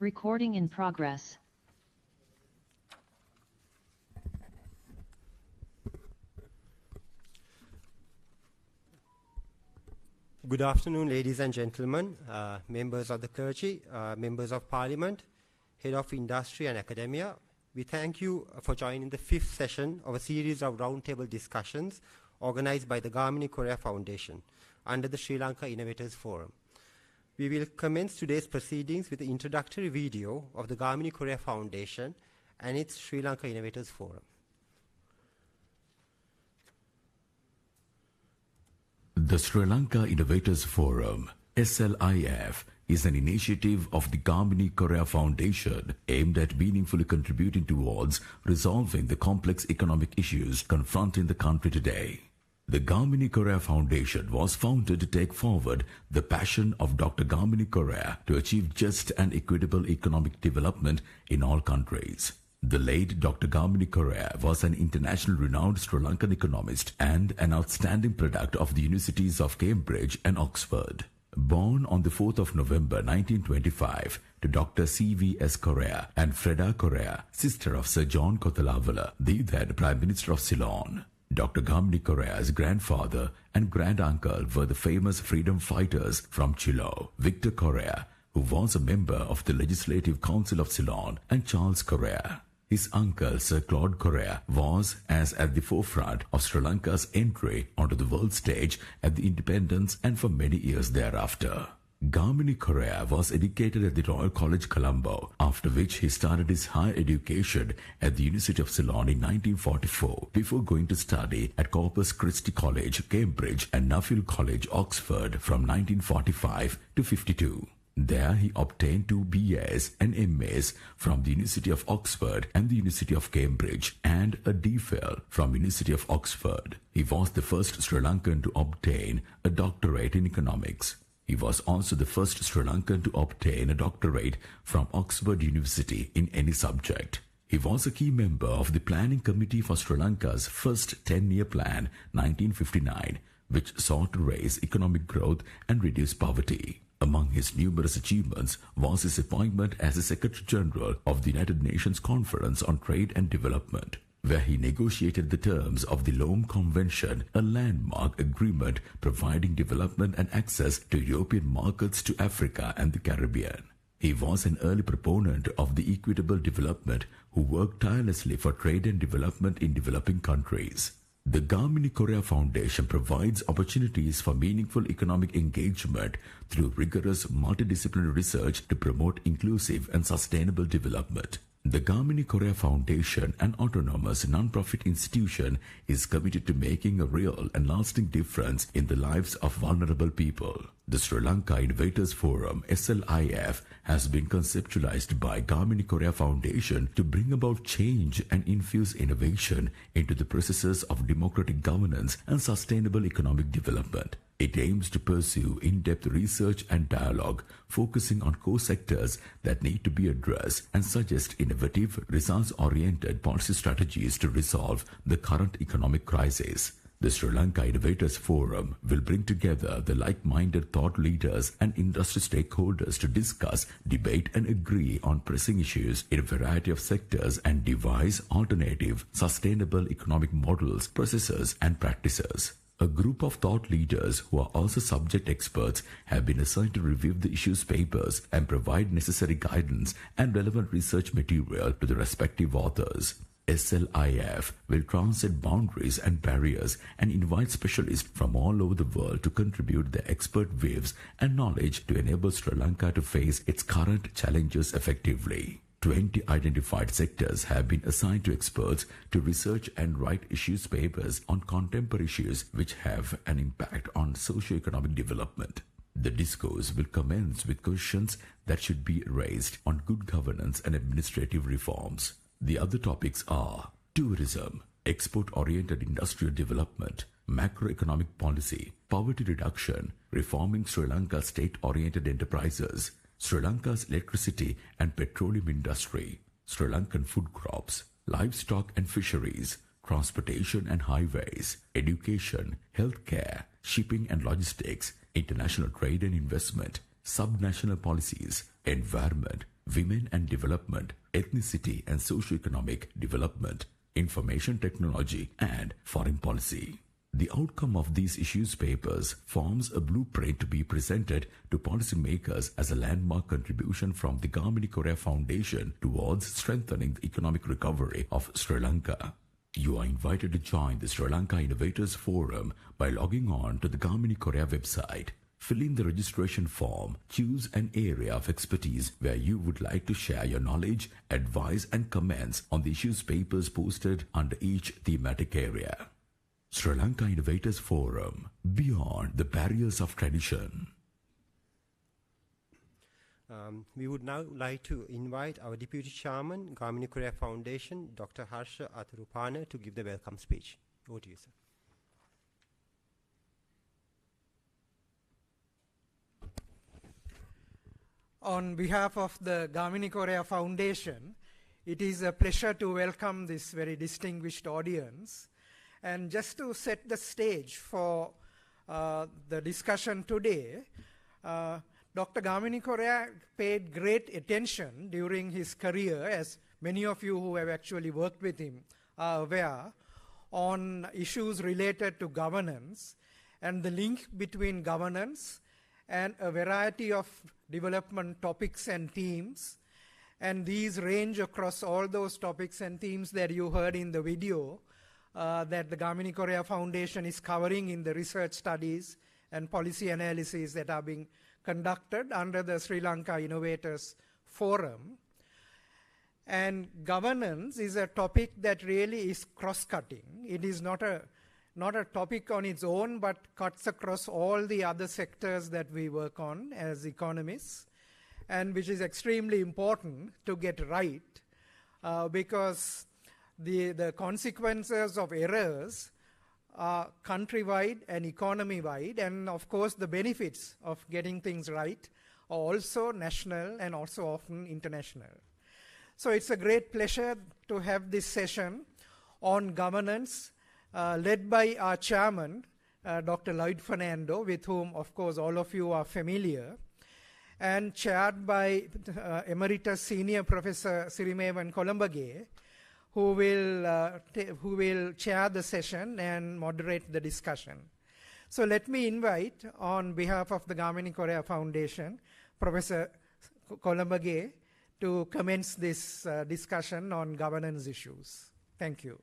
Recording in progress. Good afternoon, ladies and gentlemen, members of the clergy, members of parliament, head of industry and academia. We thank you for joining the fifth session of a series of roundtable discussions organized by the Gamini Korea Foundation under the Sri Lanka Innovators Forum. We will commence today's proceedings with the introductory video of the Gamini Korea Foundation and its Sri Lanka Innovators Forum. The Sri Lanka Innovators Forum, SLIF, is an initiative of the Gamini Korea Foundation aimed at meaningfully contributing towards resolving the complex economic issues confronting the country today. The Gamini Korea Foundation was founded to take forward the passion of Dr. Gamini Korea to achieve just and equitable economic development in all countries. The late Dr. Gamini Korea was an internationally renowned Sri Lankan economist and an outstanding product of the universities of Cambridge and Oxford. Born on the 4th of November 1925 to Dr. C.V.S. Korea and Freda Korea, sister of Sir John Kotalavala, the then Prime Minister of Ceylon. Dr. Gamini Korea's grandfather and granduncle were the famous freedom fighters from Chilo, Victor Korea, who was a member of the Legislative Council of Ceylon, and Charles Korea. His uncle, Sir Claude Korea, was at the forefront of Sri Lanka's entry onto the world stage at the independence and for many years thereafter. Gamini Korea was educated at the Royal College Colombo, after which he started his higher education at the University of Ceylon in 1944, before going to study at Corpus Christi College, Cambridge, and Nuffield College, Oxford from 1945 to 52. There he obtained 2 BAs and MAs from the University of Oxford and the University of Cambridge and a DPhil from University of Oxford. He was the first Sri Lankan to obtain a doctorate in economics. He was also the first Sri Lankan to obtain a doctorate from Oxford University in any subject. He was a key member of the Planning Committee for Sri Lanka's first 10-year plan, 1959, which sought to raise economic growth and reduce poverty. Among his numerous achievements was his appointment as the Secretary General of the United Nations Conference on Trade and Development, where he negotiated the terms of the Loam Convention, a landmark agreement providing development and access to European markets to Africa and the Caribbean. He was an early proponent of the equitable development who worked tirelessly for trade and development in developing countries. The Gamini Korea Foundation provides opportunities for meaningful economic engagement through rigorous multidisciplinary research to promote inclusive and sustainable development. The Gamini Korea Foundation, an autonomous non-profit institution, is committed to making a real and lasting difference in the lives of vulnerable people. The Sri Lanka Innovators Forum, SLIF, has been conceptualized by Gamini Korea Foundation to bring about change and infuse innovation into the processes of democratic governance and sustainable economic development. It aims to pursue in-depth research and dialogue, focusing on core sectors that need to be addressed and suggest innovative, results-oriented policy strategies to resolve the current economic crisis. The Sri Lanka Innovators Forum will bring together the like-minded thought leaders and industry stakeholders to discuss, debate and agree on pressing issues in a variety of sectors and devise alternative, sustainable economic models, processes and practices. A group of thought leaders who are also subject experts have been assigned to review the issues papers and provide necessary guidance and relevant research material to the respective authors. SLIF will transcend boundaries and barriers and invite specialists from all over the world to contribute their expert views and knowledge to enable Sri Lanka to face its current challenges effectively. 20 identified sectors have been assigned to experts to research and write issues papers on contemporary issues which have an impact on socio-economic development. The discourse will commence with questions that should be raised on good governance and administrative reforms. The other topics are tourism, export-oriented industrial development, macroeconomic policy, poverty reduction, reforming Sri Lanka's state-oriented enterprises, Sri Lanka's electricity and petroleum industry, Sri Lankan food crops, livestock and fisheries, transportation and highways, education, healthcare, shipping and logistics, international trade and investment, subnational policies, environment, women and development, ethnicity and socio-economic development, information technology, and foreign policy. The outcome of these issues papers forms a blueprint to be presented to policymakers as a landmark contribution from the Gamini Korea Foundation towards strengthening the economic recovery of Sri Lanka. You are invited to join the Sri Lanka Innovators Forum by logging on to the Gamini Korea website. Fill in the registration form, choose an area of expertise where you would like to share your knowledge, advice and comments on the issues papers posted under each thematic area. Sri Lanka Innovators Forum, beyond the barriers of tradition. We would now like to invite our Deputy Chairman, Gamini Korea Foundation, Dr. Harsha Atharupana, to give the welcome speech. Over to you, sir. On behalf of the Gamini Korea Foundation, it is a pleasure to welcome this very distinguished audience. And just to set the stage for the discussion today, Dr. Gamini Korea paid great attention during his career, as many of you who have actually worked with him are aware, on issues related to governance and the link between governance and a variety of development topics and themes. And these range across all those topics and themes that you heard in the video that the Gamini Korea Foundation is covering in the research studies and policy analyses that are being conducted under the Sri Lanka Innovators Forum. And governance is a topic that really is cross-cutting. It is not a topic on its own, but cuts across all the other sectors that we work on as economists, and which is extremely important to get right because the consequences of errors are countrywide and economy-wide, and of course the benefits of getting things right are also national and also often international. So it's a great pleasure to have this session on governance led by our chairman, Dr. Lloyd Fernando, with whom of course all of you are familiar, and chaired by Emeritus Senior Professor Sirimevan Kolambage, who will chair the session and moderate the discussion. So let me invite, on behalf of the Gamini Korea Foundation, Professor Kolambage to commence this discussion on governance issues. Thank you.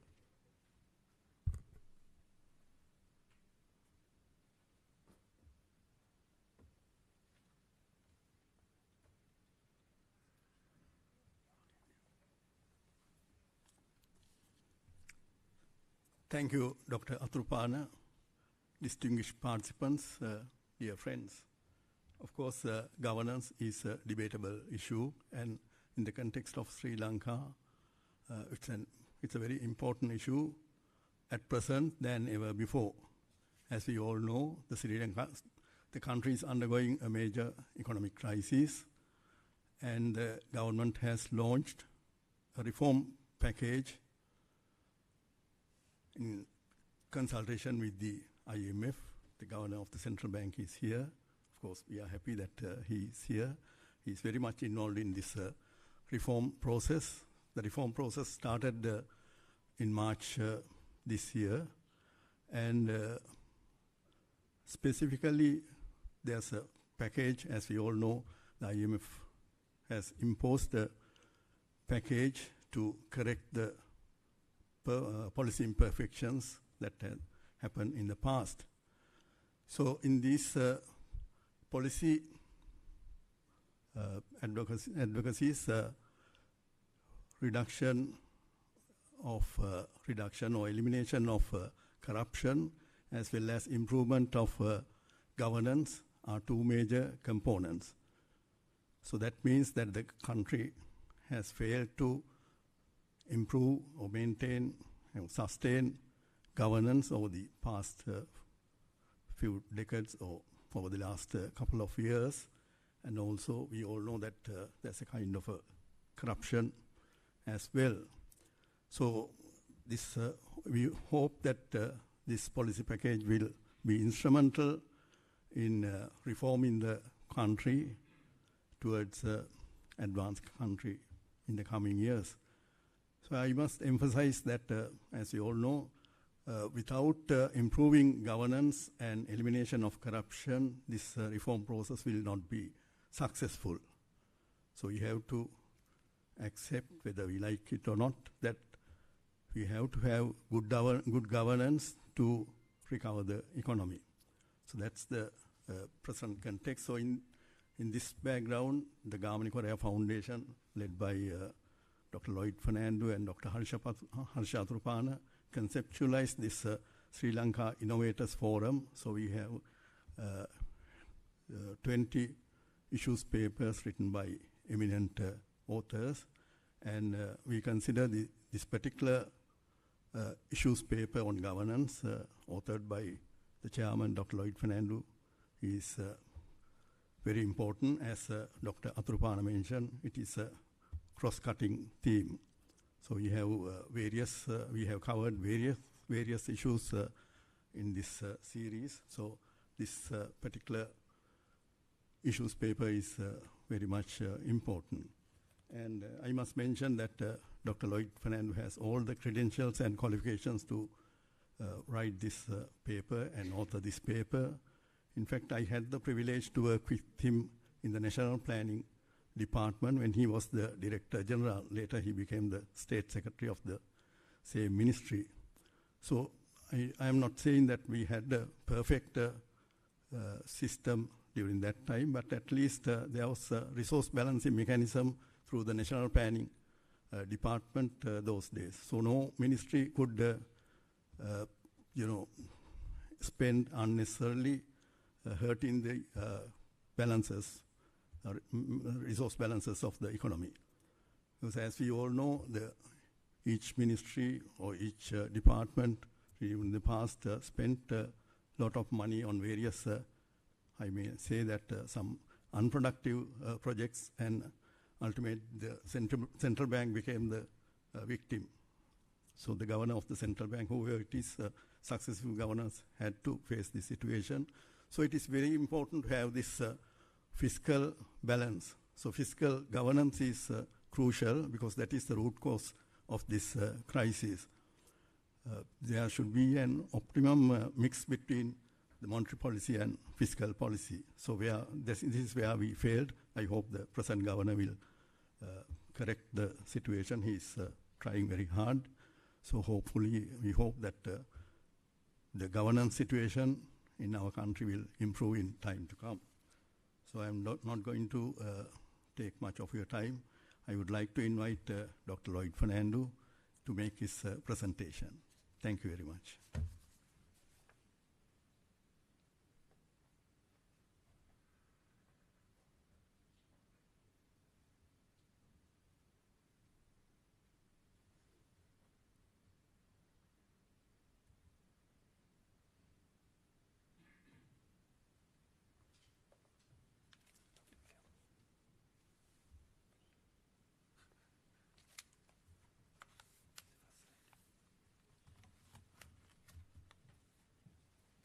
Thank you, Dr. Atharupana, distinguished participants, dear friends. Of course, governance is a debatable issue, and in the context of Sri Lanka, it's a very important issue at present than ever before. As we all know, the country is undergoing a major economic crisis, and the government has launched a reform package in consultation with the IMF. The governor of the central bank is here. Of course, we are happy that he is here. He is very much involved in this reform process. The reform process started in March this year. And specifically, there's a package. As we all know, the IMF has imposed a package to correct the policy imperfections that had happened in the past. So in this policy advocacies, reduction or elimination of corruption, as well as improvement of governance, are two major components. So that means that the country has failed to improve or maintain and sustain governance over the past few decades or over the last couple of years. And also we all know that there's a kind of a corruption as well. So this we hope that this policy package will be instrumental in reforming the country towards advanced country in the coming years. So I must emphasize that, as you all know, without improving governance and elimination of corruption, this reform process will not be successful. So we have to accept, whether we like it or not, that we have to have good governance to recover the economy. So that's the present context. So in this background, the Gamini Korea Foundation, led by Dr. Lloyd Fernando and Dr. Harsha Athurupana, conceptualized this Sri Lanka Innovators Forum. So we have 20 issues papers written by eminent authors, and we consider this particular issues paper on governance, authored by the chairman, Dr. Lloyd Fernando, is very important. As Dr. Athurupana mentioned, it is a cross-cutting theme. So we have we have covered various issues in this series. So this particular issues paper is very much important. And I must mention that Dr. Lloyd Fernando has all the credentials and qualifications to write this paper and author this paper. In fact, I had the privilege to work with him in the National Planning Department when he was the Director General. Later, he became the State Secretary of the same ministry. So I am not saying that we had a perfect system during that time, but at least there was a resource balancing mechanism through the National Planning Department those days. So no ministry could, spend unnecessarily, hurting the balances, resource balances of the economy. Because as we all know, each ministry or each department in the past spent a lot of money on various, I may say that some unproductive projects, and ultimately the central bank became the victim. So the governor of the central bank, whoever it is, successive governors had to face this situation. So it is very important to have this fiscal balance. So fiscal governance is crucial because that is the root cause of this crisis. There should be an optimum mix between the monetary policy and fiscal policy. So this is where we failed. I hope the present governor will correct the situation. He is trying very hard. So hopefully, we hope that the governance situation in our country will improve in time to come. So I'm not going to take much of your time. I would like to invite Dr. Lloyd Fernando to make his presentation. Thank you very much.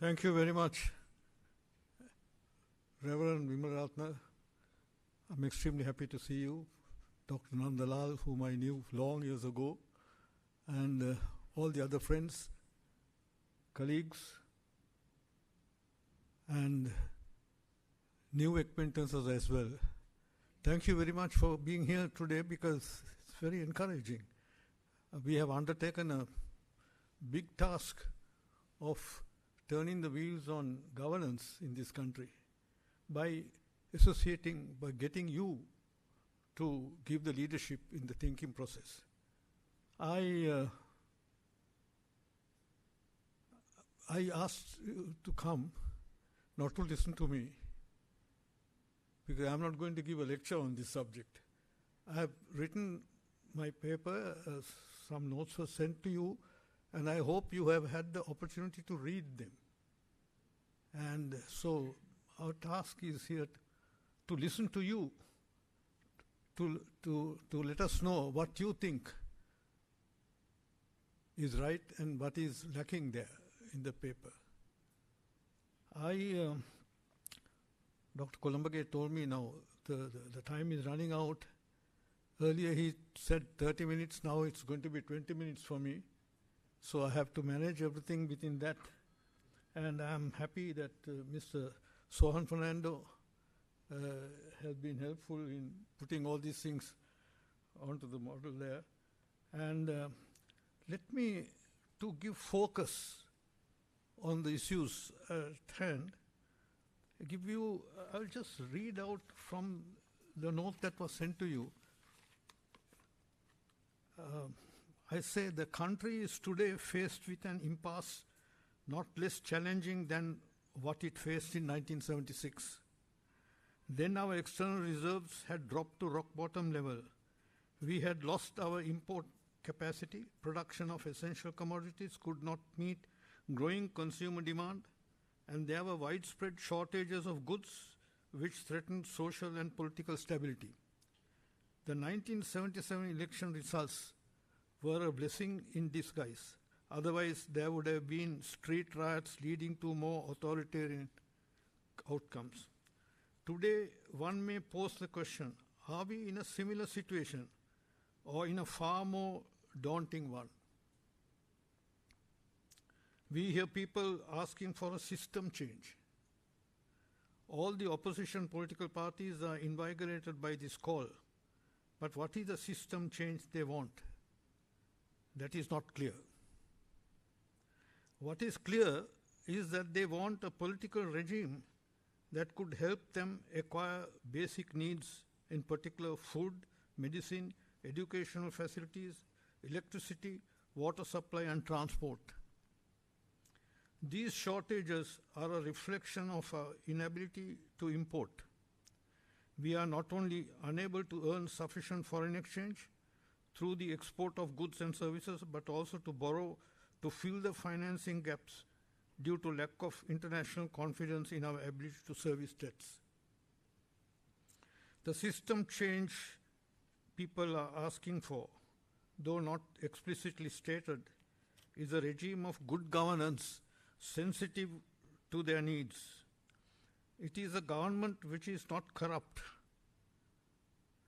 Thank you very much, Reverend Vimalratna. I'm extremely happy to see you, Dr. Nandalal, whom I knew long years ago, and all the other friends, colleagues, and new acquaintances as well. Thank you very much for being here today because it's very encouraging. We have undertaken a big task of turning the wheels on governance in this country by getting you to give the leadership in the thinking process. I asked you to come, not to listen to me, because I'm not going to give a lecture on this subject. I have written my paper, some notes were sent to you, and I hope you have had the opportunity to read them. And so our task is here to listen to you, to let us know what you think is right and what is lacking there in the paper. Dr. Columbagate told me now the time is running out Earlier he said 30 minutes, now it's going to be 20 minutes for me. So I have to manage everything within that. And I'm happy that Mr. Fernando has been helpful in putting all these things onto the model there. And let me, to give focus on the issues at hand, I'll just read out from the note that was sent to you. I say the country is today faced with an impasse not less challenging than what it faced in 1976. Then our external reserves had dropped to rock bottom level. We had lost our import capacity. Production of essential commodities could not meet growing consumer demand, and there were widespread shortages of goods which threatened social and political stability. The 1977 election results were a blessing in disguise. Otherwise, there would have been street riots leading to more authoritarian outcomes. Today, one may pose the question, are we in a similar situation or in a far more daunting one? We hear people asking for a system change. All the opposition political parties are invigorated by this call. But what is the system change they want? That is not clear. What is clear is that they want a political regime that could help them acquire basic needs, in particular food, medicine, educational facilities, electricity, water supply, and transport. These shortages are a reflection of our inability to import. We are not only unable to earn sufficient foreign exchange through the export of goods and services, but also to borrow to fill the financing gaps due to lack of international confidence in our ability to service debts. The system change people are asking for, though not explicitly stated, is a regime of good governance sensitive to their needs. It is a government which is not corrupt,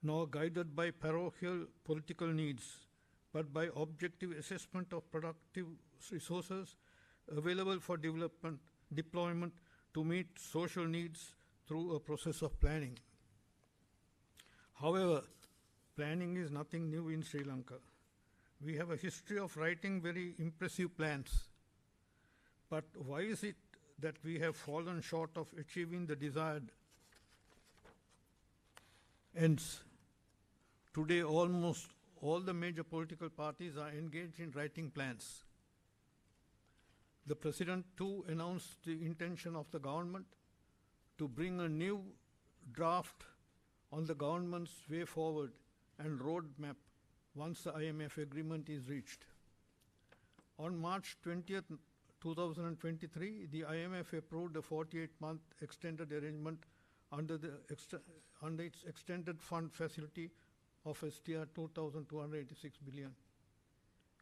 nor guided by parochial political needs, but by objective assessment of productive resources available for deployment to meet social needs through a process of planning. However, planning is nothing new in Sri Lanka. We have a history of writing very impressive plans. But why is it that we have fallen short of achieving the desired ends? Today, almost all the major political parties are engaged in writing plans. The President too announced the intention of the government to bring a new draft on the government's way forward and roadmap once the IMF agreement is reached. On March 20th, 2023, the IMF approved a 48-month extended arrangement under its extended fund facility of STR 2,286 billion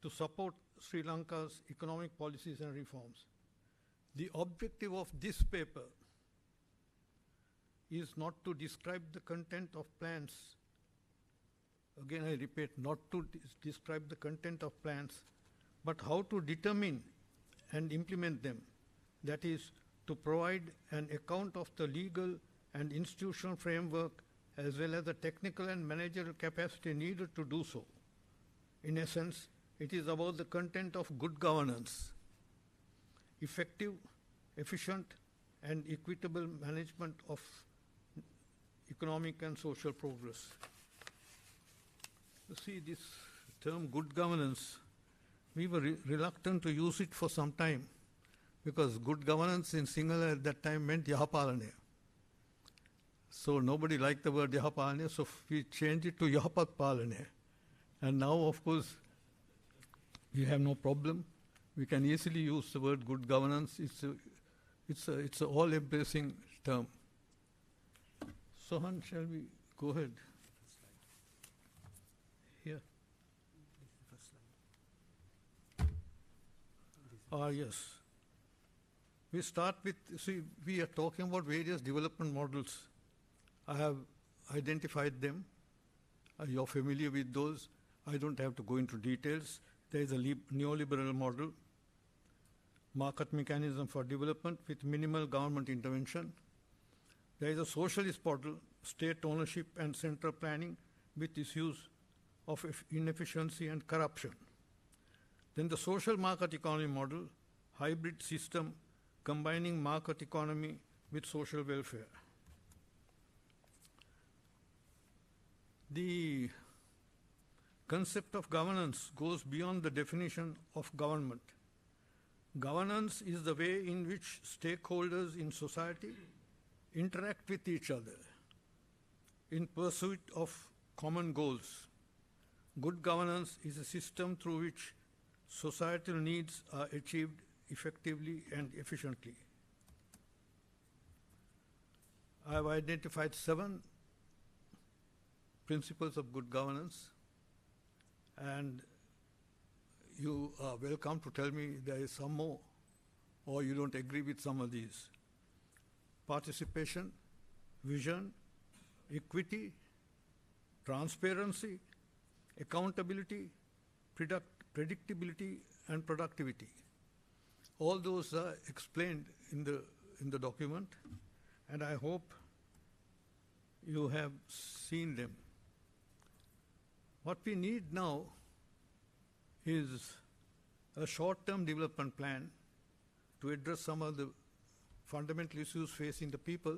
to support Sri Lanka's economic policies and reforms. The objective of this paper is not to describe the content of plans. Again, I repeat, not to describe the content of plans, but how to determine and implement them. That is, to provide an account of the legal and institutional framework as well as the technical and managerial capacity needed to do so. In essence, it is about the content of good governance, effective, efficient, and equitable management of economic and social progress. You see, this term good governance, we were reluctant to use it for some time because good governance in Sinhala at that time meant Yahapalane. So nobody liked the word Yahapalane, so we changed it to Yahapat Palane. And now, of course, we have no problem. We can easily use the word good governance. It's a all-embracing term. Sohan, shall we go ahead? Here. Yes. We start with, see, we are talking about various development models. I have identified them. You're familiar with those. I don't have to go into details. There is a neoliberal model, market mechanism for development with minimal government intervention. There is a socialist model, state ownership and central planning with issues of inefficiency and corruption. Then the social market economy model, hybrid system combining market economy with social welfare. The concept of governance goes beyond the definition of government. Governance is the way in which stakeholders in society interact with each other in pursuit of common goals. Good governance is a system through which societal needs are achieved effectively and efficiently. I have identified 7 principles of good governance, and you are welcome to tell me there is some more, or you don't agree with some of these. Participation, vision, equity, transparency, accountability, predictability, and productivity. All those are explained in the document, and I hope you have seen them. What we need now is a short-term development plan to address some of the fundamental issues facing the people,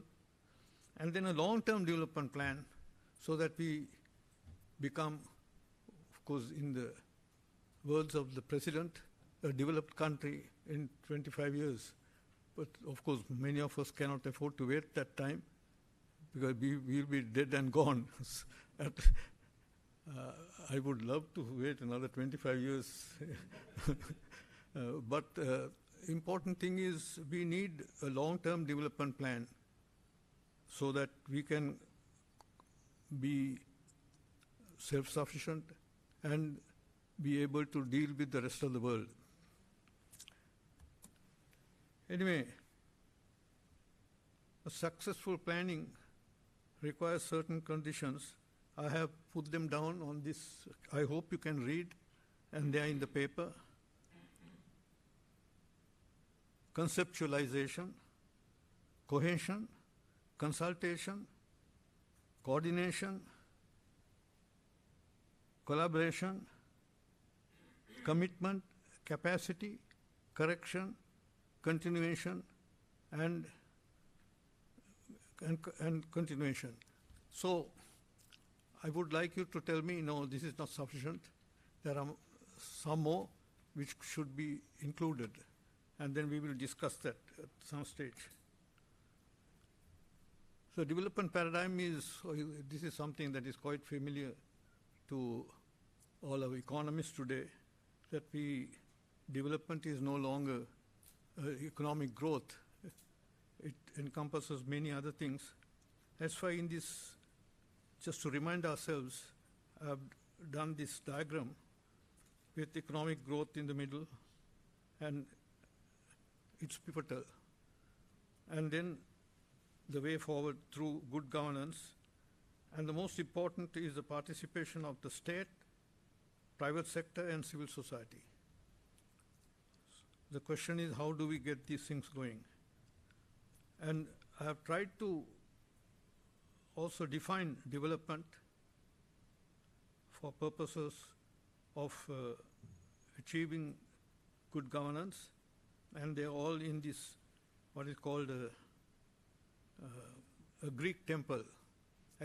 and then a long-term development plan so that we become, of course, in the words of the President, a developed country in 25 years. But of course, many of us cannot afford to wait that time because we will be dead and gone. I would love to wait another 25 years. But important thing is we need a long-term development plan so that we can be self-sufficient and be able to deal with the rest of the world. Anyway, a successful planning requires certain conditions. I have put them down on this. I hope you can read, and they are in the paper. Conceptualization, cohesion, consultation, coordination, collaboration, commitment, capacity, correction, continuation, and continuation. So I would like you to tell me, no, this is not sufficient. There are some more which should be included, and then we will discuss that at some stage. So development paradigm is, this is something that is quite familiar to all our economists today, that development is no longer economic growth. It encompasses many other things. That's why in this, just to remind ourselves, I've done this diagram with economic growth in the middle, and it's pivotal. And then the way forward through good governance. And the most important is the participation of the state, private sector, and civil society. The question is, how do we get these things going? And I have tried to also define development for purposes of achieving good governance, and they're all in this, what is called a Greek temple.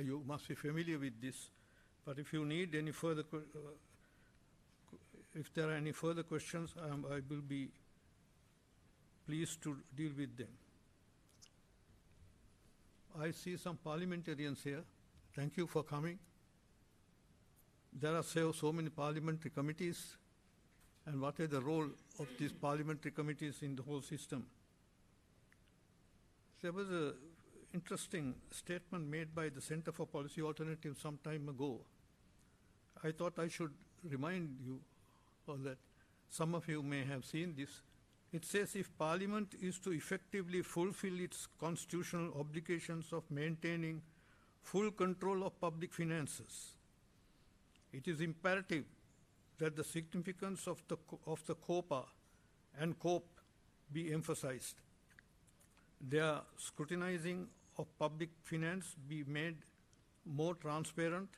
You must be familiar with this, but if you need any further, if there are any further questions, I will be pleased to deal with them. I see some parliamentarians here. Thank you for coming. There are so many parliamentary committees, and what is the role of these parliamentary committees in the whole system? There was an interesting statement made by the Center for Policy Alternatives some time ago. I thought I should remind you of that. Some of you may have seen this. It says, if Parliament is to effectively fulfill its constitutional obligations of maintaining full control of public finances it is imperative that the significance of the COPA and COPE be emphasized. Their scrutinizing of public finance be made more transparent,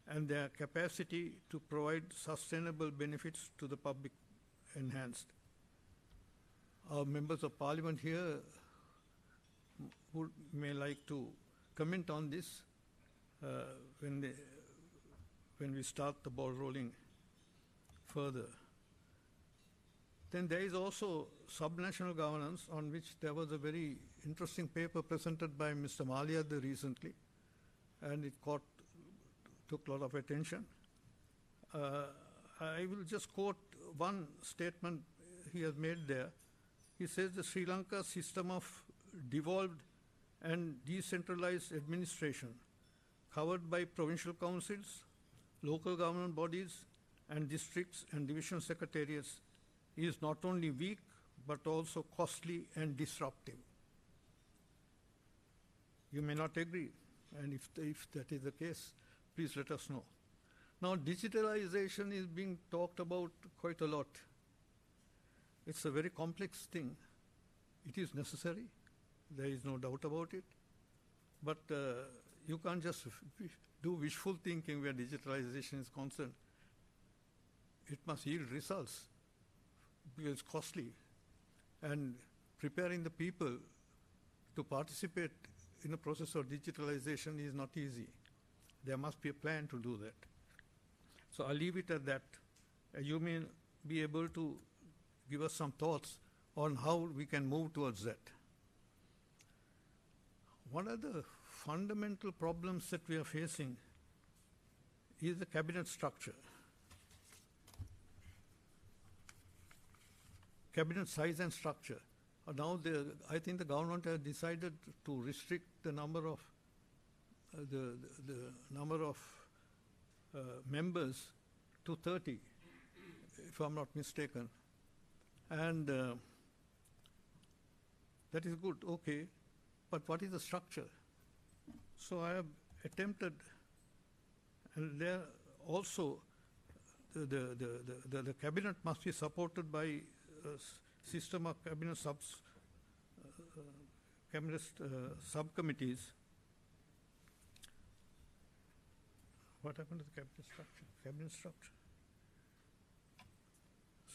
and their capacity to provide sustainable benefits to the public enhanced. Our members of parliament here may like to comment on this when we start the ball rolling further. Then there is also subnational governance, on which there was a very interesting paper presented by Mr. Maliadh recently, and it took a lot of attention. I will just quote one statement he has made there. He says the Sri Lanka system of devolved and decentralized administration, covered by provincial councils, local government bodies, and districts and division secretariats, is not only weak but also costly and disruptive. You may not agree, and if that is the case, please let us know. Now, digitalization is being talked about quite a lot. It's a very complex thing. It is necessary. There is no doubt about it. But you can't just do wishful thinking where digitalization is concerned. It must yield results because it's costly. And preparing the people to participate in a process of digitalization is not easy. There must be a plan to do that. So I'll leave it at that. You may be able to give us some thoughts on how we can move towards that. One of the fundamental problems that we are facing is the cabinet structure. Cabinet size and structure. Now, I think the government has decided to restrict the number of members to 30, if I'm not mistaken. And that is good, okay. But what is the structure? So I have attempted, and there also the cabinet must be supported by a system of cabinet subcommittees. What happened to the cabinet structure? Cabinet structure.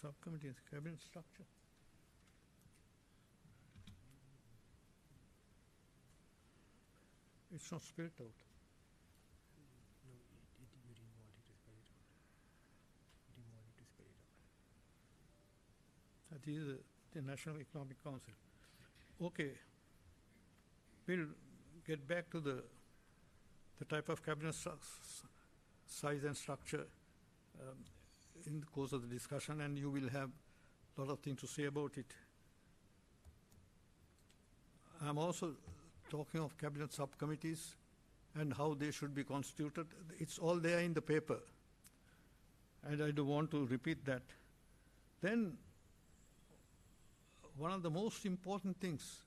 Subcommittees, cabinet structure. It's not spelled out. No, you didn't want it to spell it out. You didn't want it to spell it out. That is the National Economic Council. Okay. We'll get back to the type of cabinet size and structure in the course of the discussion, and you will have a lot of things to say about it. I'm also talking of cabinet subcommittees and how they should be constituted. It's all there in the paper, and I don't want to repeat that. Then, one of the most important things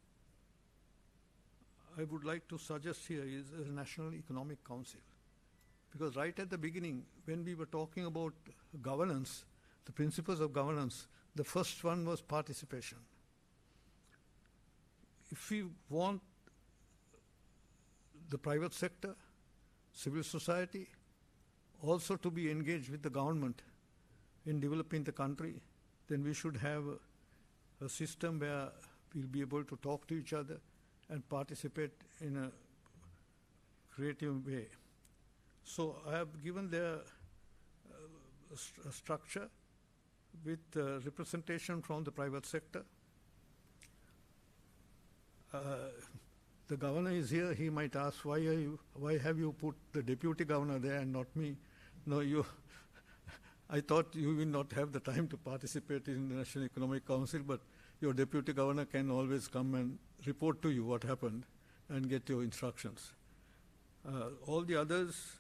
I would like to suggest here is a National Economic Council. Because right at the beginning, when we were talking about governance, the principles of governance, the first one was participation. If we want the private sector, civil society, also to be engaged with the government in developing the country, then we should have a system where we'll be able to talk to each other and participate in a creative way. So I have given there a structure with representation from the private sector. The governor is here. He might ask, why have you put the deputy governor there and not me? No, I thought you will not have the time to participate in the National Economic Council, but your deputy governor can always come and report to you what happened and get your instructions. All the others,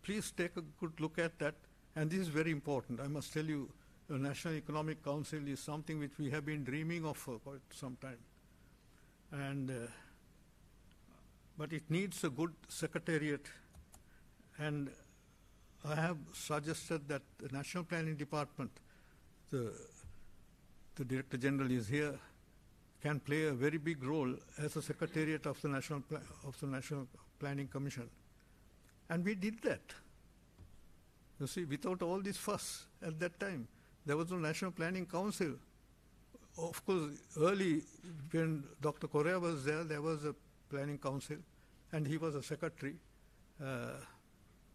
please take a good look at that. And this is very important. I must tell you, the National Economic Council is something which we have been dreaming of for quite some time. And but it needs a good secretariat. And I have suggested that the National Planning Department, the Director General is here, can play a very big role as a secretariat of the National Planning Commission. And we did that. You see, without all this fuss at that time, there was no National Planning Council. Of course, early when Dr. Correa was there was a planning council, and he was a secretary.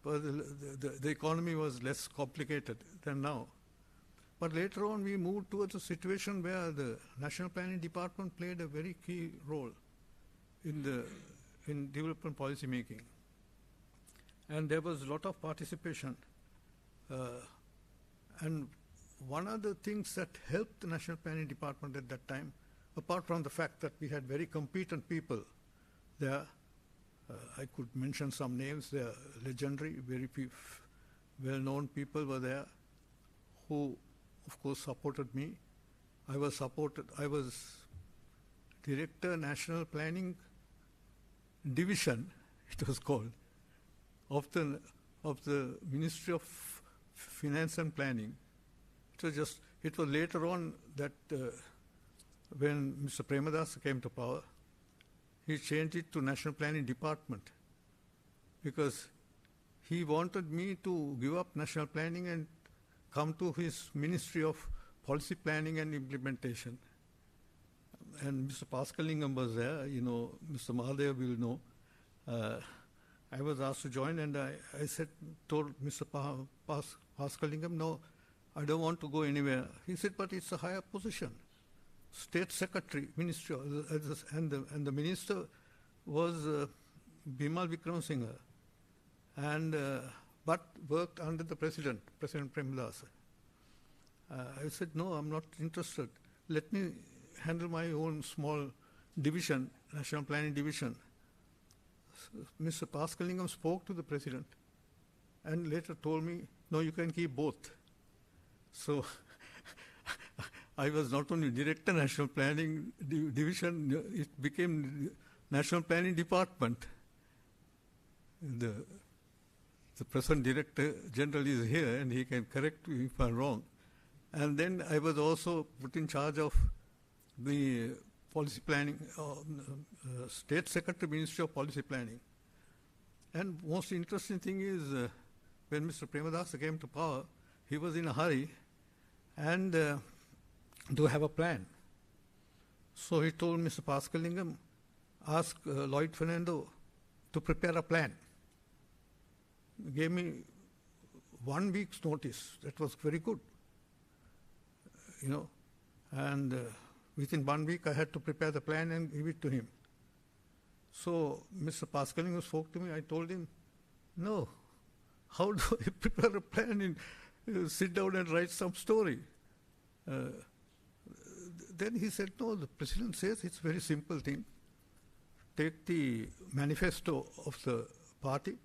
But the economy was less complicated than now. But later on, we moved towards a situation where the National Planning Department played a very key role in development policy making. And there was a lot of participation. And one of the things that helped the National Planning Department at that time, apart from the fact that we had very competent people there, I could mention some names, they are legendary, very well-known people were there who, of course, supported me. I was Director National Planning Division, it was called, of the Ministry of Finance and Planning. It was later on that when Mr. Premadasa came to power, he changed it to National Planning Department because he wanted me to give up national planning and come to his Ministry of Policy Planning and Implementation. And Mr. Paskalingam was there, Mr. Mahadev will know. I was asked to join, and I told Mr. Paskalingam, no, I don't want to go anywhere. He said, but it's a higher position. State Secretary, Ministry, and the Minister was Bimal Vikramsinghe, and but worked under the President Premadasa. I said, no, I'm not interested. Let me handle my own small division, National Planning Division. Mr. Paskalingam spoke to the President and later told me, no, you can keep both. So I was not only Director National Planning Division, it became National Planning Department. The present Director General is here and he can correct me if I'm wrong. And then I was also put in charge of the policy planning, State Secretary, Ministry of Policy Planning. And most interesting thing is when Mr. Premadasa came to power, he was in a hurry and to have a plan. So he told Mr. Paskalingam, ask Lloyd Fernando to prepare a plan. He gave me 1 week's notice. That was very good. And within 1 week I had to prepare the plan and give it to him. So Mr. Paskalingam spoke to me. I told him, no, how do I prepare a plan and sit down and write some story? Then he said, no, the President says it's a very simple thing. Take the manifesto of the party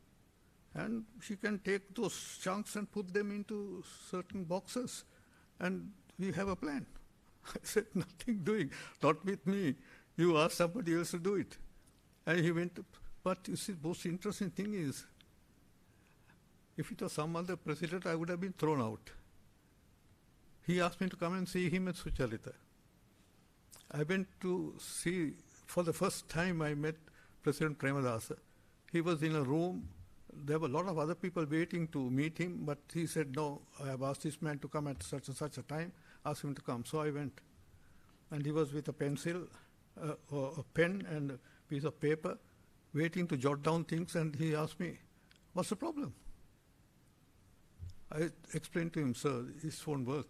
and she can take those chunks and put them into certain boxes and we have a plan. I said, nothing doing, not with me. You ask somebody else to do it. And he went, but you see, most interesting thing is, if it was some other president, I would have been thrown out. He asked me to come and see him at Sucharita. I went to see, for the first time I met President Premadasa. He was in a room. There were a lot of other people waiting to meet him, but he said, no, I have asked this man to come at such and such a time, ask him to come. So I went. And he was with a pencil, or a pen and a piece of paper, waiting to jot down things, and he asked me, what's the problem? I explained to him, sir, this won't work.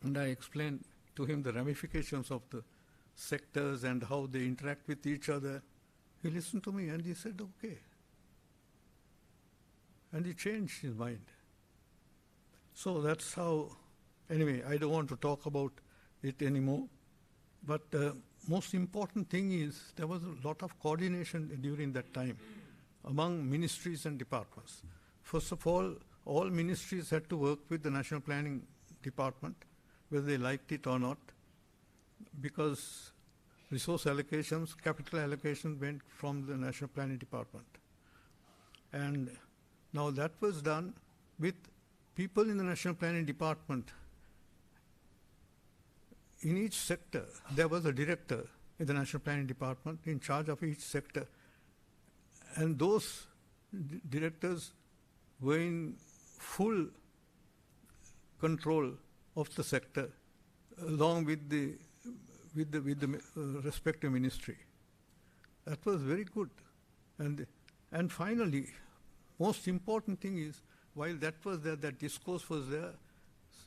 And I explained to him the ramifications of the sectors and how they interact with each other. He listened to me and he said, okay. And he changed his mind. So that's how, anyway, I don't want to talk about it anymore. But most important thing is there was a lot of coordination during that time among ministries and departments. First of all ministries had to work with the National Planning Department, whether they liked it or not, because resource allocations, capital allocations went from the National Planning Department. And Now that was done with people in the National Planning Department. In each sector, there was a director in the National Planning Department in charge of each sector. And those directors were in full control of the sector, along with the respective ministry. That was very good. And finally, most important thing is, while that was there, that discourse was there,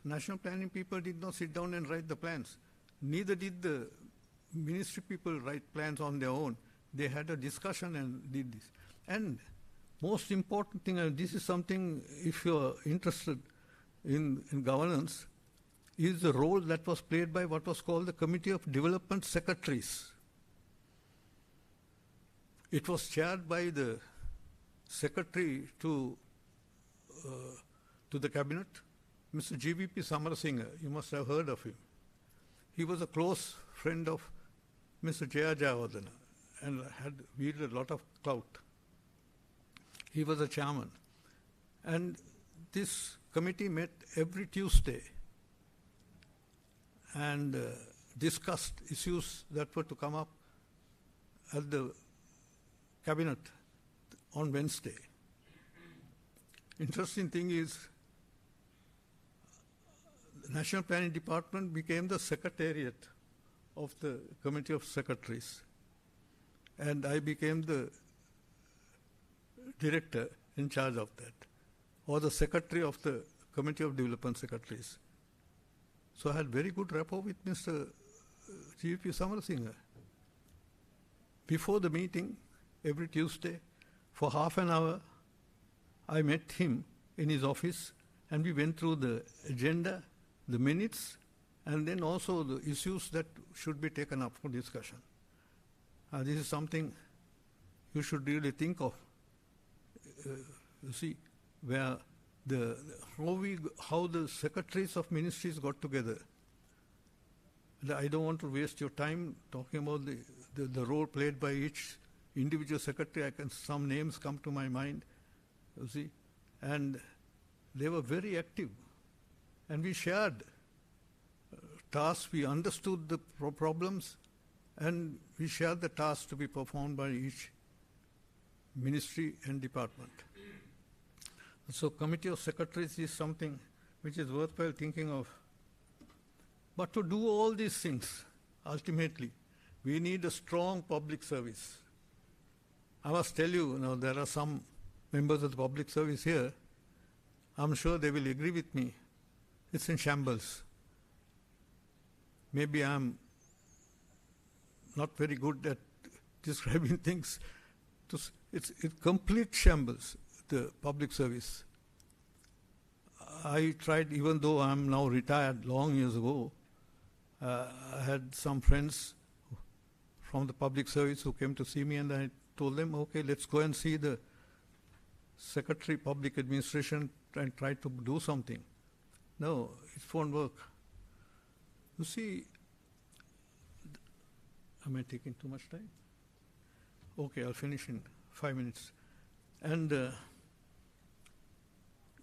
national planning people did not sit down and write the plans. Neither did the ministry people write plans on their own. They had a discussion and did this. And most important thing, and this is something, if you're interested in governance, is the role that was played by what was called the Committee of Development Secretaries. It was chaired by the Secretary to the Cabinet, Mr. GVP Samarasinghe. You must have heard of him. He was a close friend of Mr. Jaya Jayawardena and had wielded a lot of clout. He was a chairman. And this committee met every Tuesday and discussed issues that were to come up at the Cabinet on Wednesday. Interesting thing is, the National Planning Department became the secretariat of the Committee of Secretaries, and I became the director in charge of that, or the secretary of the Committee of Development Secretaries. So I had very good rapport with Mr. GVP Samarasinghe. Before the meeting, every Tuesday, for half an hour, I met him in his office, and we went through the agenda, the minutes, and then also the issues that should be taken up for discussion. This is something you should really think of. You see, where how the secretaries of ministries got together. I don't want to waste your time talking about the role played by each individual secretary. Some names come to my mind, you see, and they were very active. And we shared tasks, we understood the problems, and we shared the tasks to be performed by each ministry and department. So Committee of Secretaries is something which is worthwhile thinking of. But to do all these things, ultimately, we need a strong public service. I must tell you, now there are some members of the public service here, I'm sure they will agree with me. It's in shambles. Maybe I'm not very good at describing things. It's complete shambles, the public service. I tried, even though I'm now retired long years ago, I had some friends from the public service who came to see me, and I told them, okay, let's go and see the Secretary Public Administration and try to do something. No, it won't work. You see, am I taking too much time? Okay, I'll finish in 5 minutes. And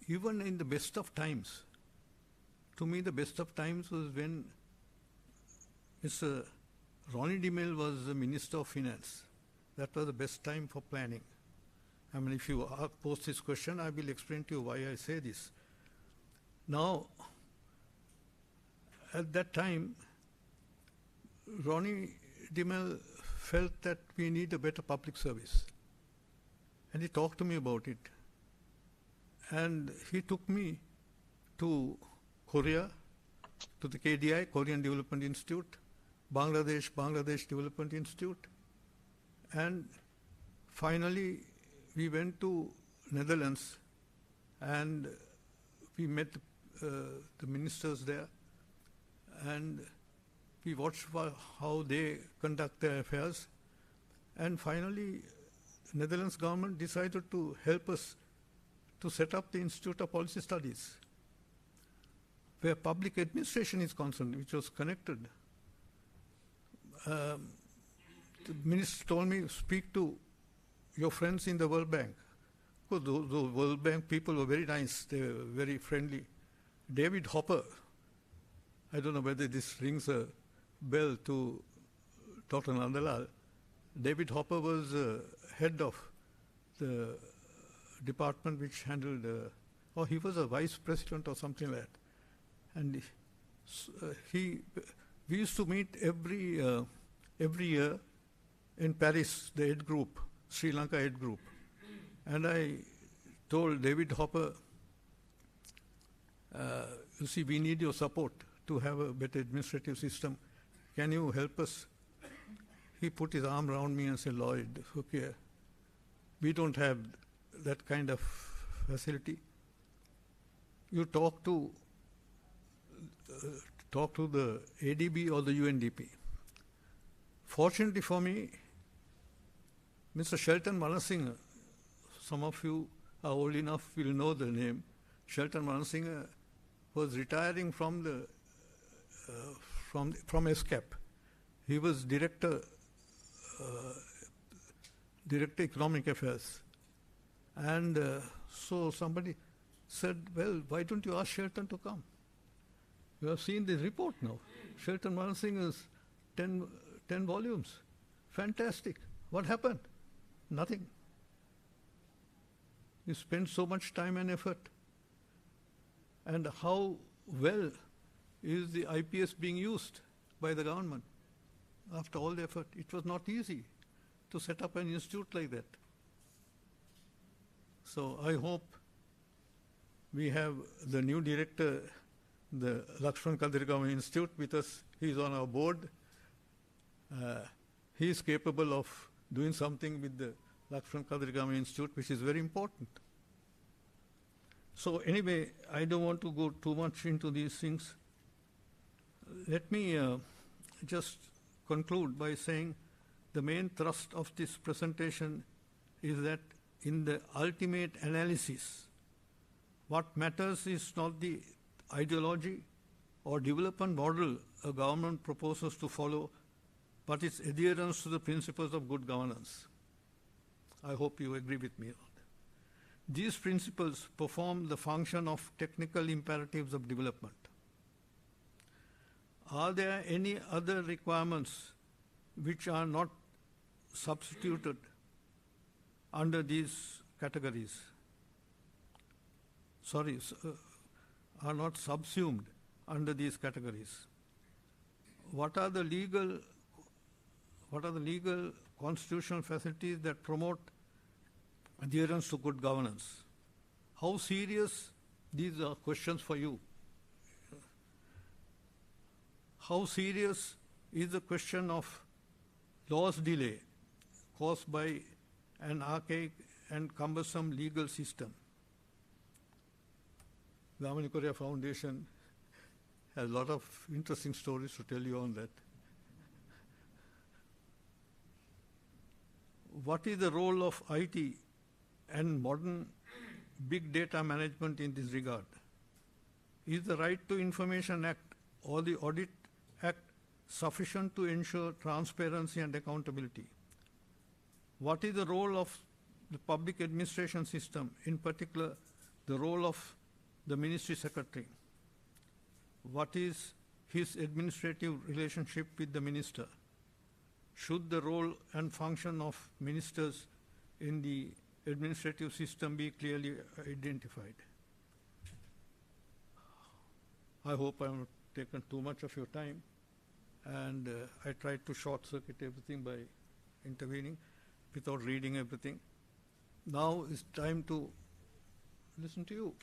even in the best of times, to me the best of times was when Mr. Ronnie DeMille was the Minister of Finance. That was the best time for planning. I mean, if you post this question, I will explain to you why I say this. Now, at that time, Ronnie DeMille felt that we need a better public service. And he talked to me about it. And he took me to Korea, to the KDI, Korean Development Institute, Bangladesh Development Institute. And finally, we went to Netherlands and we met the ministers there, and we watched how they conduct their affairs. And finally, the Netherlands government decided to help us to set up the Institute of Policy Studies, where public administration is concerned, which was connected. The minister told me, speak to your friends in the World Bank, course, those World Bank people were very nice. They were very friendly. David Hopper, I don't know whether this rings a bell to Dr. Nandalal. David Hopper was head of the department which handled, he was a vice president or something like that. And we used to meet every year in Paris, the aid group, Sri Lanka aid group. And I told David Hopper, you see, we need your support to have a better administrative system. Can you help us? He put his arm around me and said, Lloyd, okay, we don't have that kind of facility. You talk to the ADB or the UNDP. Fortunately for me, Mr. Shelton Manasinghe, some of you are old enough will know the name. Shelton Manasinghe was retiring from the from ESCAP. He was director economic affairs, and so somebody said, "Well, why don't you ask Shelton to come? You have seen this report now. Shelton Manasinghe's 10 volumes, fantastic. What happened? Nothing. You spent so much time and effort. And how well is the IPS being used by the government after all the effort? It was not easy to set up an institute like that. So I hope we have the new director, the Lakshman Kadirgaon Institute, with us. He is on our board. He is capable of doing something with the Lakshman Kadirgaon Institute, which is very important. So anyway, I don't want to go too much into these things. Let me just conclude by saying the main thrust of this presentation is that in the ultimate analysis, what matters is not the ideology or development model a government proposes to follow, but its adherence to the principles of good governance. I hope you agree with me on that. These principles perform the function of technical imperatives of development. Are there any other requirements which are not substituted under these categories? Are not subsumed under these categories? What are the legal constitutional facilities that promote adherence to good governance? How serious, these are questions for you. How serious is the question of loss delay caused by an archaic and cumbersome legal system? The Gamini Korea Foundation has a lot of interesting stories to tell you on that. What is the role of IT and modern big data management in this regard? Is the Right to Information Act or the Audit Act sufficient to ensure transparency and accountability? What is the role of the public administration system, in particular the role of the Ministry Secretary? What is his administrative relationship with the minister? Should the role and function of ministers in the administrative system be clearly identified? I hope I have not taken too much of your time, and I tried to short-circuit everything by intervening without reading everything. Now it's time to listen to you.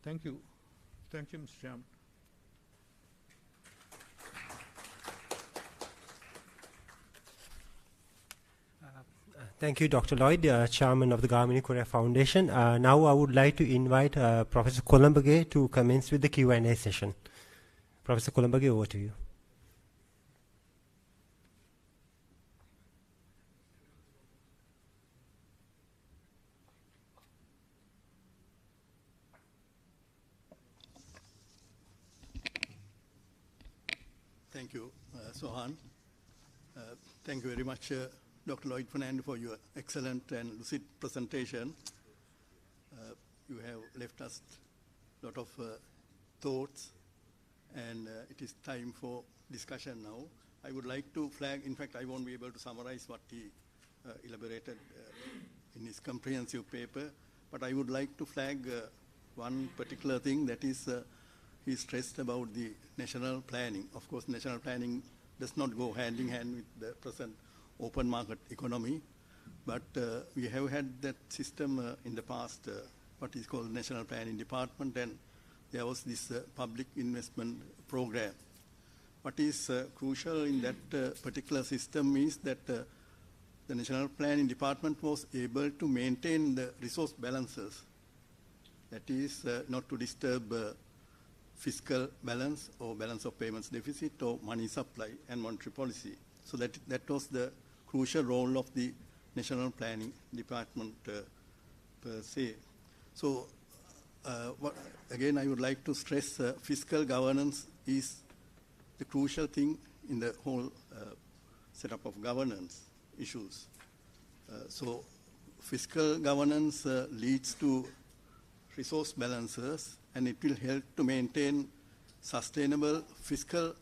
Thank you. Thank you, Mr. Chairman. Thank you, Dr. Lloyd, Chairman of the Gamini Korea Foundation. Now I would like to invite Professor Columbage to commence with the Q&A session. Professor Columbage, over to you. Thank you, Sohan. Thank you very much, Dr. Lloyd Fernando, for your excellent and lucid presentation. You have left us a lot of thoughts, and it is time for discussion now. I would like to flag, in fact, I won't be able to summarize what he elaborated in his comprehensive paper, but I would like to flag one particular thing, that is he stressed about the national planning. Of course, national planning does not go hand in hand with the present open market economy, but we have had that system in the past, what is called National Planning Department, and there was this public investment program. What is crucial in that particular system is that the National Planning Department was able to maintain the resource balances. That is not to disturb fiscal balance or balance of payments deficit or money supply and monetary policy. So that was the crucial role of the National Planning Department per se. So again, I would like to stress fiscal governance is the crucial thing in the whole setup of governance issues. So fiscal governance leads to resource balances, and it will help to maintain sustainable fiscal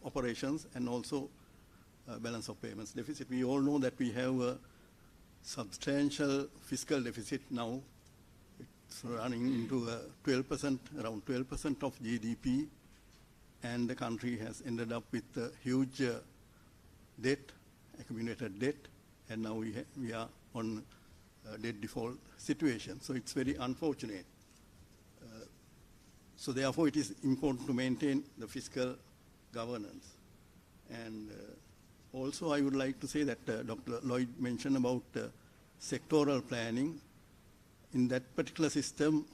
operations and also balance of payments deficit. We all know that we have a substantial fiscal deficit now. It's running into 12%, around 12% of GDP, and the country has ended up with a huge debt, accumulated debt, and now we are on a debt default situation. So it's very unfortunate. So therefore, it is important to maintain the fiscal governance. And also, I would like to say that Dr. Lloyd mentioned about sectoral planning. In that particular system,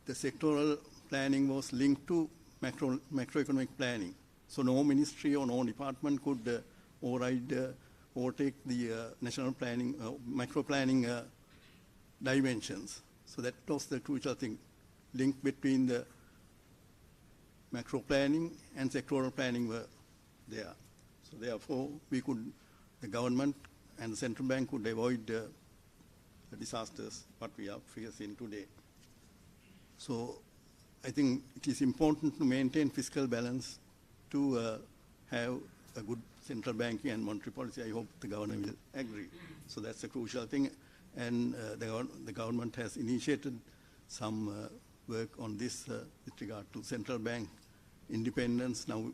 the sectoral planning was linked to macroeconomic planning. So no ministry or no department could overtake the national planning, macro planning dimensions. So that was the crucial thing. Link between the macro planning and sectoral planning were there. So therefore, the government and the central bank could avoid the disasters what we are facing today. So I think it is important to maintain fiscal balance to have a good central banking and monetary policy. I hope the governor will agree. So that's a crucial thing. And the government has initiated some work on this with regard to central bank independence. Now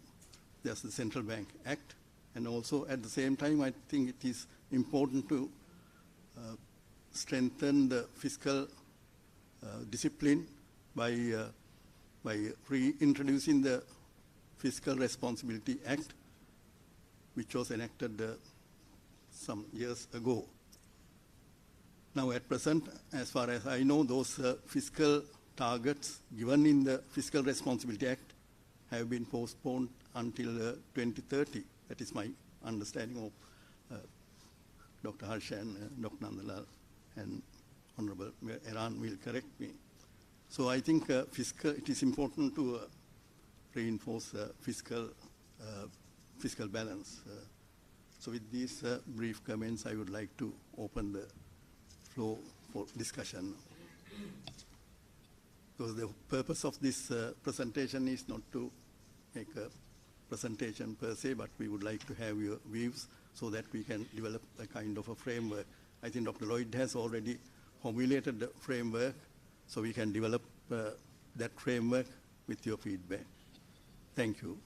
there's the Central Bank Act. And also at the same time, I think it is important to strengthen the fiscal discipline by reintroducing the Fiscal Responsibility Act, which was enacted some years ago. Now at present, as far as I know, those fiscal targets given in the Fiscal Responsibility Act have been postponed until 2030. That is my understanding of Dr. Harsh and Dr. Nandalal, and Honorable Iran will correct me. So I think it is important to reinforce fiscal balance. So with these brief comments, I would like to open the floor for discussion. Because the purpose of this presentation is not to make a presentation per se, but we would like to have your views so that we can develop a kind of a framework. I think Dr. Lloyd has already formulated the framework, so we can develop that framework with your feedback. Thank you.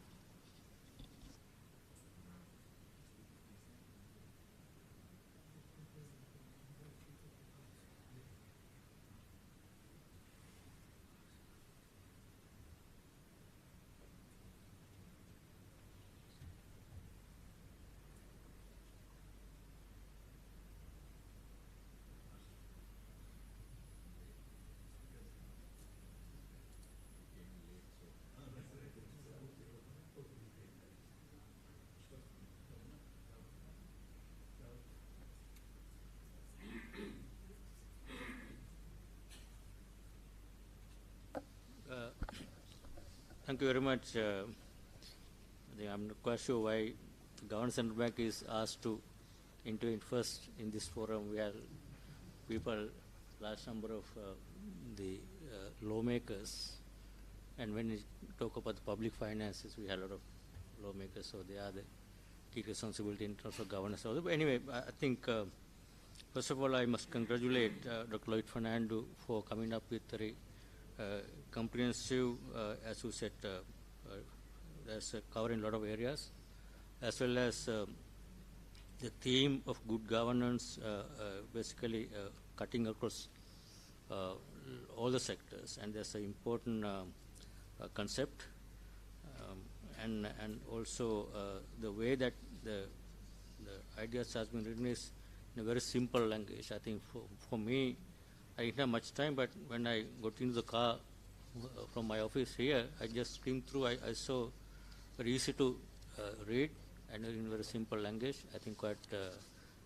Thank you very much. I think I'm not quite sure why the Government Central Bank is asked to intervene first in this forum. We have people, large number of the lawmakers, and when we talk about the public finances, we have a lot of lawmakers, so they are the key responsibility in terms of governance. But anyway, I think first of all, I must congratulate Dr. Lloyd Fernando for coming up with a comprehensive, as you said, that's covering a lot of areas, as well as the theme of good governance, basically cutting across all the sectors, and that's an important concept, and also the way that the ideas has been written is in a very simple language. I think for me, I didn't have much time, but when I got into the car from my office here, I just skimmed through. I saw very easy to read and in very simple language. I think quite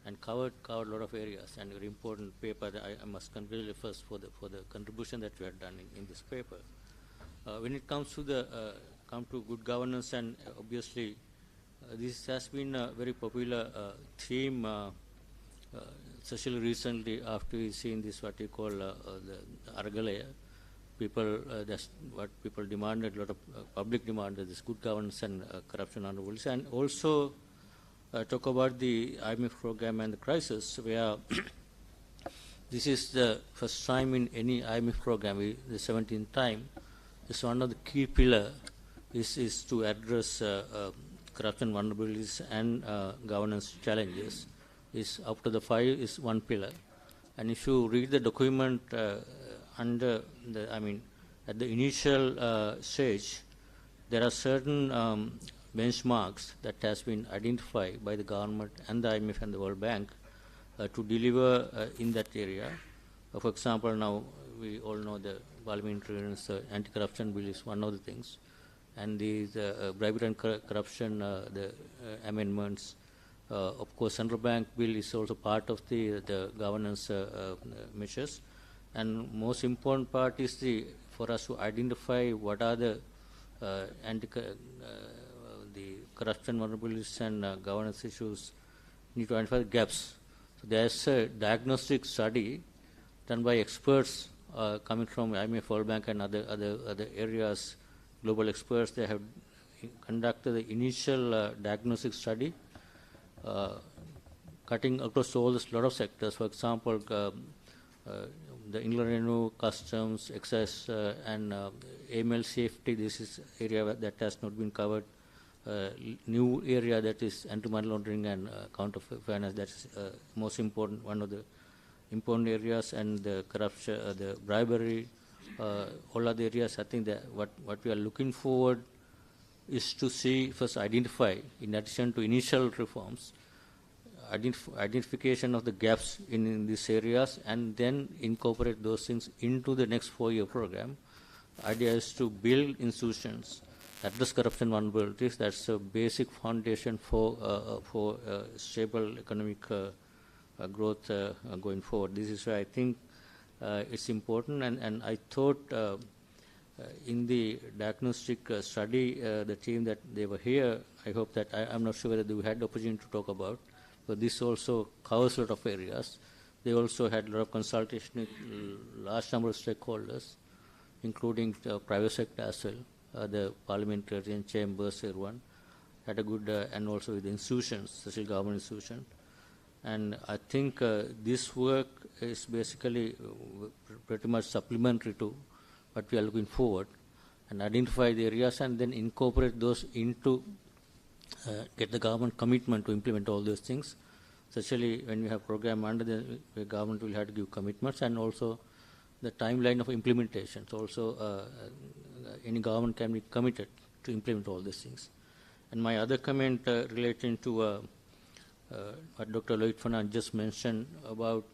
and covered a lot of areas, and very important paper that I must congratulate first for the contribution that we have done in this paper. When it comes to good governance, and obviously this has been a very popular theme, especially recently after we've seen this what you call the Argalaya. People, that's what people demanded, a lot of public demanded, this good governance and corruption under rules. And also talk about the IMF program and the crisis, where this is the first time in any IMF program, the 17th time. It's one of the key pillars is to address corruption vulnerabilities and governance challenges. Is after the 5 is one pillar. And if you read the document under the, at the initial stage, there are certain benchmarks that has been identified by the government and the IMF and the World Bank to deliver in that area. For example, now we all know the parliamentary anti-corruption bill is one of the things, and the bribery and corruption, the amendments. Of course, central bank bill is also part of the governance measures, and most important part is for us to identify what are the corruption vulnerabilities and governance issues. Need to identify the gaps. So there's a diagnostic study done by experts coming from IMF, World Bank, and other areas, global experts. They have conducted the initial diagnostic study, cutting across all this lot of sectors. For example, the Inland Revenue, Customs, Excess, and AML safety. This is area that has not been covered. New area that is anti-money laundering and counter finance. That's most important, one of the important areas, and the corruption, the bribery, all other areas. I think that what we are looking forward is to see, first identify, in addition to initial reforms, identification of the gaps in these areas, and then incorporate those things into the next 4-year program. Idea is to build institutions, address corruption vulnerabilities. That's a basic foundation for stable economic growth going forward. This is why I think it's important, and I thought in the diagnostic study, the team that they were here, I hope that, I'm not sure whether we had the opportunity to talk about, but this also covers a lot of areas. They also had a lot of consultation with large number of stakeholders, including the private sector as well, the parliamentarian chambers, everyone had a good, and also with the institutions, social government institutions. And I think this work is basically pretty much supplementary to what we are looking forward, and identify the areas and then incorporate those into, get the government commitment to implement all those things. Especially when you have program under the government will have to give commitments, and also the timeline of implementation. So also any government can be committed to implement all these things. And my other comment relating to what Dr. Lloyd Fernando just mentioned about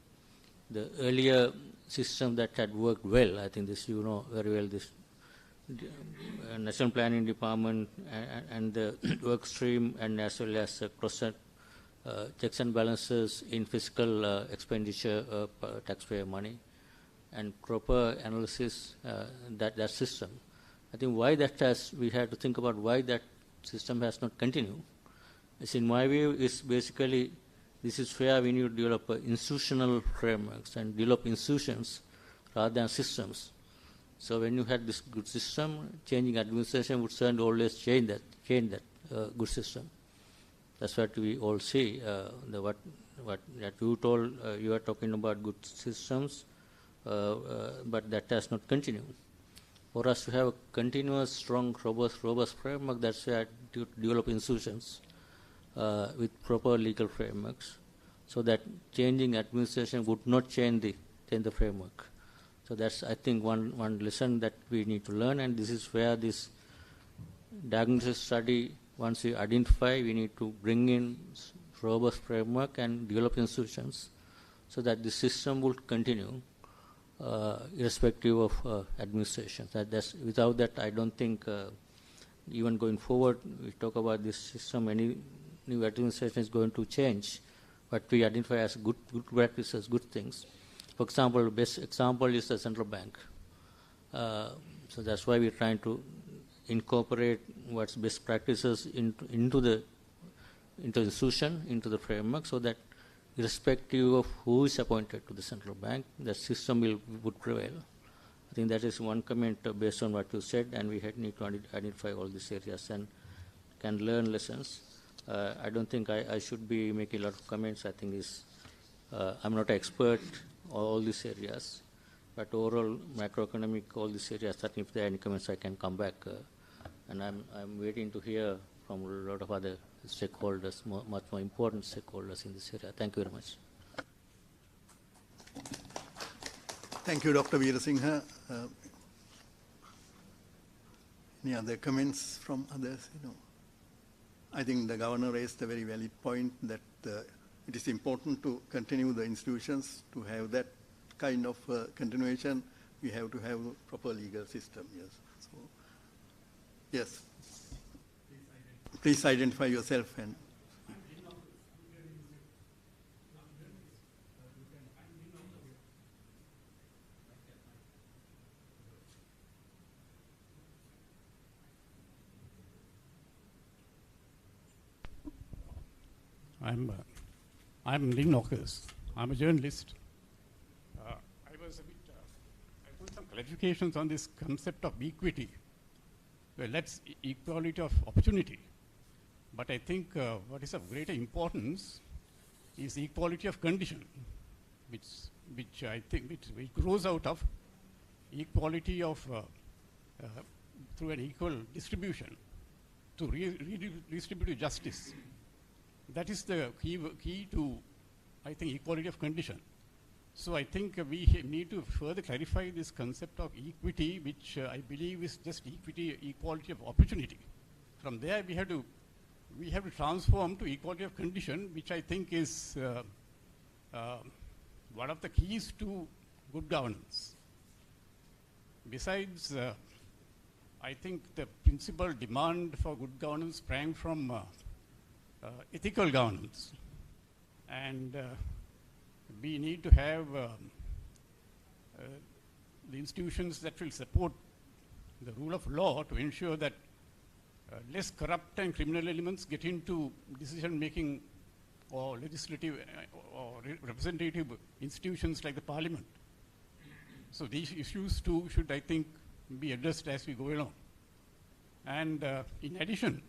the earlier system that had worked well. I think this, you know very well, this National Planning Department and the work stream, and as well as cross checks and balances in fiscal expenditure of taxpayer money, and proper analysis that system. I think why that has, we have to think about why that system has not continued. As in my view, is basically this is where we need to develop institutional frameworks and develop institutions rather than systems. So when you had this good system, changing administration would certainly always change that good system. That's what we all see. What that you told, you are talking about good systems, but that has not continued. For us to have a continuous, strong, robust framework, that's where to develop institutions with proper legal frameworks, so that changing administration would not change the framework. So that's, I think, one lesson that we need to learn, and this is where this diagnosis study, once we identify, we need to bring in robust framework and develop institutions so that the system will continue irrespective of administration. Without that, I don't think even going forward, we talk about this system, any new administration is going to change what we identify as good practices, good things. For example, the best example is the central bank. So that's why we're trying to incorporate what's best practices into the institution, into the framework, so that irrespective of who is appointed to the central bank, the system would prevail. I think that is one comment based on what you said, and we need to identify all these areas and can learn lessons. I don't think I should be making a lot of comments. I think I'm not an expert on all these areas, but overall macroeconomic, all these areas, I think if there are any comments, I can come back. And I'm waiting to hear from a lot of other stakeholders, much more important stakeholders in this area. Thank you very much. Thank you, Dr. Veerasinghe. Any other comments from others? I think the governor raised a very valid point that it is important to continue the institutions. To have that kind of continuation, we have to have a proper legal system. Yes. So, yes. Please identify yourself and. I'm Lynn Knockers. I'm a journalist. I put some clarifications on this concept of equity. Well, that's equality of opportunity. But I think what is of greater importance is equality of condition, which I think which grows out of equality of through an equal distribution to redistributive justice. That is the key to, I think, equality of condition. So I think we need to further clarify this concept of equity, which I believe is just equality of opportunity. From there, we have to transform to equality of condition, which I think is one of the keys to good governance. Besides, I think the principal demand for good governance sprang from ethical governance, and we need to have the institutions that will support the rule of law to ensure that less corrupt and criminal elements get into decision-making or legislative or representative institutions like the parliament. So these issues too should, I think, be addressed as we go along. And in addition,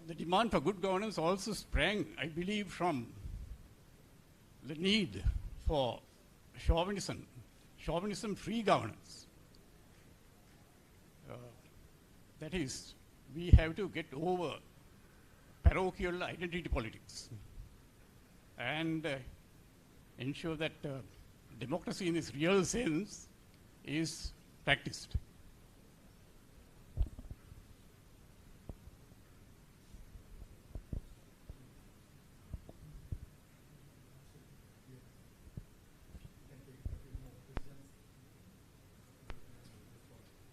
the demand for good governance also sprang, I believe, from the need for chauvinism-free governance. That is, we have to get over parochial identity politics and ensure that democracy in its real sense is practiced.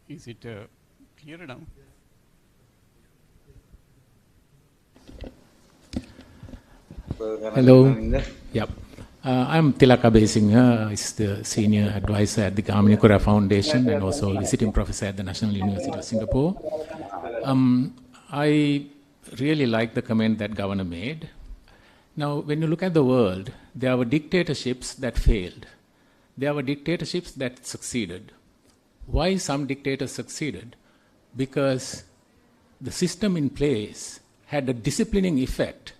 Is it clearer now? Hello. Yep. I'm Tilaka Besingha, is the senior advisor at the Gamini Korea Foundation and also visiting professor at the National University of Singapore. I really like the comment that Governor made. Now, when you look at the world, there were dictatorships that failed. There were dictatorships that succeeded. Why some dictators succeeded? Because the system in place had a disciplining effect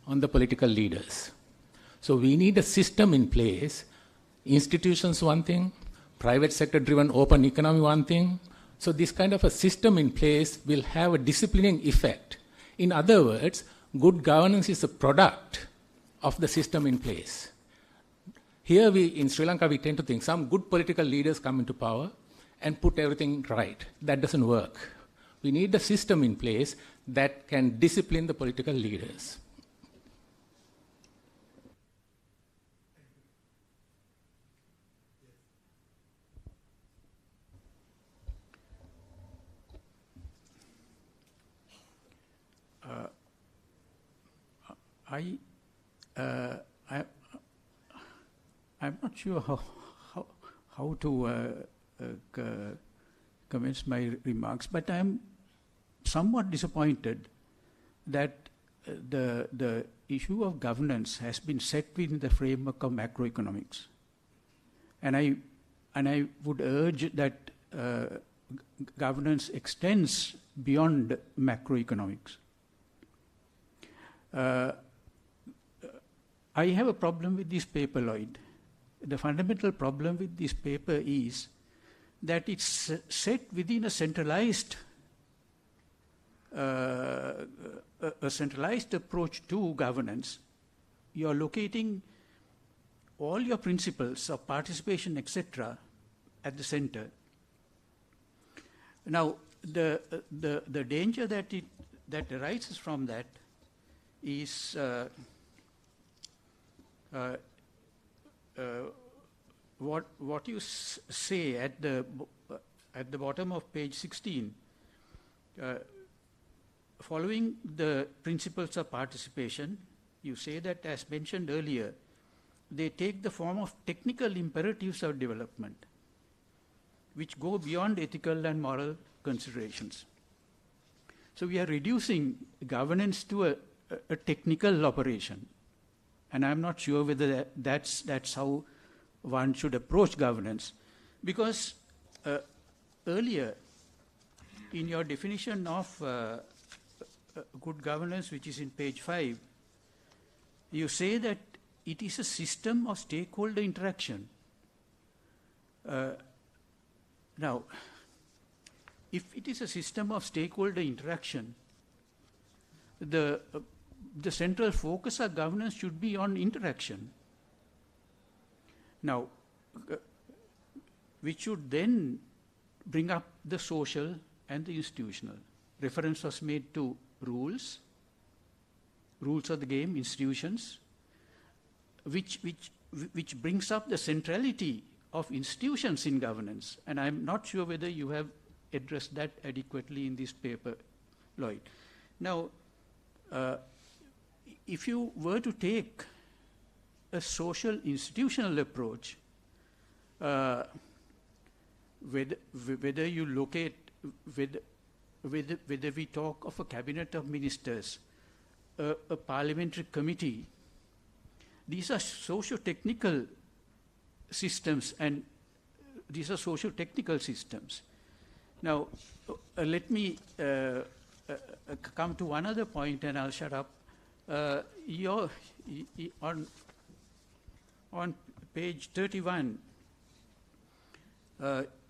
on the political leaders. So we need a system in place, institutions one thing, private sector driven open economy one thing. So this kind of a system in place will have a disciplining effect. In other words, good governance is a product of the system in place. Here in Sri Lanka, we tend to think some good political leaders come into power and put everything right. That doesn't work. We need a system in place that can discipline the political leaders. I'm not sure how to commence my remarks, but I'm somewhat disappointed that the issue of governance has been set within the framework of macroeconomics, and I would urge that governance extends beyond macroeconomics. I have a problem with this paper, Lloyd. The fundamental problem with this paper is that it's set within a centralized approach to governance. You're locating all your principles of participation, etc., at the center. Now, the danger that arises from that is what you say at the bottom of page 16, following the principles of participation, you say that, as mentioned earlier, they take the form of technical imperatives of development, which go beyond ethical and moral considerations. So we are reducing governance to a technical operation. And I'm not sure whether that's how one should approach governance. Because earlier, in your definition of good governance, which is in page 5, you say that it is a system of stakeholder interaction. Now, if it is a system of stakeholder interaction, the central focus of governance should be on interaction. Now, which should then bring up the social and the institutional. Reference was made to rules of the game, institutions, which brings up the centrality of institutions in governance. And I'm not sure whether you have addressed that adequately in this paper, Lloyd. Now, if you were to take a social institutional approach, whether you locate, whether we talk of a cabinet of ministers, a parliamentary committee, these are socio-technical systems, and these are socio-technical systems. Now, let me come to one other point, and I'll shut up. On page 31,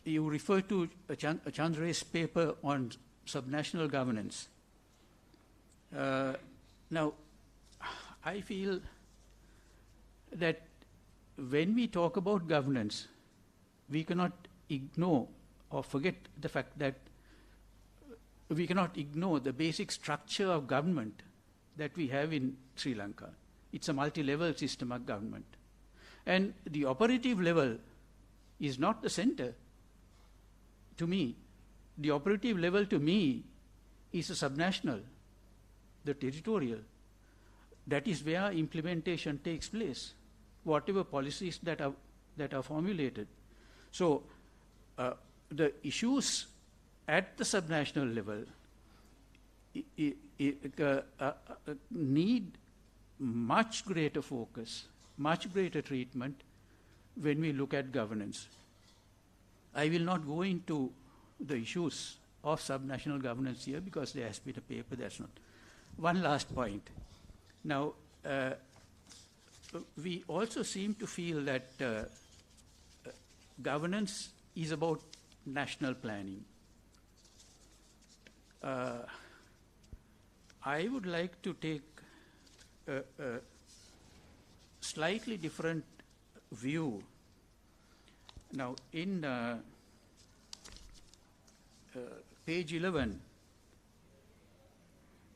you refer to Chandra's paper on subnational governance. Now, I feel that when we talk about governance, we cannot ignore or forget the fact that we cannot ignore the basic structure of government that we have in Sri Lanka. It's a multi-level system of government. And the operative level is not the center to me. The operative level to me is a subnational, the territorial. That is where implementation takes place, whatever policies that are formulated. So the issues at the subnational level, need much greater focus, much greater treatment when we look at governance. I will not go into the issues of subnational governance here because there has been a paper, that's not. One last point. Now, we also seem to feel that governance is about national planning. I would like to take a slightly different view. Now, in page 11,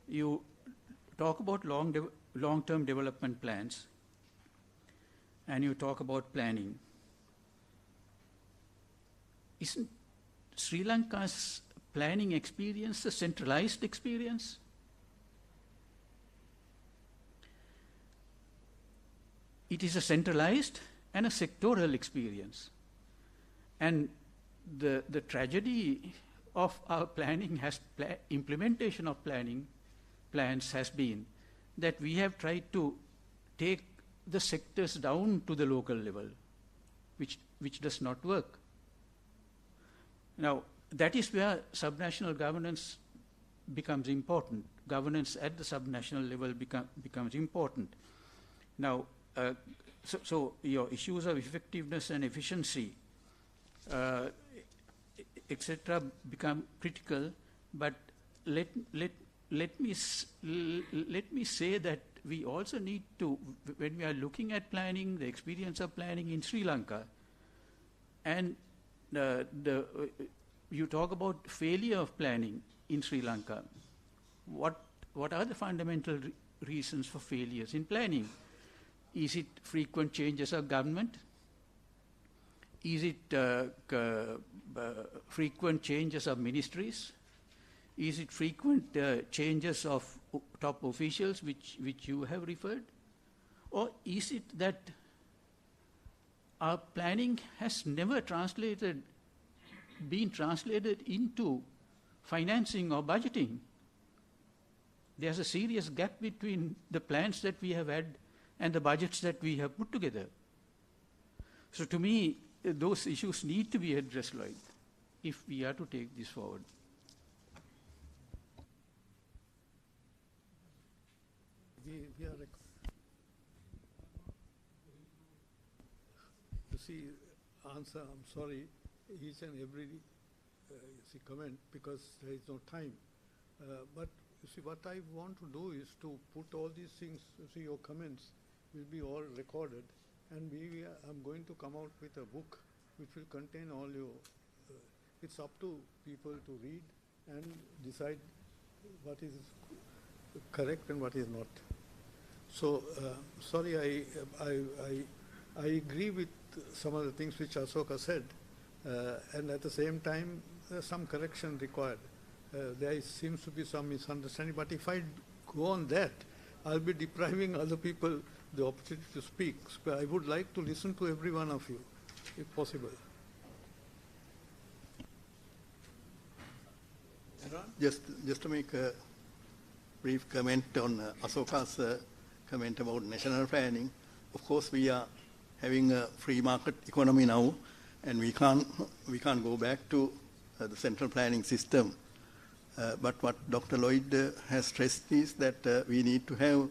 you talk about long-term development plans, and you talk about planning. Isn't Sri Lanka's planning experience a centralized experience? It is a centralized and a sectoral experience. And the tragedy of our planning implementation of planning plans has been that we have tried to take the sectors down to the local level, which does not work. Now, that is where subnational governance becomes important. Governance at the subnational level becomes important. Now, so your issues of effectiveness and efficiency, etc., become critical. But let me say that we also need to, when we are looking at planning, the experience of planning in Sri Lanka, and you talk about failure of planning in Sri Lanka. What are the fundamental reasons for failures in planning? Is it frequent changes of government? Is it frequent changes of ministries? Is it frequent changes of top officials, which you have referred? Or is it that our planning has never been translated into financing or budgeting? There's a serious gap between the plans that we have had and the budgets that we have put together. So to me, those issues need to be addressed, Lloyd, if we are to take this forward. We are you see, answer, I'm sorry, each and every comment, because there is no time. But you see, what I want to do is to put all these things, you see, your comments will be all recorded, and I'm going to come out with a book which will contain all your, it's up to people to read and decide what is correct and what is not. So, sorry, I agree with some of the things which Ashoka said, and at the same time, there's some correction required. There seems to be some misunderstanding, but if I go on that, I'll be depriving other people the opportunity to speak. So I would like to listen to every one of you, if possible. Just to make a brief comment on Ashoka's comment about national planning. Of course, we are having a free market economy now, and we can't go back to the central planning system. But what Dr. Lloyd has stressed is that we need to have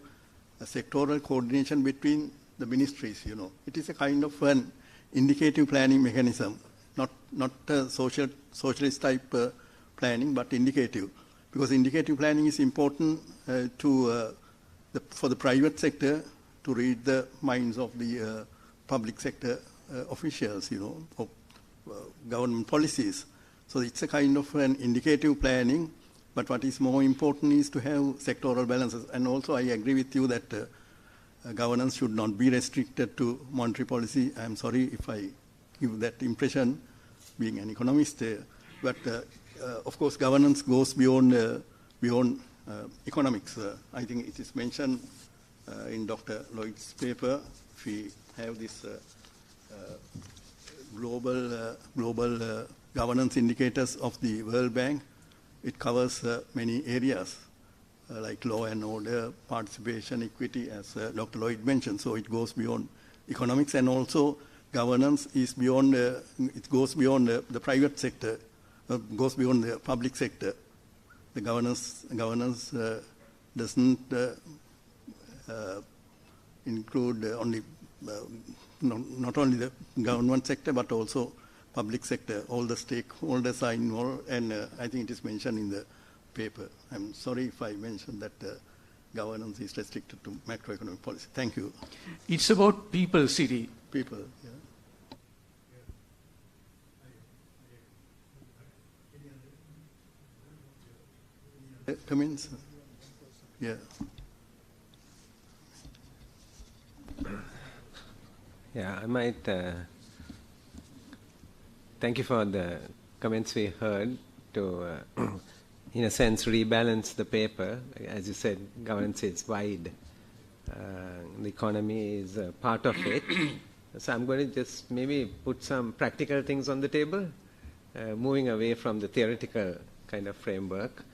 a sectoral coordination between the ministries. You know, it is a kind of an indicative planning mechanism, not a socialist type planning, but indicative, because indicative planning is important for the private sector to read the minds of the public sector officials, you know, of government policies. So it's a kind of an indicative planning, but what is more important is to have sectoral balances. And also I agree with you that governance should not be restricted to monetary policy. I'm sorry if I give that impression, being an economist. But of course, governance goes beyond economics. I think it is mentioned in Dr. Lloyd's paper. If we have this global governance indicators of the World Bank, it covers many areas. like law and order, participation, equity, as Dr. Lloyd mentioned. So it goes beyond economics, and also governance is beyond, it goes beyond the private sector, goes beyond the public sector. The governance doesn't include only, not only the government sector, but also public sector. All the stakeholders are involved, and I think it is mentioned in the paper. I'm sorry if I mentioned that governance is restricted to macroeconomic policy. Thank you. It's about people, Siri. People, yeah. Comments? Yeah. Yeah, I might thank you for the comments we heard to, in a sense, rebalance the paper. As you said, governance is wide. The economy is part of it. So I'm going to just maybe put some practical things on the table, moving away from the theoretical kind of framework.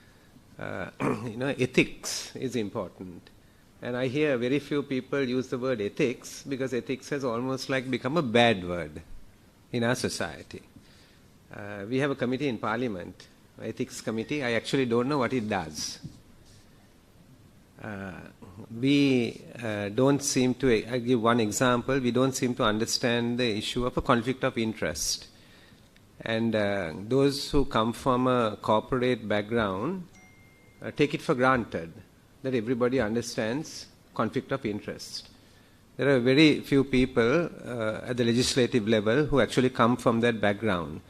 Ethics is important. And I hear very few people use the word ethics, because ethics has almost like become a bad word in our society. We have a committee in Parliament, ethics committee. I actually don't know what it does. We don't seem to, I'll give one example, we don't seem to understand the issue of a conflict of interest. And those who come from a corporate background take it for granted that everybody understands conflict of interest. There are very few people at the legislative level who actually come from that background.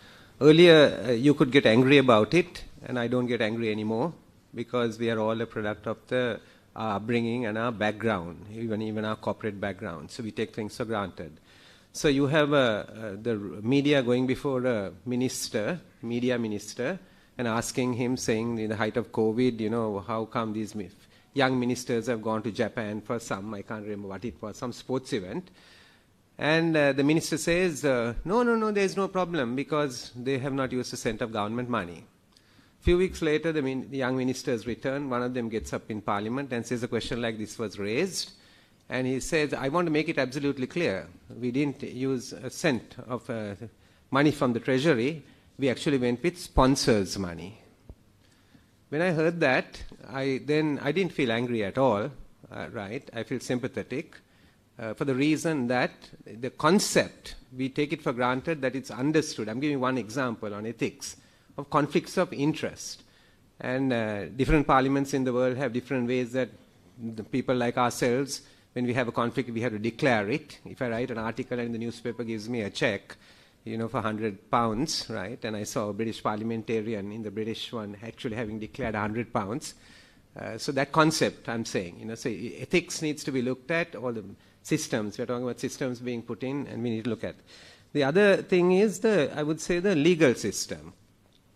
Earlier, you could get angry about it, and I don't get angry anymore, because we are all a product of the upbringing and our background, even our corporate background. So we take things for granted. So you have the media going before a media minister, and asking him, saying in the height of COVID, how come these young ministers have gone to Japan for some, I can't remember what it was, some sports event. And the minister says, no, there is no problem, because they have not used a cent of government money. A few weeks later, the young ministers return. One of them gets up in Parliament and says a question like this was raised. And he says, I want to make it absolutely clear. We didn't use a cent of money from the treasury. We actually went with sponsors' money. When I heard that, I didn't feel angry at all, right? I feel sympathetic for the reason that the concept, we take it for granted that it's understood. I'm giving one example on ethics of conflicts of interest. And different parliaments in the world have different ways that the people like ourselves, when we have a conflict, we have to declare it. If I write an article and the newspaper gives me a check, for £100, right? And I saw a British parliamentarian in the British one actually having declared £100. So that concept, I'm saying, so ethics needs to be looked at, all the systems. We're talking about systems being put in, and we need to look at. The other thing is I would say the legal system.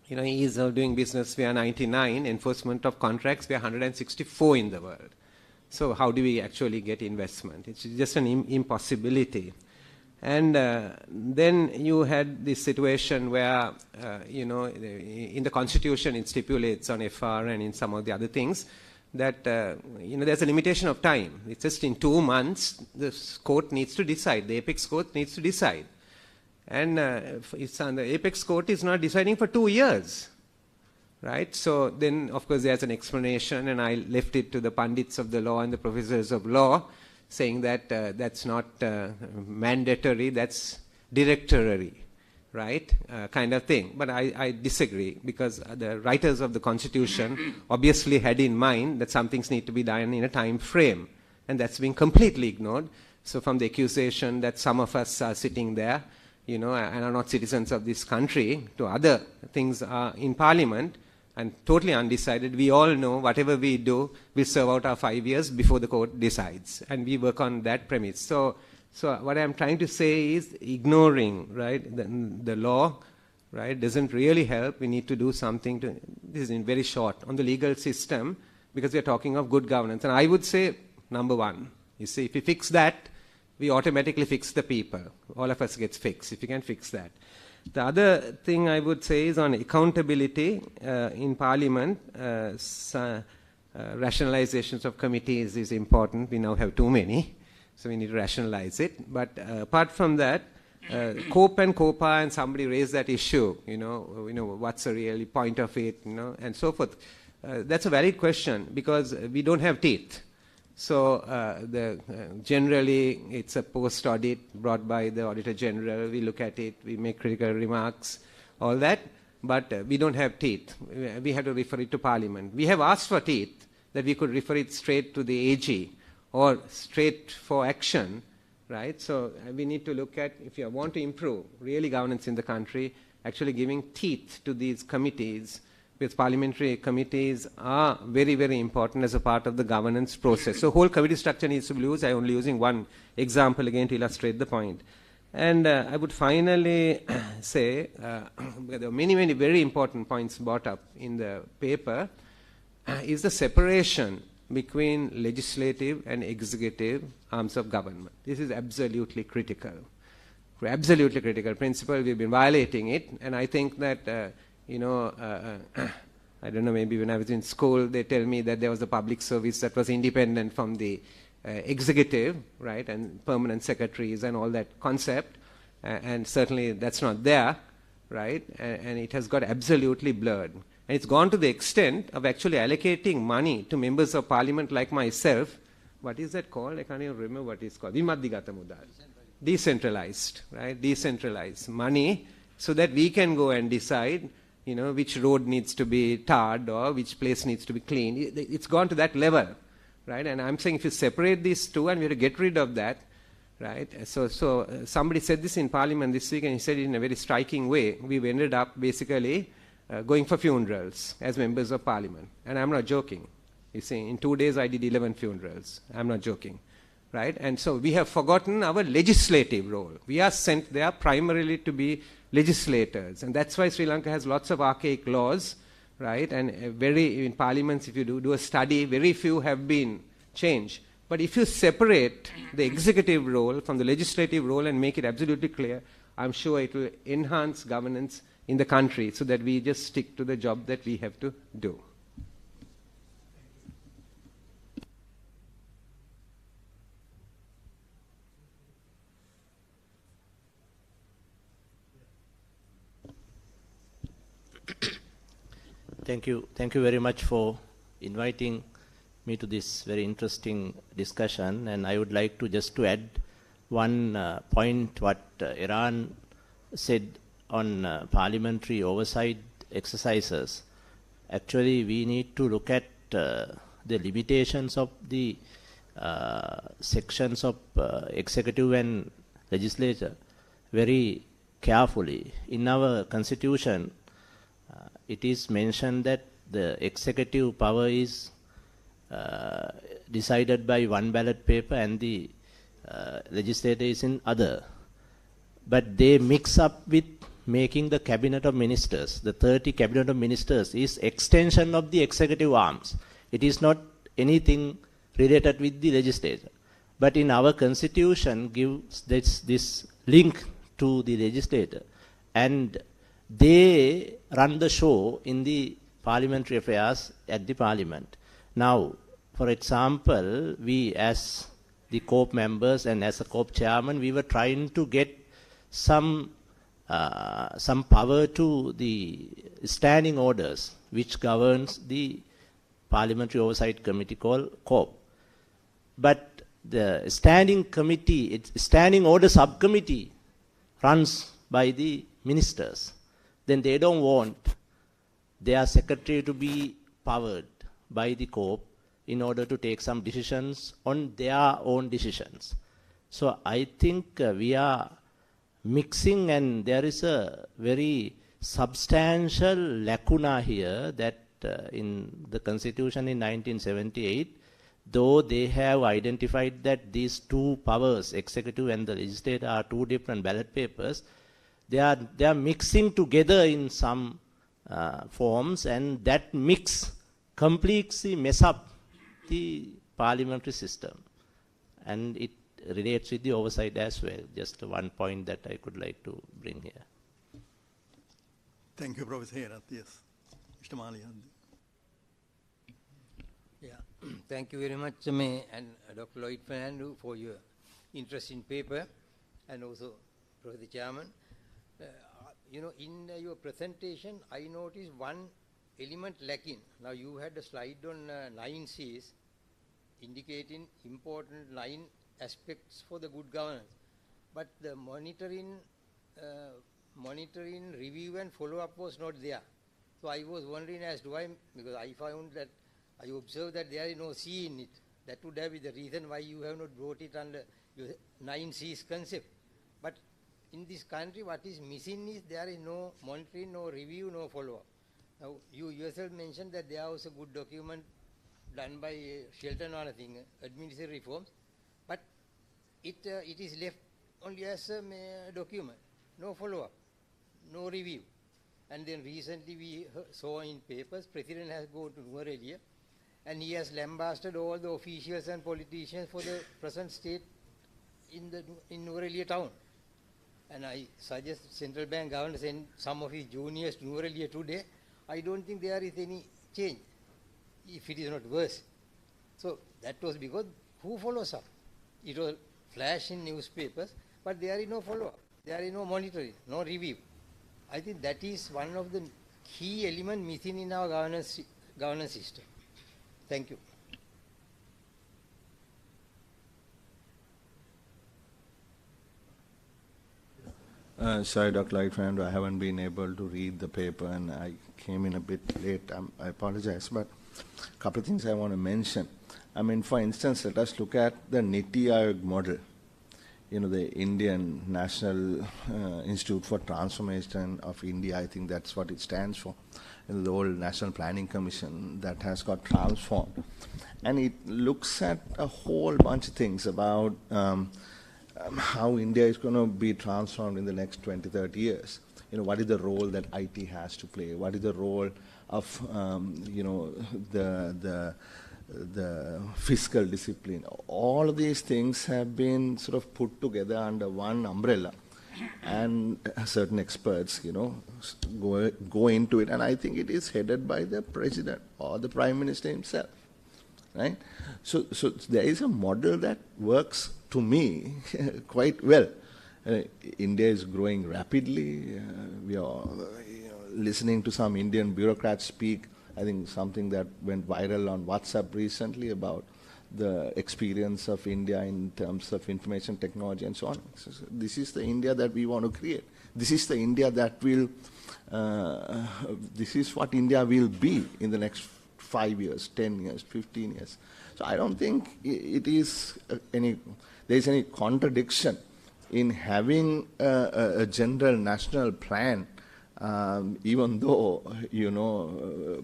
Ease of doing business, we are 99. Enforcement of contracts, we are 164 in the world. So how do we actually get investment? It's just an impossibility. And then you had this situation where, in the Constitution it stipulates on FR and in some of the other things that, there's a limitation of time. It's just in 2 months the court needs to decide. The apex court needs to decide. And the apex court is not deciding for 2 years. Right? So then, of course, there's an explanation, and I left it to the pundits of the law and the professors of law, saying that that's not mandatory, that's directory, right, kind of thing. But I disagree, because the writers of the Constitution obviously had in mind that some things need to be done in a time frame, and that's been completely ignored. So from the accusation that some of us are sitting there, and are not citizens of this country, to other things are in Parliament, and totally undecided. We all know whatever we do will serve out our 5 years before the court decides, and we work on that premise. So what I'm trying to say is ignoring, right, the law, right, doesn't really help. We need to do something this is in very short, on the legal system, because we're talking of good governance. And I would say, number one, if we fix that, we automatically fix the people. All of us gets fixed, if you can fix that. The other thing I would say is on accountability in Parliament. rationalizations of committees is important. We now have too many, so we need to rationalize it. But apart from that, COPE and COPA, and somebody raised that issue, what's the real point of it, and so forth. That's a valid question because we don't have teeth. So generally, it's a post-audit brought by the Auditor General. We look at it, we make critical remarks, all that, but we don't have teeth. We have to refer it to Parliament. We have asked for teeth, that we could refer it straight to the AG or straight for action, right? So we need to look at, if you want to improve really governance in the country, actually giving teeth to these committees, because parliamentary committees are very, very important as a part of the governance process. So whole committee structure needs to be used. I'm only using one example again to illustrate the point. And I would finally say, there are many, many very important points brought up in the paper, is the separation between legislative and executive arms of government. This is absolutely critical. Absolutely critical principle. We've been violating it, and I think that I don't know, maybe when I was in school, they tell me that there was a public service that was independent from the executive, right, and permanent secretaries and all that concept, and certainly that's not there, right, and it has got absolutely blurred. And it's gone to the extent of actually allocating money to members of parliament like myself. What is that called? I can't even remember what it's called. Decentralized, right? Decentralized money, so that we can go and decide, which road needs to be tarred or which place needs to be cleaned. It's gone to that level, right? And I'm saying if you separate these two, and we have to get rid of that, right? So somebody said this in Parliament this week, and he said it in a very striking way. We've ended up basically going for funerals as members of Parliament. And I'm not joking. You see, in 2 days I did 11 funerals. I'm not joking, right? And so we have forgotten our legislative role. We are sent there primarily to be legislators, and that's why Sri Lanka has lots of archaic laws, right? And in parliaments, if you do a study, very few have been changed. But if you separate the executive role from the legislative role and make it absolutely clear, I'm sure it will enhance governance in the country, so that we just stick to the job that we have to do. Thank you very much for inviting me to this very interesting discussion. And I would like to just to add one point what Iran said on parliamentary oversight exercises. Actually, we need to look at the limitations of the sections of executive and legislature very carefully. In our constitution, it is mentioned that the executive power is decided by one ballot paper and the legislature is in other. But they mix up with making the cabinet of ministers. The 30 cabinet of ministers is extension of the executive arms. It is not anything related with the legislature. But in our constitution gives this link to the legislature, and they run the show in the parliamentary affairs at the parliament. Now, for example, we as the COPE members and as a COPE chairman, we were trying to get some power to the standing orders which governs the parliamentary oversight committee called COPE. But the standing order subcommittee runs by the ministers. Then they don't want their secretary to be powered by the COPE in order to take some decisions on their own decisions. So I think we are mixing, and there is a very substantial lacuna here that in the constitution in 1978, though they have identified that these two powers, executive and the legislature, are two different ballot papers, they are mixing together in some forms, and that mix completely mess up the parliamentary system. And it relates with the oversight as well. Just one point that I could like to bring here. Thank you, Professor Herath. Yes. Mr. Malian. Yeah, thank you very much, May and Dr. Lloyd Fernando, for your interesting paper, and also Professor Chairman. In your presentation, I noticed one element lacking. Now, you had a slide on 9 C's indicating important 9 aspects for the good governance, but the monitoring, review and follow-up was not there. So I was wondering as to why, because I found that I observed that there is no C in it. That would have been the reason why you have not brought it under your 9 C's concept. But in this country, what is missing is there is no monitoring, no review, no follow-up. Now, you yourself mentioned that there was a good document done by Shelton or anything, administrative reforms, but it is left only as a document, no follow-up, no review. And then recently we saw in papers, President has gone to New Delhi, and he has lambasted all the officials and politicians for the present state in New Delhi town. And I suggest Central Bank Governor send some of his juniors to New Delhi today. I don't think there is any change, if it is not worse. So that was because who follows up? It was flash in newspapers, but there is no follow-up. There is no monitoring, no review. I think that is one of the key elements missing in our governance system. Thank you. Sorry, Dr. Lloyd Fernando, I haven't been able to read the paper and I came in a bit late. I apologize, but a couple of things I want to mention. I mean, for instance, let us look at the Niti Aayog model. The Indian National Institute for Transformation of India, I think that's what it stands for. The old National Planning Commission that has got transformed. And it looks at a whole bunch of things about how India is going to be transformed in the next 20, 30 years. What is the role that IT has to play? What is the role of, the fiscal discipline? All of these things have been sort of put together under one umbrella. And certain experts, go into it. And I think it is headed by the president or the prime minister himself. Right? So there is a model that works to me quite well. India is growing rapidly. We are listening to some Indian bureaucrats speak, I think something that went viral on WhatsApp recently about the experience of India in terms of information technology and so on. So this is the India that we want to create. This is the India that will, this is what India will be in the next 5 years, 10 years, 15 years. So I don't think it is there is any contradiction in having a general national plan, even though,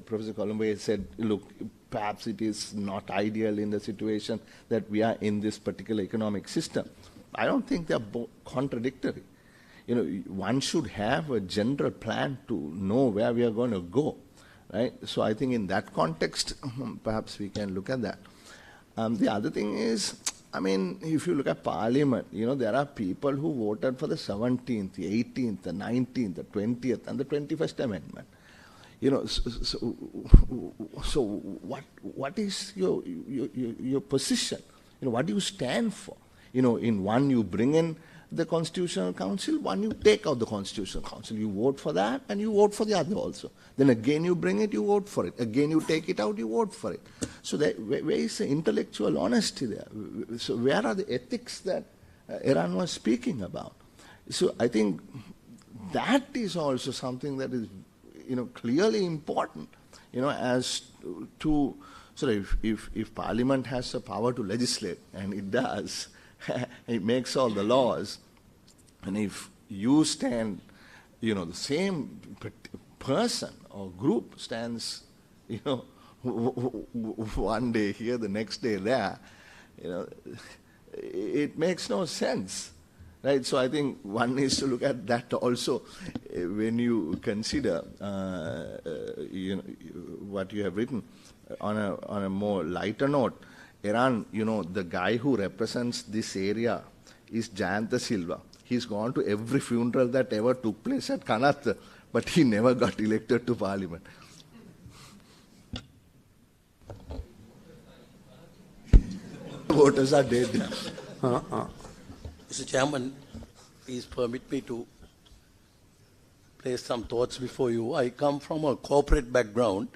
Professor Colombo said, look, perhaps it is not ideal in the situation that we are in this particular economic system. I don't think they are contradictory. One should have a general plan to know where we are going to go, right? So I think in that context, perhaps we can look at that. The other thing is, I mean, if you look at Parliament, there are people who voted for the 17th, the 18th, the 19th, the 20th, and the 21st Amendment. So what is your position? What do you stand for? In one you bring in the Constitutional Council, one you take out the Constitutional Council. You vote for that and you vote for the other also. Then again you bring it, you vote for it. Again you take it out, you vote for it. So where is the intellectual honesty there? So where are the ethics that Iran was speaking about? So I think that is also something that is clearly important, as to, so if Parliament has the power to legislate, and it does, it makes all the laws, and if you stand, the same person or group stands, one day here, the next day there, it makes no sense. Right, so I think one needs to look at that also when you consider what you have written. On a more lighter note, Iran, the guy who represents this area is Jayanta Silva. He's gone to every funeral that ever took place at Kanath, but he never got elected to Parliament. voters are dead. Mr. Chairman, please permit me to place some thoughts before you. I come from a corporate background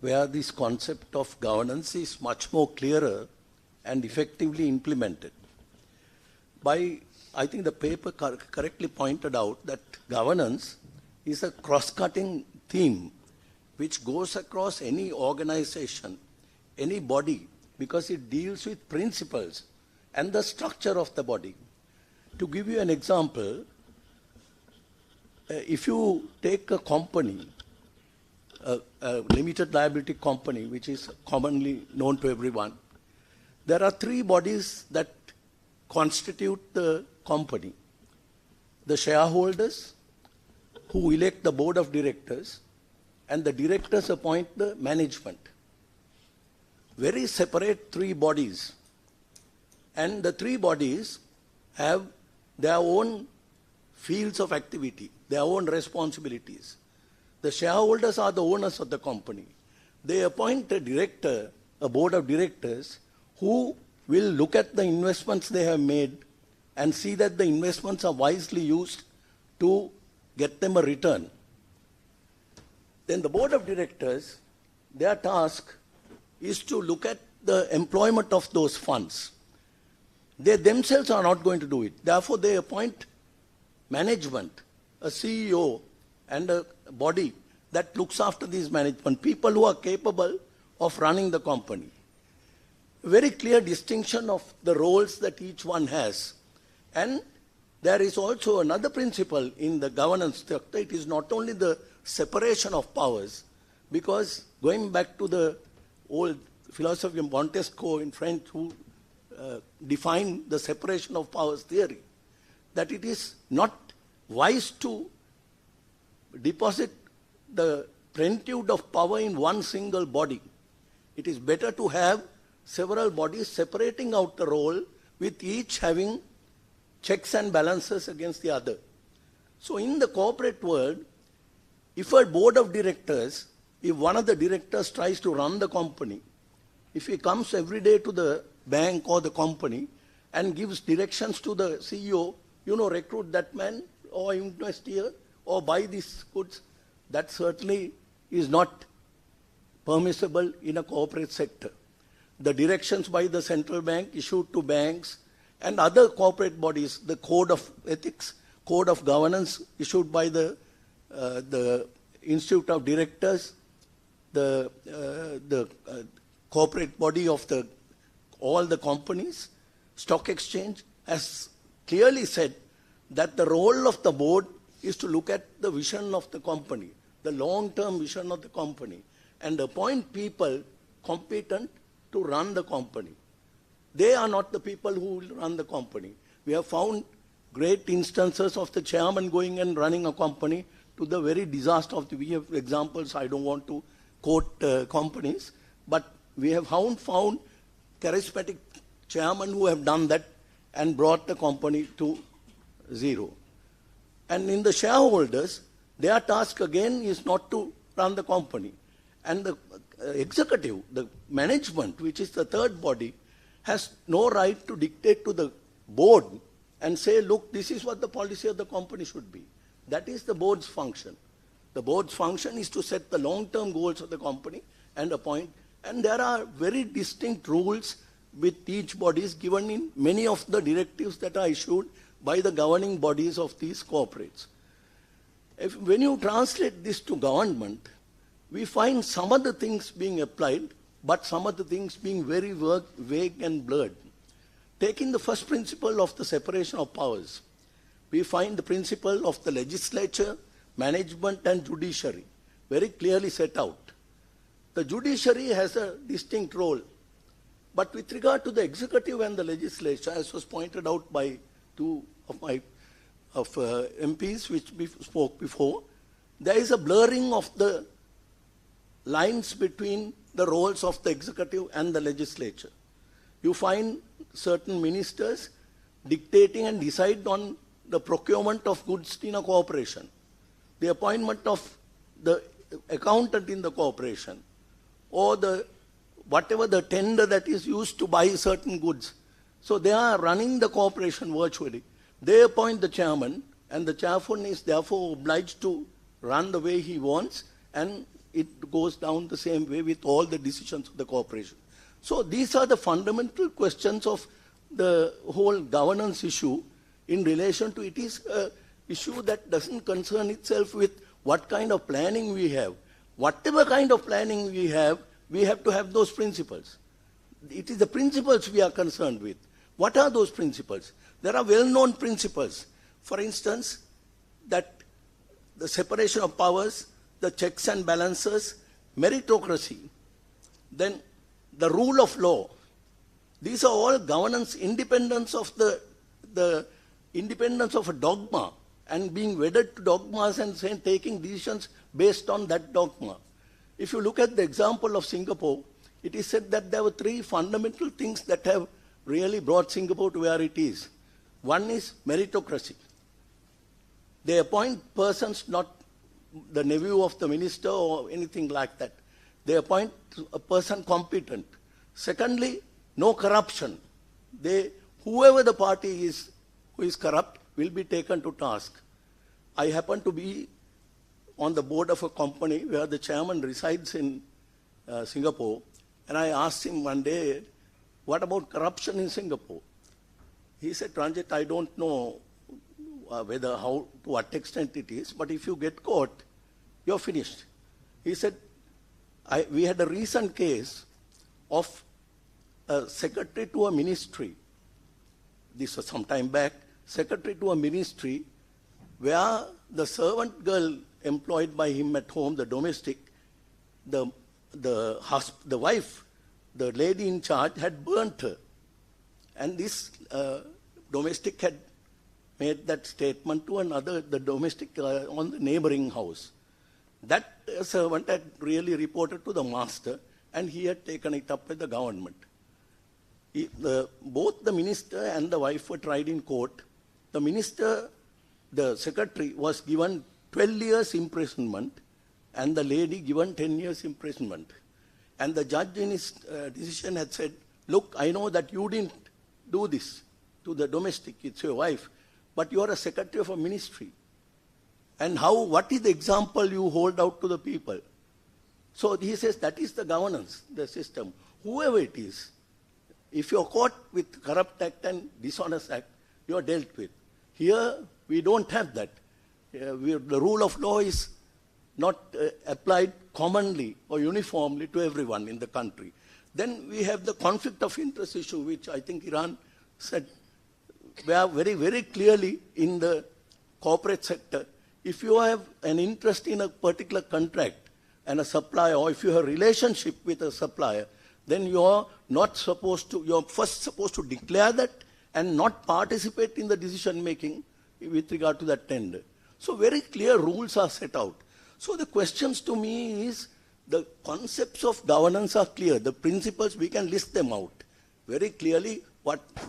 where this concept of governance is much more clearer and effectively implemented. I think the paper correctly pointed out that governance is a cross-cutting theme which goes across any organization, any body, because it deals with principles and the structure of the body. To give you an example, if you take a company, a limited liability company, which is commonly known to everyone, there are three bodies that constitute the company. The shareholders, who elect the board of directors, and the directors appoint the management. Very separate three bodies. And the three bodies have their own fields of activity, their own responsibilities. The shareholders are the owners of the company. They appoint a director, a board of directors, who will look at the investments they have made and see that the investments are wisely used to get them a return. Then the board of directors, their task is to look at the employment of those funds. They themselves are not going to do it. Therefore, they appoint management, a CEO, and a body that looks after these management, people who are capable of running the company. A very clear distinction of the roles that each one has. And there is also another principle in the governance structure. It is not only the separation of powers, because going back to the old philosophy of Montesquieu in French, who defined the separation of powers theory, that it is not wise to deposit the plenitude of power in one single body. It is better to have several bodies separating out the role, with each having checks and balances against the other. So in the corporate world, if a board of directors, if one of the directors tries to run the company, if he comes every day to the bank or the company and gives directions to the CEO, recruit that man or invest here or buy these goods, that certainly is not permissible in a corporate sector. The directions by the central bank issued to banks and other corporate bodies, the code of ethics, code of governance issued by the Institute of Directors, the corporate body of all the companies, stock exchange, has clearly said that the role of the board is to look at the vision of the company, the long-term vision of the company, and appoint people competent to run the company. They are not the people who will run the company. We have found great instances of the chairman going and running a company to the very disaster of we have examples, I don't want to quote companies, but we have found charismatic chairmen who have done that and brought the company to zero. And in the shareholders, their task again is not to run the company. And the executive, the management, which is the third body, has no right to dictate to the board and say, look, this is what the policy of the company should be. That is the board's function. The board's function is to set the long-term goals of the company and appoint. And there are very distinct rules with each body given in many of the directives that are issued by the governing bodies of these corporates. When you translate this to government, we find some of the things being applied, but some of the things being very vague and blurred. Taking the first principle of the separation of powers, we find the principle of the legislature, management, and judiciary very clearly set out. The judiciary has a distinct role, but with regard to the executive and the legislature, as was pointed out by two of my MPs which spoke before, there is a blurring of the lines between the roles of the executive and the legislature. You find certain ministers dictating and decide on the procurement of goods in a corporation, the appointment of the accountant in the corporation, or the whatever the tender that is used to buy certain goods. So they are running the corporation virtually. They appoint the chairman, and the chairman is therefore obliged to run the way he wants, and it goes down the same way with all the decisions of the corporation. So these are the fundamental questions of the whole governance issue in relation to it is an issue that doesn't concern itself with what kind of planning we have. Whatever kind of planning we have to have those principles. It is the principles we are concerned with. What are those principles? There are well-known principles. For instance, that the separation of powers, the checks and balances, meritocracy, then the rule of law. These are all governance, independence of the independence of a dogma and being wedded to dogmas and taking decisions based on that dogma. If you look at the example of Singapore, it is said that there were three fundamental things that have really brought Singapore to where it is. One is meritocracy. They appoint persons, not the nephew of the minister or anything like that. They appoint a person competent. Secondly, no corruption. Whoever the party is who is corrupt will be taken to task. I happen to be on the board of a company where the chairman resides in Singapore, and I asked him one day, what about corruption in Singapore? He said, Ranjit, I don't know to what extent it is, but if you get caught, you're finished. He said, we had a recent case of a secretary to a ministry. This was some time back. Secretary to a ministry where the servant girl employed by him at home, the domestic, the wife, the lady in charge had burnt her. And this domestic had made that statement to the domestic on the neighboring house. That servant had really reported to the master, and he had taken it up with the government. Both the minister and the wife were tried in court. The minister, the secretary, was given 12 years imprisonment, and the lady given 10 years imprisonment. And the judge in his decision had said, look, I know that you didn't do this to the domestic, it's your wife, but you are a secretary of a ministry. And what is the example you hold out to the people? So he says that is the governance, the system. Whoever it is, if you're caught with corrupt act and dishonest act, you're dealt with. Here, we don't have that. The rule of law is not applied commonly or uniformly to everyone in the country. Then we have the conflict of interest issue, which I think Iran said very, very clearly in the corporate sector. If you have an interest in a particular contract and a supplier, or if you have a relationship with a supplier, then you're first supposed to declare that and not participate in the decision making with regard to that tender. So very clear rules are set out. So the questions to me is, the concepts of governance are clear. The principles, we can list them out very clearly.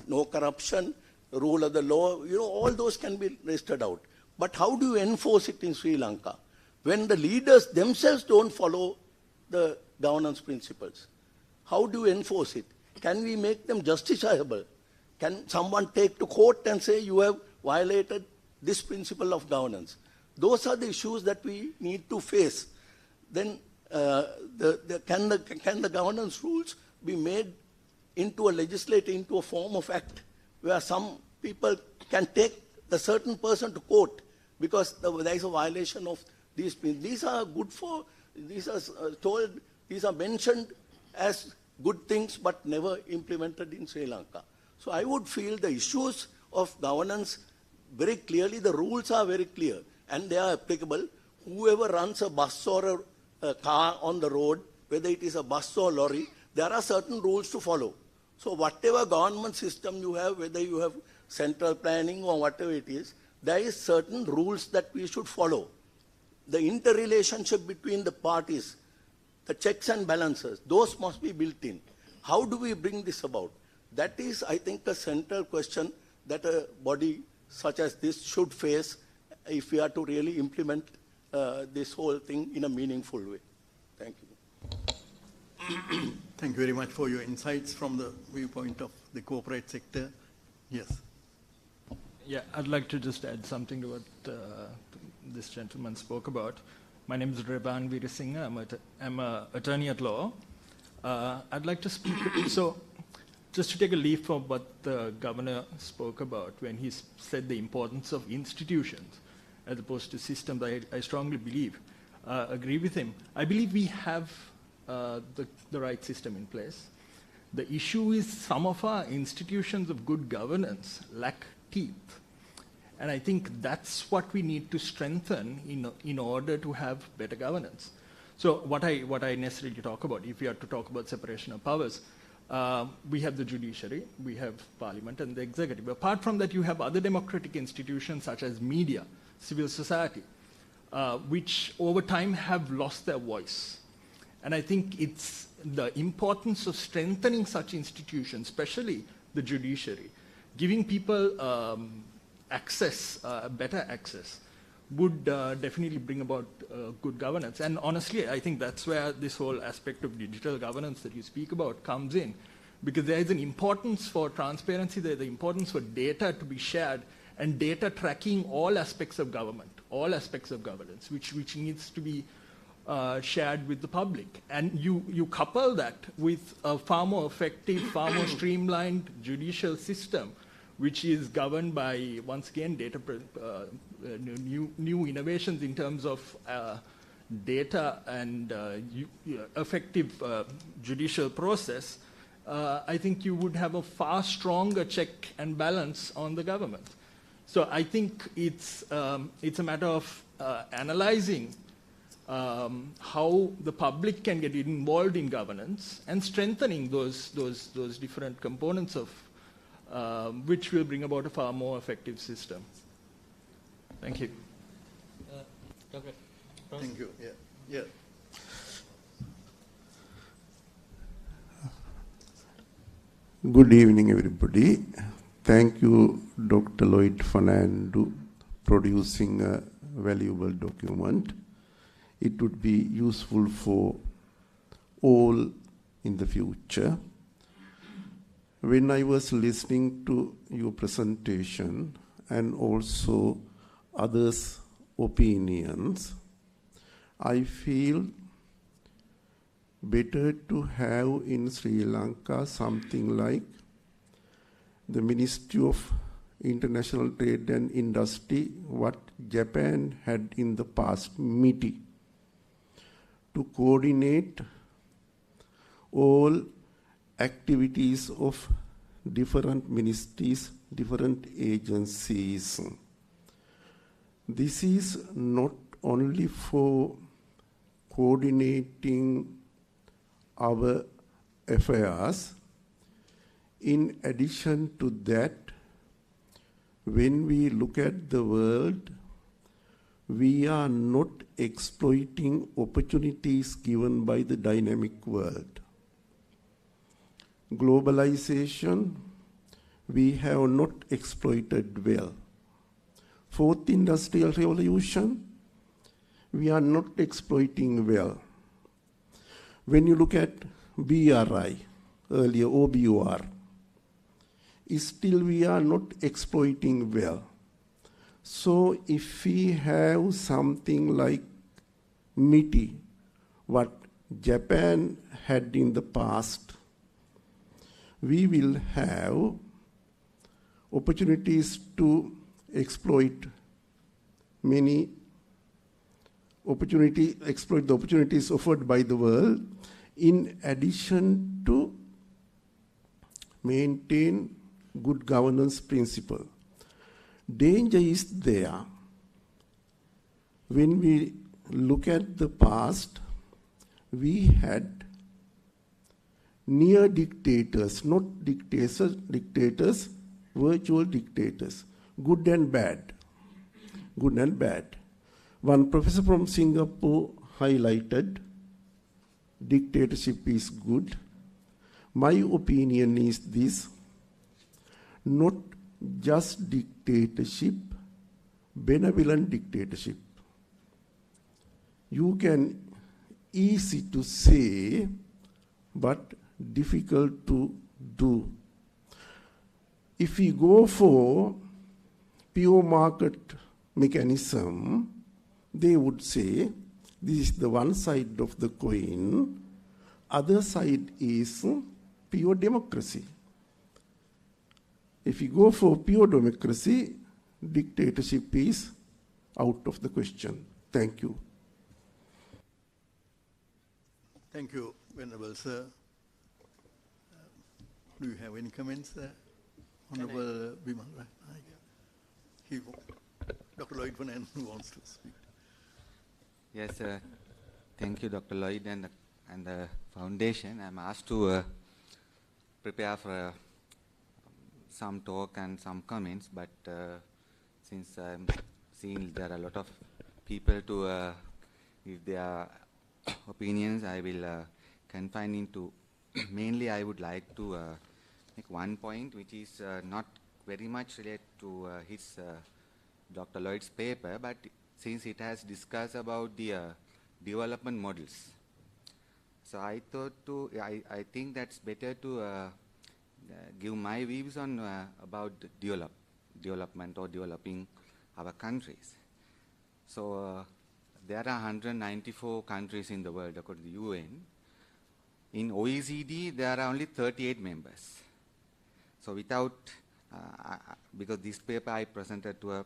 No corruption, rule of the law, all those can be listed out. But how do you enforce it in Sri Lanka when the leaders themselves don't follow the governance principles? How do you enforce it? Can we make them justiciable? Can someone take to court and say you have violated this principle of governance? Those are the issues that we need to face. Then can the governance rules be made into a form of act where some people can take the certain person to court because there is a violation of these principles. These are mentioned as good things but never implemented in Sri Lanka. So I would feel the issues of governance very clearly, the rules are very clear and they are applicable. Whoever runs a bus or a car on the road, whether it is a bus or lorry, there are certain rules to follow. So whatever government system you have, whether you have central planning or whatever it is, there is certain rules that we should follow. The interrelationship between the parties, the checks and balances, those must be built in. How do we bring this about? That is, I think, a central question that a body such as this should face if we are to really implement this whole thing in a meaningful way. Thank you. Thank you very much for your insights from the viewpoint of the corporate sector. Yes. Yeah, I'd like to just add something to what this gentleman spoke about. My name is Reban Veerasinghe. I'm an attorney at law. I'd like to speak. So, just to take a leaf from what the governor spoke about when he said the importance of institutions as opposed to systems, I strongly believe, agree with him. I believe we have the right system in place. The issue is some of our institutions of good governance lack teeth. And I think that's what we need to strengthen in order to have better governance. So what I necessarily talk about, if we are to talk about separation of powers, we have the judiciary, we have parliament and the executive. Apart from that, you have other democratic institutions such as media, civil society, which over time have lost their voice. And I think it's the importance of strengthening such institutions, especially the judiciary, giving people access, better access, would definitely bring about good governance. And honestly, I think that's where this whole aspect of digital governance that you speak about comes in, because there is an importance for transparency, there's an importance for data to be shared, and data tracking all aspects of government, all aspects of governance, which needs to be shared with the public. And you couple that with a far more effective, far more streamlined judicial system, which is governed by, once again, data, new innovations in terms of data and effective judicial process. I think you would have a far stronger check and balance on the government. So I think it's a matter of analyzing how the public can get involved in governance and strengthening those different components of which will bring about a far more effective system. Thank you. Thank you. Yeah. Good evening, everybody. Thank you, Dr. Lloyd Fernando, producing a valuable document. It would be useful for all in the future. When I was listening to your presentation and also others' opinions, I feel better to have in Sri Lanka something like the Ministry of International Trade and Industry, what Japan had in the past, MITI, to coordinate all activities of different ministries, different agencies. This is not only for coordinating our affairs. In addition to that, when we look at the world, we are not exploiting opportunities given by the dynamic world. Globalization, we have not exploited well. Fourth Industrial Revolution, we are not exploiting well. When you look at BRI, earlier OBOR, still we are not exploiting well. So if we have something like MITI, what Japan had in the past, we will have opportunities to exploit the opportunities offered by the world, in addition to maintain good governance principle. Danger is there. When we look at the past, we had near dictators, not dictators, virtual dictators, good and bad. Good and bad. One professor from Singapore highlighted dictatorship is good. My opinion is this: not just dictatorship, benevolent dictatorship. You can easy to say, but difficult to do. If we go for pure market mechanism, they would say this is the one side of the coin, other side is pure democracy. If you go for pure democracy, dictatorship is out of the question. Thank you. Thank you, Venerable Sir. Do you have any comments, Honorable Bimal? Dr. Lloyd Fernando wants to speak. Yes, thank you, Dr. Lloyd and the foundation. I'm asked to prepare for some talk and some comments, but since I'm seeing there are a lot of people to give their opinions, I will confine into mainly I would like to make one point which is not very much related to his Dr. Lloyd's paper, but since it has discussed about the development models. So I thought I think that's better to give my views on about development or developing our countries. So there are 194 countries in the world according to the UN. In OECD, there are only 38 members. So without, because this paper I presented to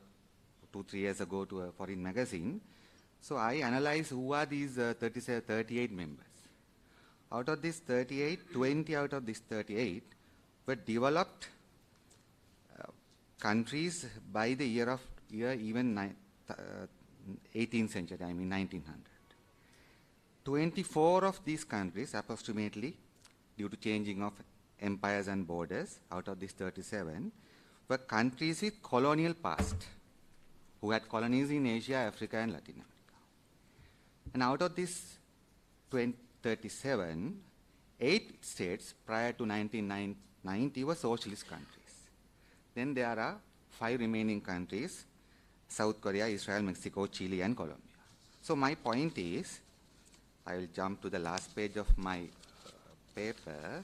2-3 years ago to a foreign magazine, so I analyzed who are these 38 members. Out of these 38, 20 out of these 38 were developed countries by the year even 18th century, I mean 1900. 24 of these countries, approximately, due to changing of empires and borders, out of these 37, were countries with colonial past, who had colonies in Asia, Africa, and Latin America. And out of these 37, 8 states prior to 1990 were socialist countries. Then there are 5 remaining countries: South Korea, Israel, Mexico, Chile, and Colombia. So my point is, I will jump to the last page of my paper.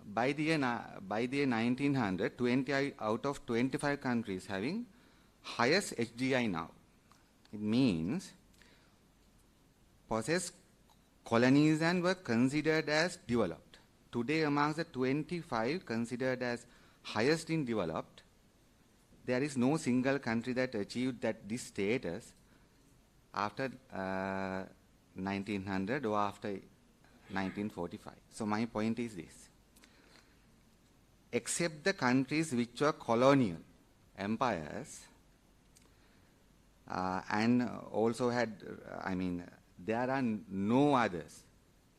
By the year 1900, 20 out of 25 countries having highest HDI now. It means possessed colonies and were considered as developed. Today, amongst the 25 considered as highest in developed, there is no single country that achieved this status after 1900 or after 1945. So my point is this. Except the countries which were colonial empires and also had, there are no others.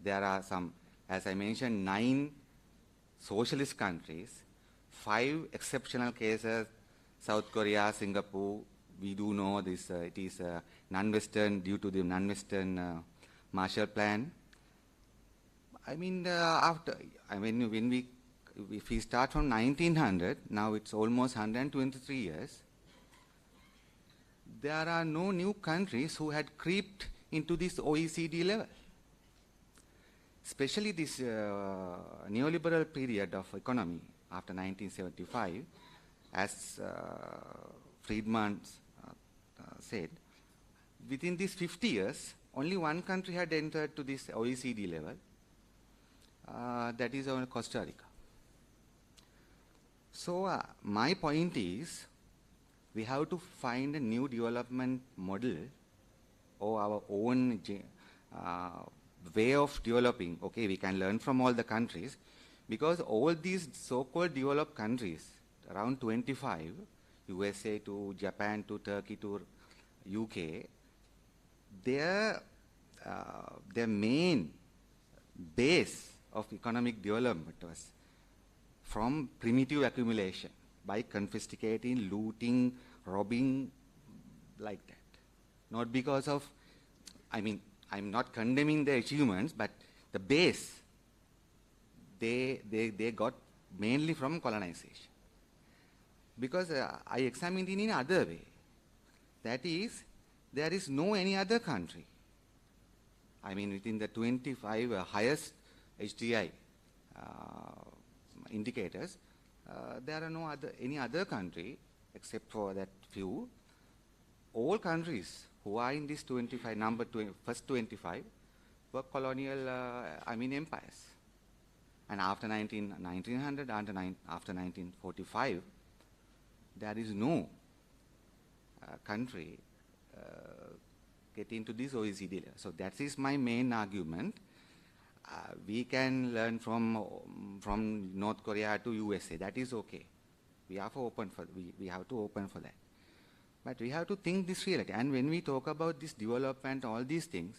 There are some, as I mentioned, 9 socialist countries, 5 exceptional cases, South Korea, Singapore. We do know this, it is non-Western due to the non-Western Marshall Plan. If we start from 1900, now it's almost 123 years, there are no new countries who had creeped into this OECD level. Especially this neoliberal period of economy after 1975, as Friedman said, within these 50 years, only one country had entered to this OECD level, that is Costa Rica. So my point is, we have to find a new development model or our own way of developing. Okay, we can learn from all the countries, because all these so-called developed countries, around 25, USA to Japan to Turkey to UK, their main base of economic development was from primitive accumulation by confiscating, looting, robbing, like that. Not because of, I'm not condemning their achievements, but the base, they got mainly from colonization. Because I examined it in another way. That is, there is no any other country, within the 25 highest HDI indicators, there are no any other country except for that few. All countries who are in this 25 first 25 were colonial, empires. And after 1900, after 1945, there is no country get into this OECD level. So that is my main argument. We can learn from North Korea to USA. That is okay. We have to open for that. But we have to think this reality. And when we talk about this development, all these things,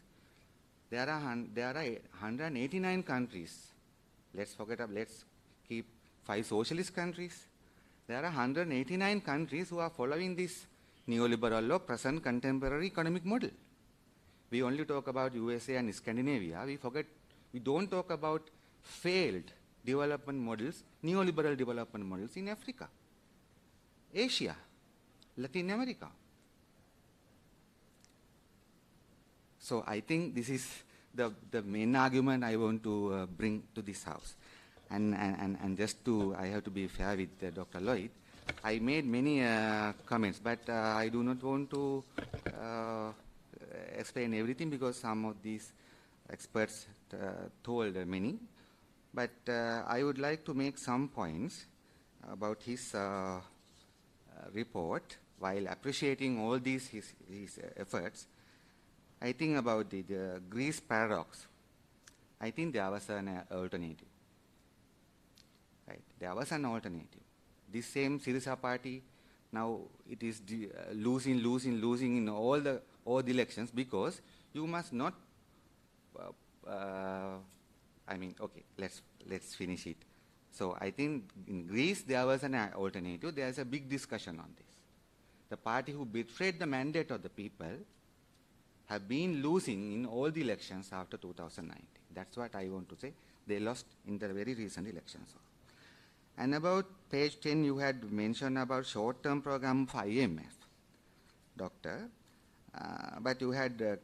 there are 189 countries. Let's keep 5 socialist countries. There are 189 countries who are following this neoliberal or present contemporary economic model. We only talk about USA and Scandinavia. We don't talk about failed development models, neoliberal development models in Africa, Asia, Latin America. So I think this is the main argument I want to bring to this house. And just I have to be fair with Dr. Lloyd. I made many comments, but I do not want to explain everything because some of these experts told many. But I would like to make some points about his report. While appreciating all his efforts, I think about the Greece paradox. I think there was an alternative. Right? There was an alternative. This same Syriza party, now it is losing in all the elections because you must not. Okay, let's finish it. So I think in Greece there was an alternative. There is a big discussion on this. The party who betrayed the mandate of the people have been losing in all the elections after 2019. That's what I want to say. They lost in the very recent elections. And about page 10, you had mentioned about short-term program for IMF, Doctor. But you had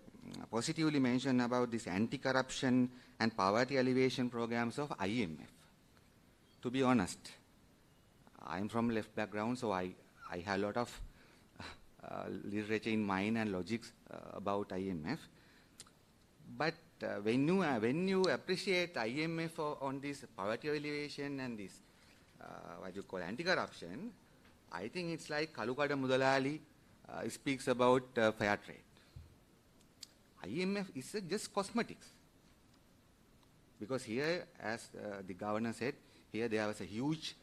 positively mentioned about this anti-corruption and poverty alleviation programs of IMF. To be honest, I'm from left background, so I have a lot of literature in mind and logics about IMF. But when you appreciate IMF on this poverty alleviation and this what you call anti-corruption, I think it's like Kalukada Mudalali speaks about fair trade. IMF is just cosmetics. Because here, as the governor said, here there was a huge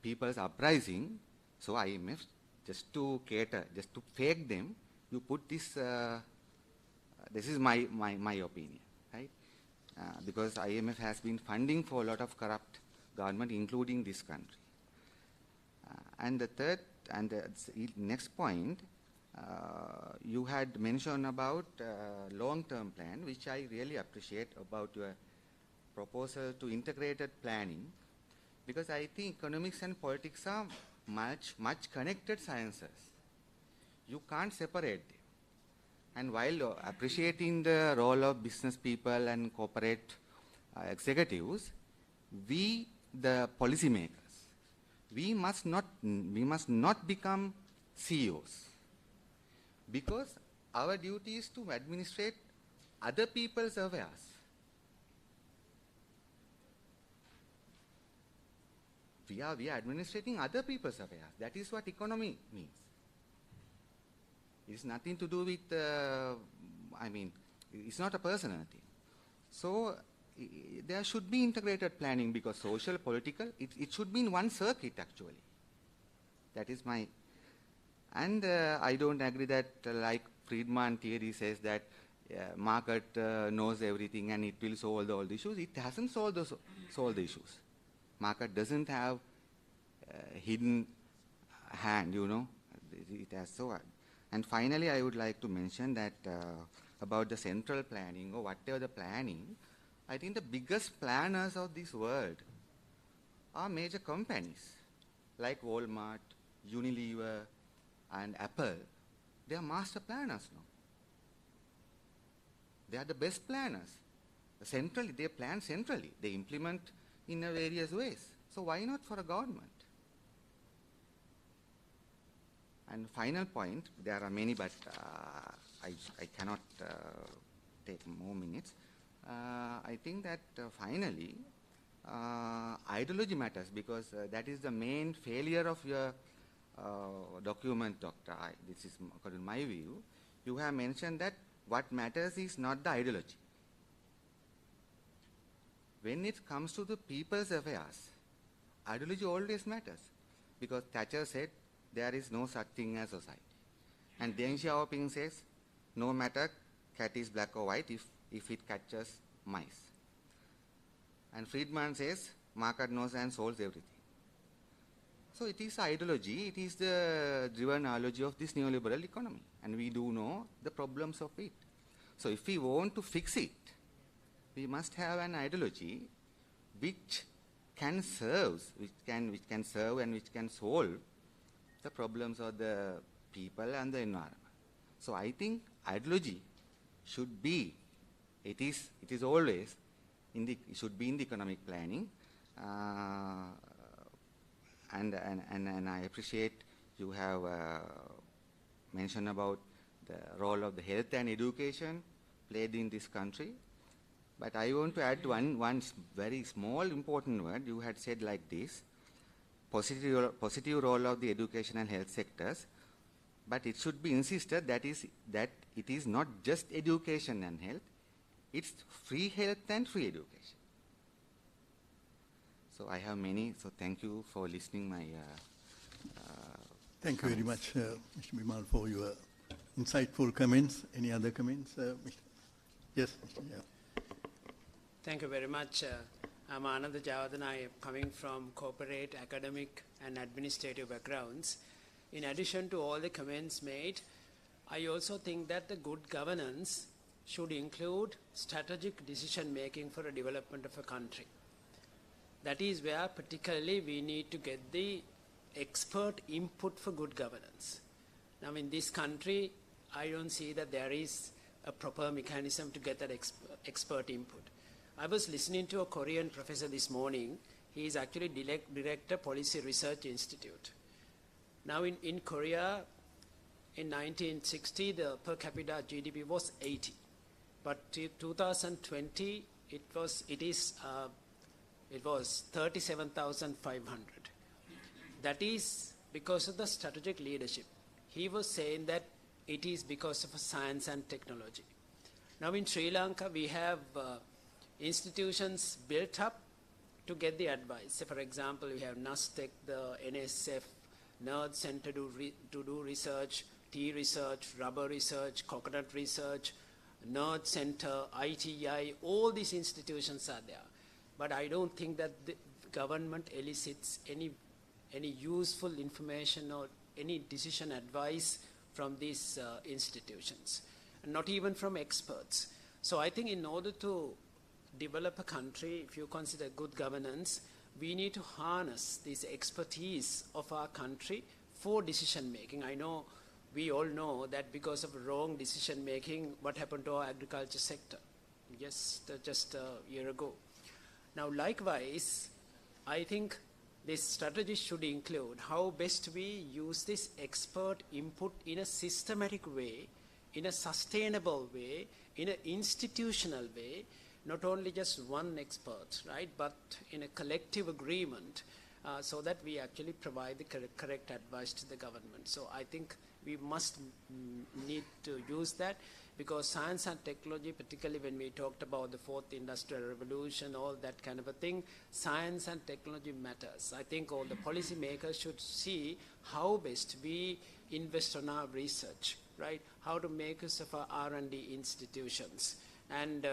people's uprising, so IMF, just to cater, just to fake them, you put this, this is my opinion, right? Because IMF has been funding for a lot of corrupt government, including this country. And the third, and the next point, you had mentioned about long-term plan, which I really appreciate about your proposal to integrated planning, because I think economics and politics are much connected sciences. You can't separate them. And while appreciating the role of business people and corporate executives, we, the policymakers, we must not become CEOs, because our duty is to administrate other people's affairs. We are administrating other people's affairs. That is what economy means. It's nothing to do with, it's not a personal thing. So there should be integrated planning, because social, political, it should be in one circuit actually. That is my, and I don't agree that like Friedman theory says that market knows everything and it will solve all the issues. It hasn't solved the issues. Market doesn't have hidden hand, you know. It has so. And finally, I would like to mention that about the central planning or whatever the planning, I think the biggest planners of this world are major companies like Walmart, Unilever, and Apple. They are master planners now. They are the best planners. centrally, they plan centrally, they implement in a various ways. So why not for a government? And final point, there are many, but I cannot take more minutes. I think that finally, ideology matters, because that is the main failure of your document, Doctor. This is according to my view. You have mentioned that what matters is not the ideology. When it comes to the people's affairs, ideology always matters, because Thatcher said there is no such thing as society. And Deng Xiaoping says, no matter cat is black or white if it catches mice. And Friedman says, market knows and solves everything. So it is ideology, it is the driven ideology of this neoliberal economy. And we do know the problems of it. So if we want to fix it, we must have an ideology which can serve, which can serve and which can solve the problems of the people and the environment. So I think ideology should be, it is always it should be in the economic planning, and I appreciate you have mentioned about the role of the health and education played in this country. But I want to add one very small important word. You had said like this, positive role of the education and health sectors, but it should be insisted that it is not just education and health, it's free health and free education. So I have many, so thank you for listening my Thank you very much, Mr. Bimal, for your insightful comments. Any other comments? Yes, yeah. Thank you very much. I'm Ananda Javadan. I am coming from corporate, academic, and administrative backgrounds. In addition to all the comments made, I also think that the good governance should include strategic decision making for the development of a country. That is where particularly we need to get the expert input for good governance. Now in this country, I don't see that there is a proper mechanism to get that expert input. I was listening to a Korean professor this morning. He is actually director Policy Research Institute. Now in Korea, in 1960, the per capita GDP was 80. But in 2020, it was 37,500. That is because of the strategic leadership. He was saying that it is because of science and technology. Now in Sri Lanka, we have institutions built up to get the advice. So for example, we have NASTEC, the NSF, Nerd Center to do research, tea research, rubber research, coconut research, Nerd Center, ITI, all these institutions are there. But I don't think that the government elicits any useful information or any decision advice from these institutions, and not even from experts. So I think in order to develop a country, if you consider good governance, we need to harness this expertise of our country for decision making. I know, we all know that because of wrong decision making, what happened to our agriculture sector just a year ago. Now likewise, I think this strategy should include how best we use this expert input in a systematic way, in a sustainable way, in an institutional way, not only just one expert, right, but in a collective agreement, so that we actually provide the correct advice to the government. So I think we must need to use that, because science and technology, particularly when we talked about the fourth industrial revolution, all that kind of a thing, science and technology matters. I think all the policy makers should see how best we invest on our research, right? How to make use of our R&D institutions. And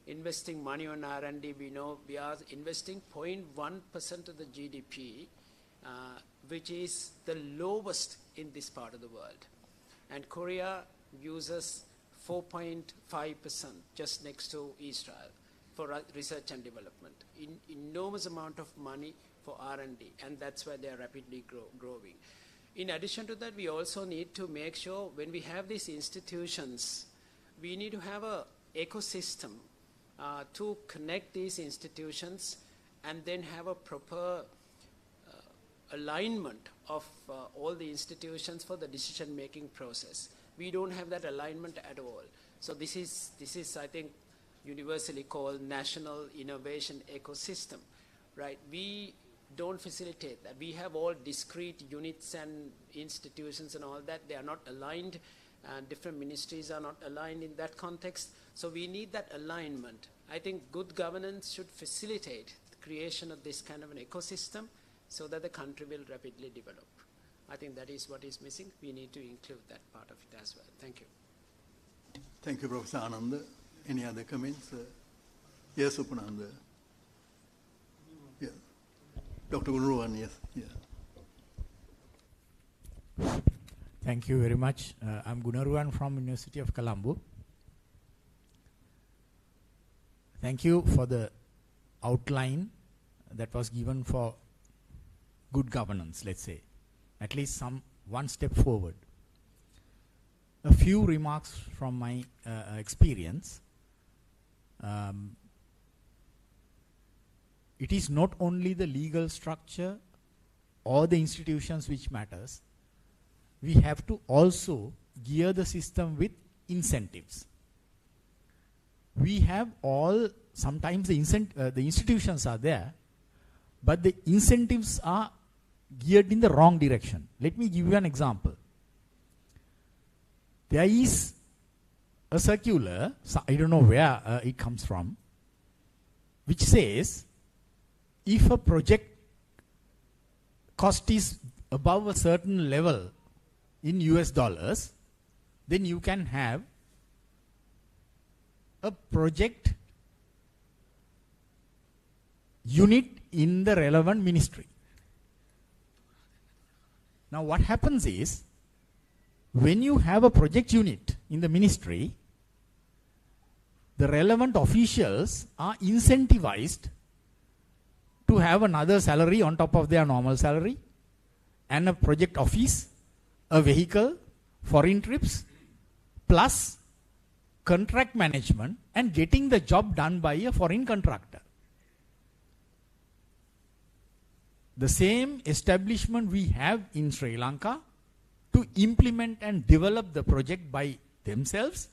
investing money on R&D, we know we are investing 0.1% of the GDP, which is the lowest in this part of the world. And Korea uses 4.5% just next to Israel for research and development. Enormous amount of money for R&D, and that's why they are rapidly growing. In addition to that, we also need to make sure when we have these institutions, we need to have an ecosystem to connect these institutions and then have a proper alignment of all the institutions for the decision-making process. We don't have that alignment at all. So this is, I think, universally called national innovation ecosystem, right? We don't facilitate that. We have all discrete units and institutions and all that. They are not aligned, and different ministries are not aligned in that context. So we need that alignment. I think good governance should facilitate the creation of this kind of an ecosystem so that the country will rapidly develop. I think that is what is missing. We need to include that part of it as well. Thank you. Thank you, Professor Ananda. Any other comments? Yes, Upananda. Yeah. Dr. Gunaruwan, yes. Yeah. Thank you very much. I'm Gunaruwan from University of Colombo. Thank you for the outline that was given for good governance, let's say. At least one step forward. A few remarks from my experience. It is not only the legal structure or the institutions which matters. We have to also gear the system with incentives. We have sometimes the institutions are there, but the incentives are geared in the wrong direction. Let me give you an example. There is a circular, I don't know where it comes from, which says if a project cost is above a certain level in US dollars, then you can have a project unit in the relevant ministry. Now what happens is, when you have a project unit in the ministry, the relevant officials are incentivized to have another salary on top of their normal salary, and a project office, a vehicle, foreign trips, plus contract management and getting the job done by a foreign contractor. The same establishment we have in Sri Lanka to implement and develop the project by themselves.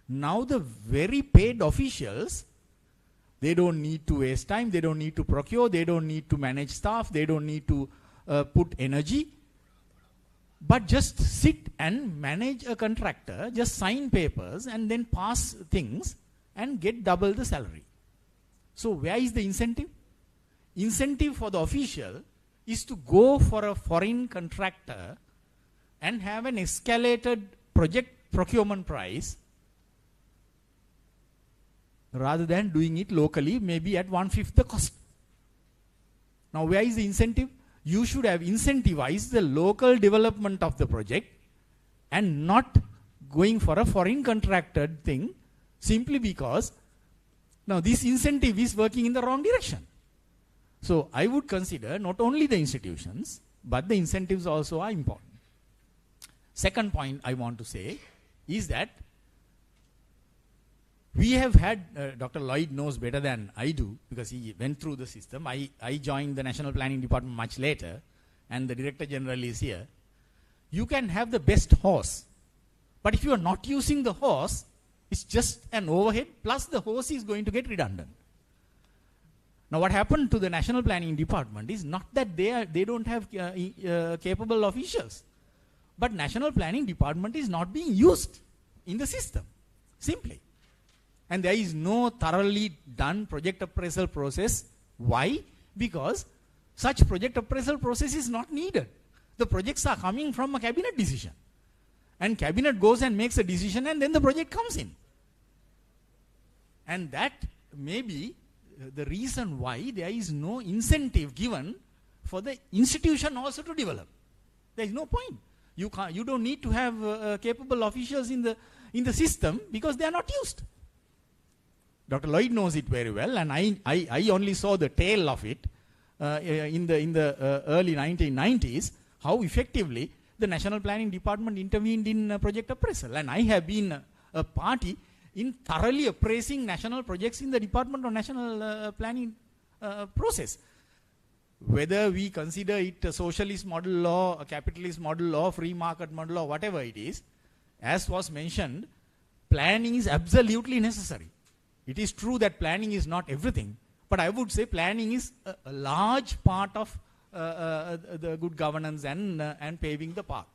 Now the very paid officials, they don't need to waste time, they don't need to procure, they don't need to manage staff, they don't need to put energy, but just sit and manage a contractor, just sign papers and then pass things and get double the salary. So where is the incentive? Incentive for the official is to go for a foreign contractor and have an escalated project procurement price rather than doing it locally, maybe at 1/5 the cost. Now where is the incentive? You should have incentivized the local development of the project and not going for a foreign contracted thing simply because now this incentive is working in the wrong direction. So I would consider not only the institutions, but the incentives also are important. Second point I want to say is that we have had, Dr. Lloyd knows better than I do because he went through the system. I joined the National Planning Department much later and the Director General is here. You can have the best horse, but if you are not using the horse, it's just an overhead plus the horse is going to get redundant. Now what happened to the National Planning Department is not that they don't have capable officials, but National Planning Department is not being used in the system, simply. And there is no thoroughly done project appraisal process. Why? Because such project appraisal process is not needed. The projects are coming from a cabinet decision. And cabinet goes and makes a decision and then the project comes in. And that may be the reason why there is no incentive given for the institution also to develop. There is no point. You don't need to have capable officials in the system because they are not used. Dr. Lloyd knows it very well, and I only saw the tail of it in the early 1990s, how effectively the National Planning Department intervened in project appraisal. And I have been a party in thoroughly appraising national projects in the Department of National Planning process. Whether we consider it a socialist model law, a capitalist model law, free market model or whatever it is, as was mentioned, planning is absolutely necessary. It is true that planning is not everything, but I would say planning is a large part of the good governance and paving the path.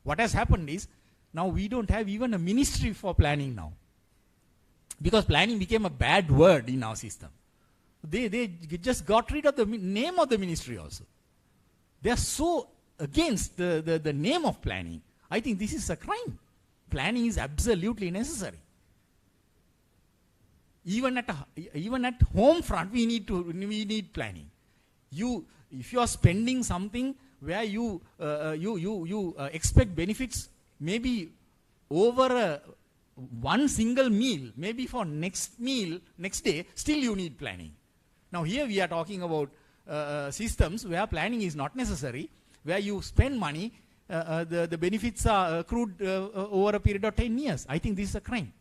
What has happened is, now we don't have even a ministry for planning now, because planning became a bad word in our system. They just got rid of the name of the ministry also. They are so against the name of planning. I think this is a crime. Planning is absolutely necessary. Even at home front, we need planning. If you are spending something where you expect benefits, maybe over one single meal, maybe for next day, still you need planning. Now here we are talking about systems where planning is not necessary, where you spend money, the benefits are accrued over a period of 10 years. I think this is a crime.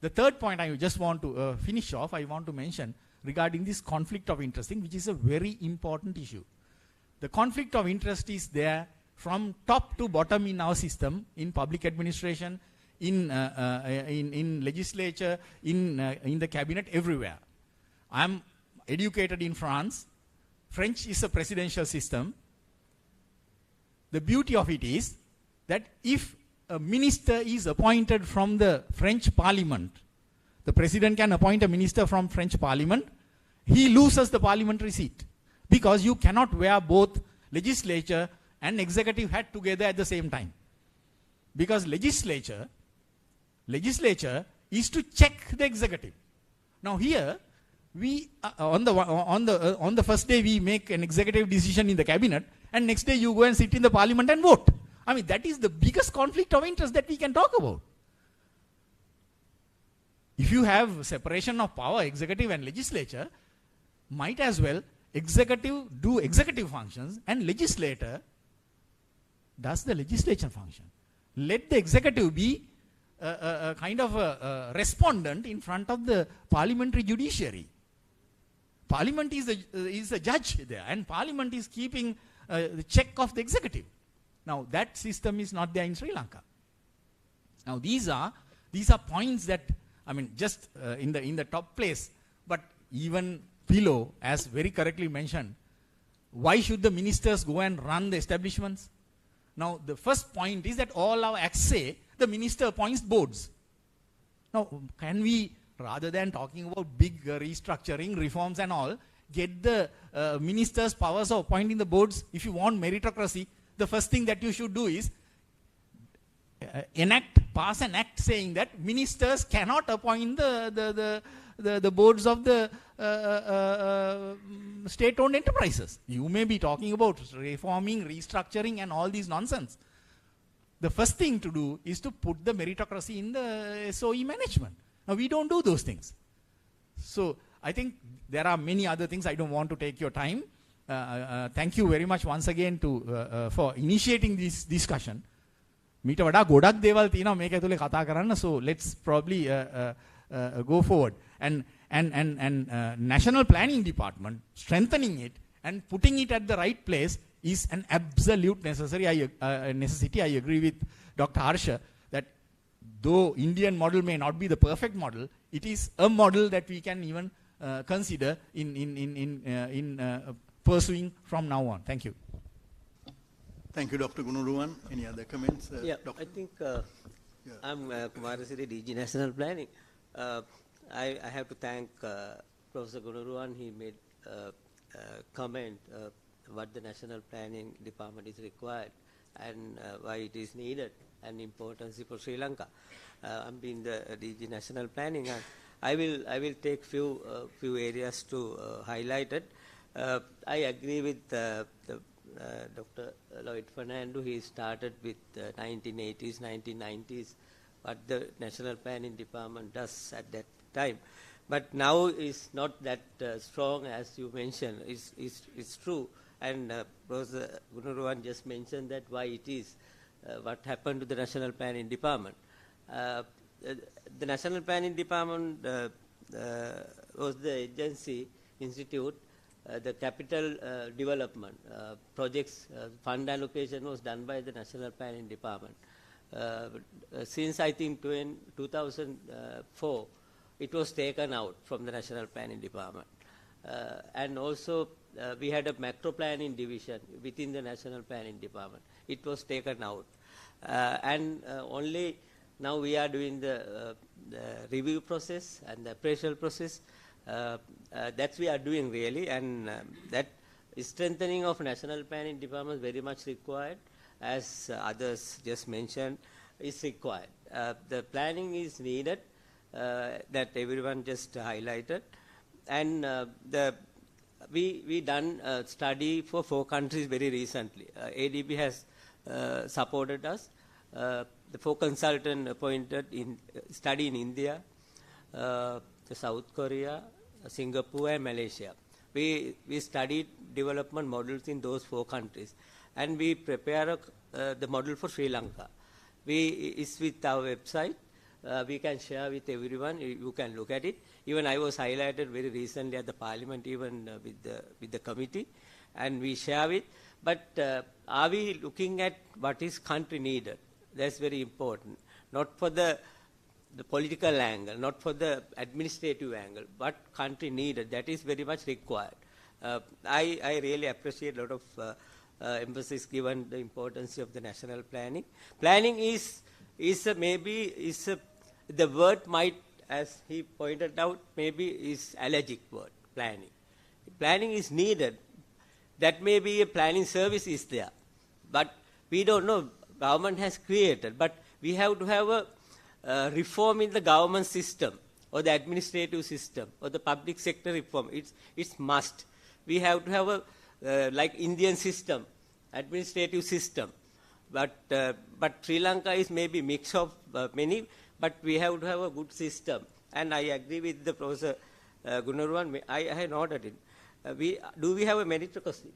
The third point I just want to finish off, I want to mention regarding this conflict of interest thing, which is a very important issue. The conflict of interest is there from top to bottom in our system, in public administration, in legislature, in the cabinet, everywhere. I am educated in France. French is a presidential system. The beauty of it is that if a minister is appointed from the French parliament, the president can appoint a minister from French parliament, he loses the parliamentary seat, because you cannot wear both legislature and executive hat together at the same time. Because legislature is to check the executive. Now here, we on the first day we make an executive decision in the cabinet, and next day you go and sit in the parliament and vote. I mean, that is the biggest conflict of interest that we can talk about. If you have separation of power, executive and legislature, might as well executive do executive functions and legislator does the legislation function. Let the executive be a kind of a respondent in front of the parliamentary judiciary. Parliament is the judge there, and Parliament is keeping the check of the executive. Now that system is not there in Sri Lanka. Now these are points that, I mean, just in the top place, but even below, as very correctly mentioned, why should the ministers go and run the establishments? Now the first point is that all our acts say the minister appoints boards. Now can we, rather than talking about big restructuring, reforms and all, get the ministers' powers of appointing the boards? If you want meritocracy, the first thing that you should do is pass an act saying that ministers cannot appoint the boards of the state-owned enterprises. You may be talking about reforming, restructuring and all these nonsense. The first thing to do is to put the meritocracy in the SOE management. Now we don't do those things. So I think there are many other things. I don't want to take your time. Thank you very much once again for initiating this discussion. මීට වඩා ගොඩක් දේවල් තියෙනවා මේක ඇතුලේ කතා කරන්න. So let's probably go forward. And National Planning Department, strengthening it and putting it at the right place is an absolute necessity. I agree with Dr. Harsha that though Indian model may not be the perfect model, it is a model that we can even consider in pursuing from now on. Thank you. Thank you, Dr. Gunaruwan. Any other comments? I think I'm Kumarasiri, DG National Planning. I have to thank Professor Gunaruwan. He made a comment what the National Planning Department is required and why it is needed and importance for Sri Lanka. I'm being the DG National Planning. I will take few areas to highlight it. I agree with Dr. Lloyd Fernando. He started with 1980s, 1990s, what the National Planning Department does at that time. But now is not that strong as you mentioned. It's true. And Professor Gunaruwan just mentioned that why it is, what happened to the National Planning Department. the National Planning Department was the agency, institute, the capital development projects, fund allocation was done by the National Planning Department. Since I think 2004, it was taken out from the National Planning Department. And also, we had a macro planning division within the National Planning Department. It was taken out. And only now we are doing the review process and the appraisal process. That we are doing really, and that strengthening of National Planning Department is very much required, as others just mentioned, is required. The planning is needed, that everyone just highlighted, and we done a study for 4 countries very recently. ADB has supported us. The 4 consultants appointed in study in India, South Korea, Singapore and Malaysia. We studied development models in those 4 countries, and we prepare the model for Sri Lanka. It's with our website. We can share with everyone. You can look at it. Even I was highlighted very recently at the Parliament, even with the committee, and we share it. But are we looking at what is country needed? That's very important. Not for the political angle, not for the administrative angle, but country needed. That is very much required. I really appreciate a lot of emphasis given the importance of the national planning. Planning the word might, as he pointed out, maybe is allergic word, planning. Planning is needed. That may be a planning service is there. But we don't know. Government has created. But we have to have a reform in the government system or the administrative system or the public sector reform. It's must. We have to have a like Indian system, administrative system. But Sri Lanka is maybe mix of many, but we have to have a good system. And I agree with the Professor Gunaruwan. I had noted it. Do we have a meritocracy?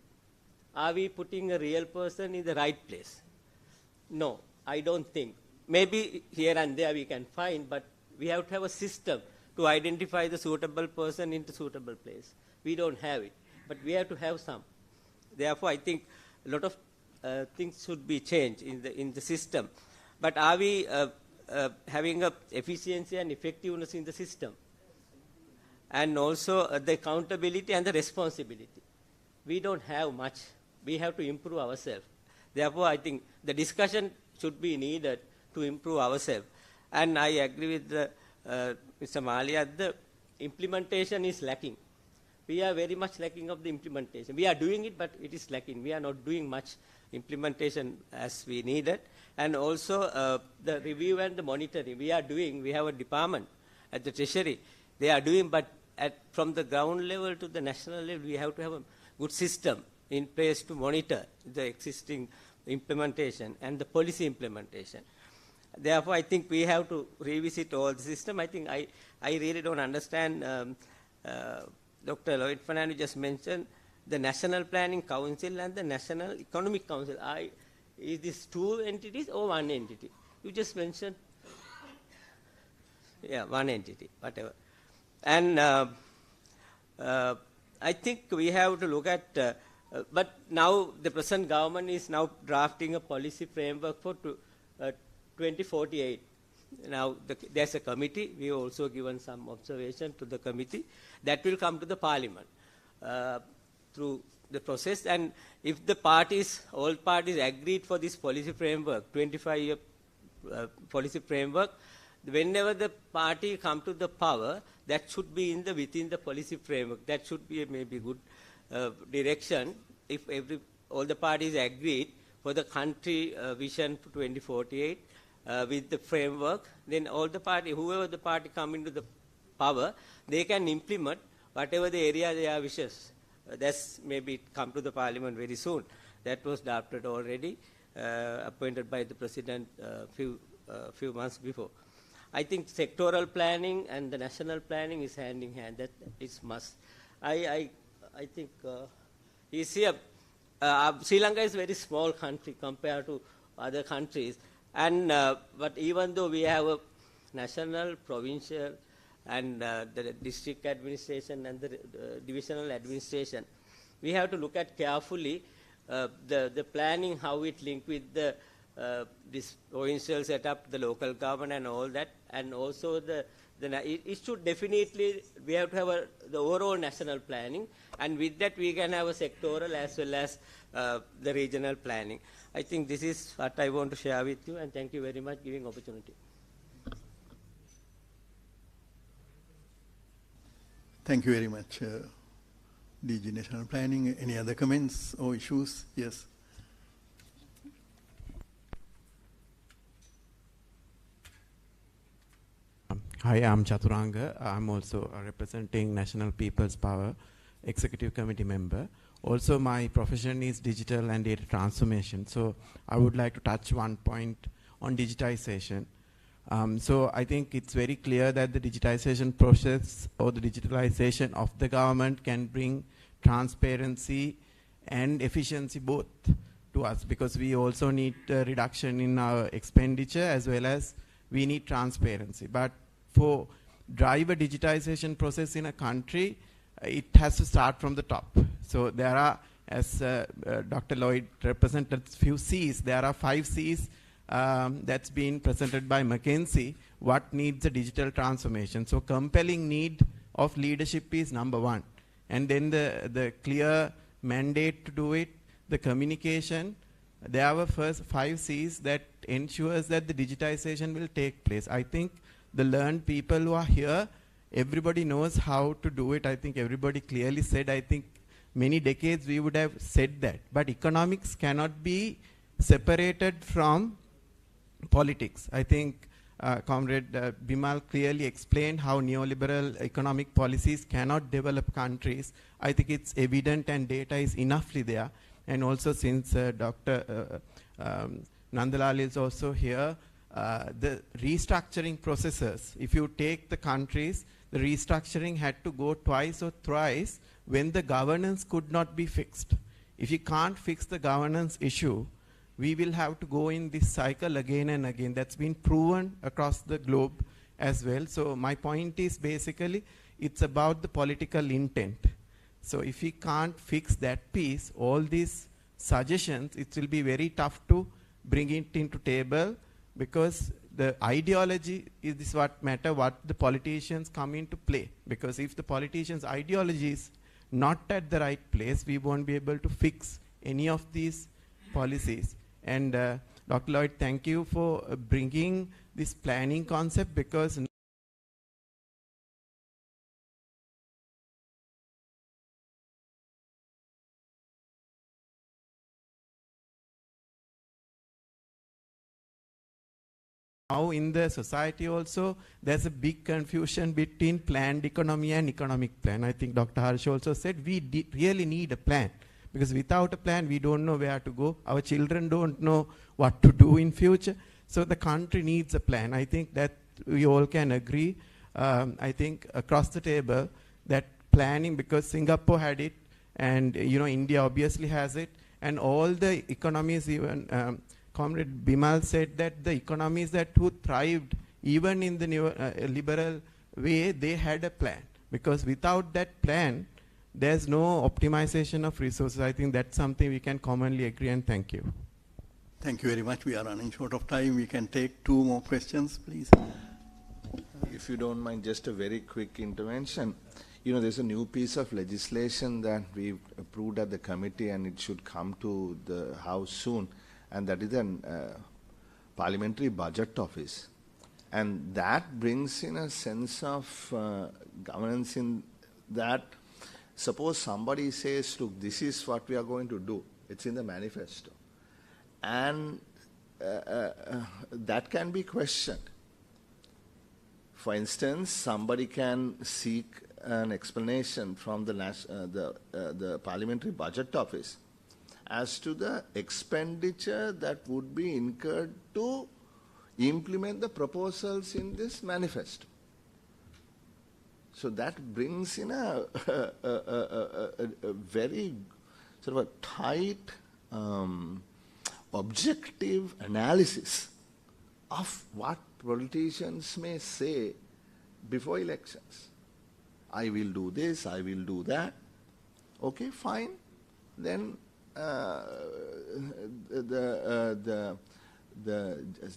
Are we putting a real person in the right place? No, I don't think. Maybe here and there we can find, but we have to have a system to identify the suitable person into suitable place. We don't have it, but we have to have some. Therefore, I think a lot of things should be changed in the system. But are we having a efficiency and effectiveness in the system? And also the accountability and the responsibility. We don't have much. We have to improve ourselves. Therefore, I think the discussion should be needed to improve ourselves. And I agree with Mr. Malia, the implementation is lacking. We are very much lacking of the implementation. We are doing it, but it is lacking. We are not doing much implementation as we needed. And also the review and the monitoring. We have a department at the Treasury. They are doing, but from the ground level to the national level, we have to have a good system in place to monitor the existing implementation and the policy implementation. Therefore, I think we have to revisit all the system. I think I really don't understand. Dr. Lloyd Fernando just mentioned the National Planning Council and the National Economic Council. Is this 2 entities or 1 entity? You just mentioned, yeah, 1 entity, whatever. And I think we have to look at, but now the present government is now drafting a policy framework for 2048. Now, there's a committee. We have also given some observation to the committee. That will come to the Parliament through the process. And if all parties agreed for this policy framework, 25-year policy framework, whenever the party come to the power, that should be within the policy framework. That should be maybe good direction. If all the parties agreed for the country vision for 2048 with the framework, then all the party, whoever the party come into the power, they can implement whatever the area they are wishes. That's maybe come to the Parliament very soon. That was drafted already, appointed by the President few months before. I think sectoral planning and the national planning is hand in hand. That is must. I think is here. Sri Lanka is a very small country compared to other countries, and but even though we have national, provincial, and the district administration and the divisional administration, we have to look at carefully the planning, how it linked with the this provincial setup, the local government and all that, and also it should definitely, we have to have the overall national planning, and with that we can have a sectoral as well as the regional planning. I think this is what I want to share with you, and thank you very much for giving opportunity. Thank you very much, DG National Planning. Any other comments or issues? Yes. Hi, I'm Chaturanga. I'm also representing National People's Power Executive Committee member. Also, my profession is digital and data transformation. So I would like to touch one point on digitization. So I think it's very clear that the digitization process or the digitalization of the government can bring transparency and efficiency both to us, because we also need a reduction in our expenditure as well as we need transparency. But for drive a digitization process in a country, it has to start from the top. So there are, as Dr. Lloyd represented a few C's, there are 5 C's that's been presented by McKinsey, what needs a digital transformation. So compelling need of leadership is number 1. And then the clear mandate to do it, the communication, there are first 5 C's that ensures that the digitization will take place. I think the learned people who are here, everybody knows how to do it. I think everybody clearly said, I think many decades we would have said that. But economics cannot be separated from politics. I think Comrade Bimal clearly explained how neoliberal economic policies cannot develop countries. I think it's evident and data is enoughly there. And also since Dr. Nandalal is also here, the restructuring processes, if you take the countries, the restructuring had to go twice or thrice when the governance could not be fixed. If you can't fix the governance issue, we will have to go in this cycle again and again. That's been proven across the globe as well. So my point is basically, it's about the political intent. So if we can't fix that piece, all these suggestions, it will be very tough to bring it into table, because the ideology is what matter, what the politicians come into play. Because if the politicians' ideology is not at the right place, we won't be able to fix any of these policies. And Dr. Lloyd, thank you for bringing this planning concept, because now in the society also, there's a big confusion between planned economy and economic plan. I think Dr. Harsh also said we really need a plan, because without a plan, we don't know where to go. Our children don't know what to do in future. So the country needs a plan. I think that we all can agree, I think across the table, that planning, because Singapore had it, and India obviously has it, and all the economies, even Comrade Bimal said that the economies that who thrived even in the liberal way, they had a plan. Because without that plan, there's no optimization of resources. I think that's something we can commonly agree, and thank you. Thank you very much. We are running short of time. We can take 2 more questions, please. If you don't mind, just a very quick intervention. There's a new piece of legislation that we approved at the committee, and it should come to the House soon. And that is a parliamentary budget office. And that brings in a sense of governance in that, suppose somebody says, look, this is what we are going to do. It's in the manifesto. And that can be questioned. For instance, somebody can seek an explanation from the parliamentary budget office as to the expenditure that would be incurred to implement the proposals in this manifesto. So that brings in a very sort of a tight, objective analysis of what politicians may say before elections. I will do this, I will do that. Okay, fine. Then the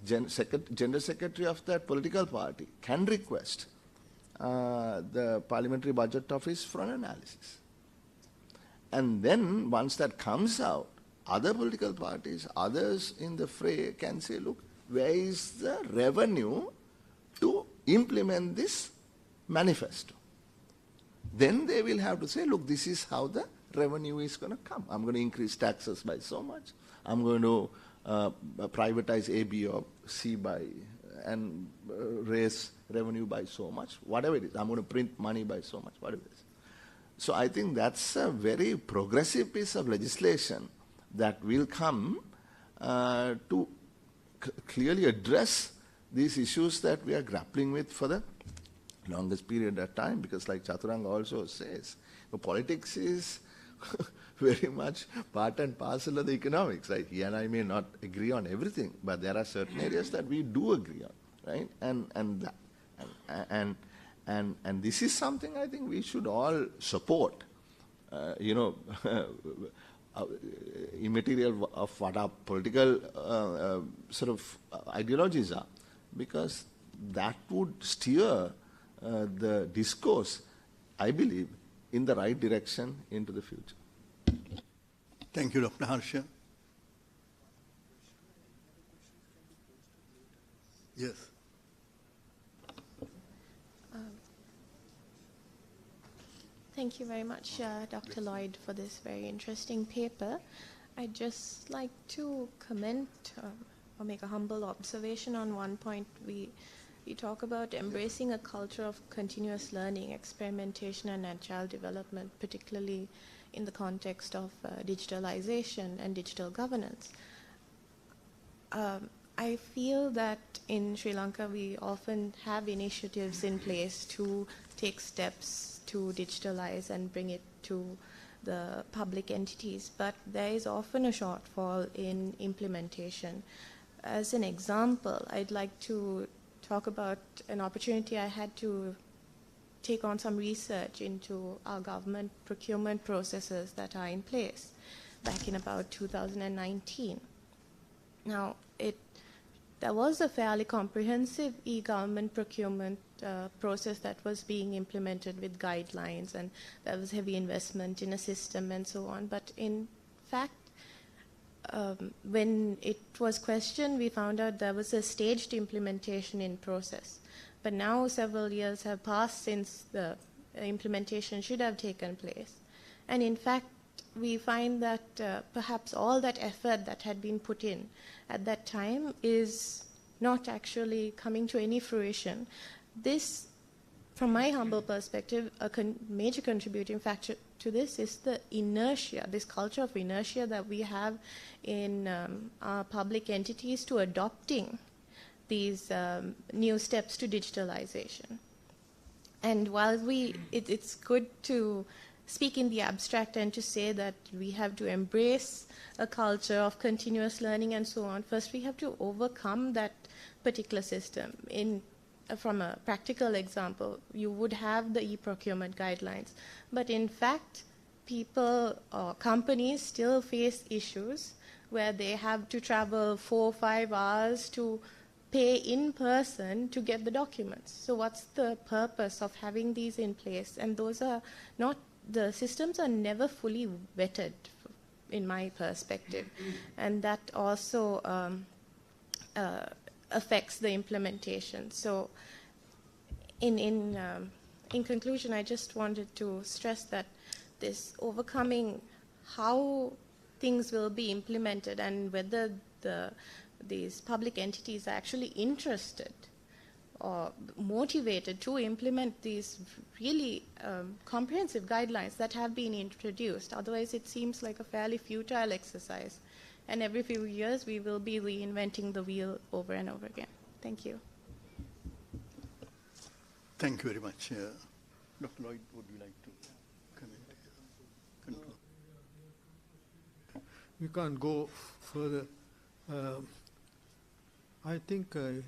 general secretary of that political party can request the parliamentary budget office for an analysis. And then once that comes out, other political parties, others in the fray can say, look, where is the revenue to implement this manifesto? Then they will have to say, look, this is how the revenue is going to come. I'm going to increase taxes by so much. I'm going to privatize A, B, or C and raise revenue by so much, whatever it is. I'm going to print money by so much, whatever it is. So I think that's a very progressive piece of legislation that will come to clearly address these issues that we are grappling with for the longest period of time, because like Chaturanga also says, politics is very much part and parcel of the economics, right? He and I may not agree on everything, but there are certain areas that we do agree on, right? And this is something I think we should all support. Immaterial of what our political sort of ideologies are, because that would steer the discourse, I believe, in the right direction into the future. Thank you, Dr. Harsha. Yes. Thank you very much, Dr. Lloyd, for this very interesting paper. I'd just like to comment or make a humble observation on one point. We talk about embracing a culture of continuous learning, experimentation, and agile development, particularly in the context of digitalization and digital governance. I feel that in Sri Lanka we often have initiatives in place to take steps to digitalize and bring it to the public entities, but there is often a shortfall in implementation. As an example, I'd like to talk about an opportunity I had to take on some research into our government procurement processes that are in place back in about 2019. Now, there was a fairly comprehensive e-government procurement process that was being implemented with guidelines, and there was heavy investment in a system and so on. But in fact, when it was questioned, we found out there was a staged implementation in process. But now several years have passed since the implementation should have taken place. And in fact, we find that perhaps all that effort that had been put in at that time is not actually coming to any fruition. This, from my humble perspective, a major contributing factor to this is the inertia, this culture of inertia that we have in our public entities to adopting these new steps to digitalization. And while it's good to speak in the abstract and to say that we have to embrace a culture of continuous learning and so on, first we have to overcome that particular system. From a practical example, you would have the e-procurement guidelines, but in fact, people or companies still face issues where they have to travel 4 or 5 hours to pay in person to get the documents. So what's the purpose of having these in place? And those are not, the systems are never fully vetted, in my perspective. And that also affects the implementation. So in conclusion, I just wanted to stress that this overcoming how things will be implemented and whether these public entities are actually interested or motivated to implement these really comprehensive guidelines that have been introduced. Otherwise, it seems like a fairly futile exercise. And every few years, we will be reinventing the wheel over and over again. Thank you. Thank you very much. Dr. Lloyd, would you like to conclude? We can't go further. I think it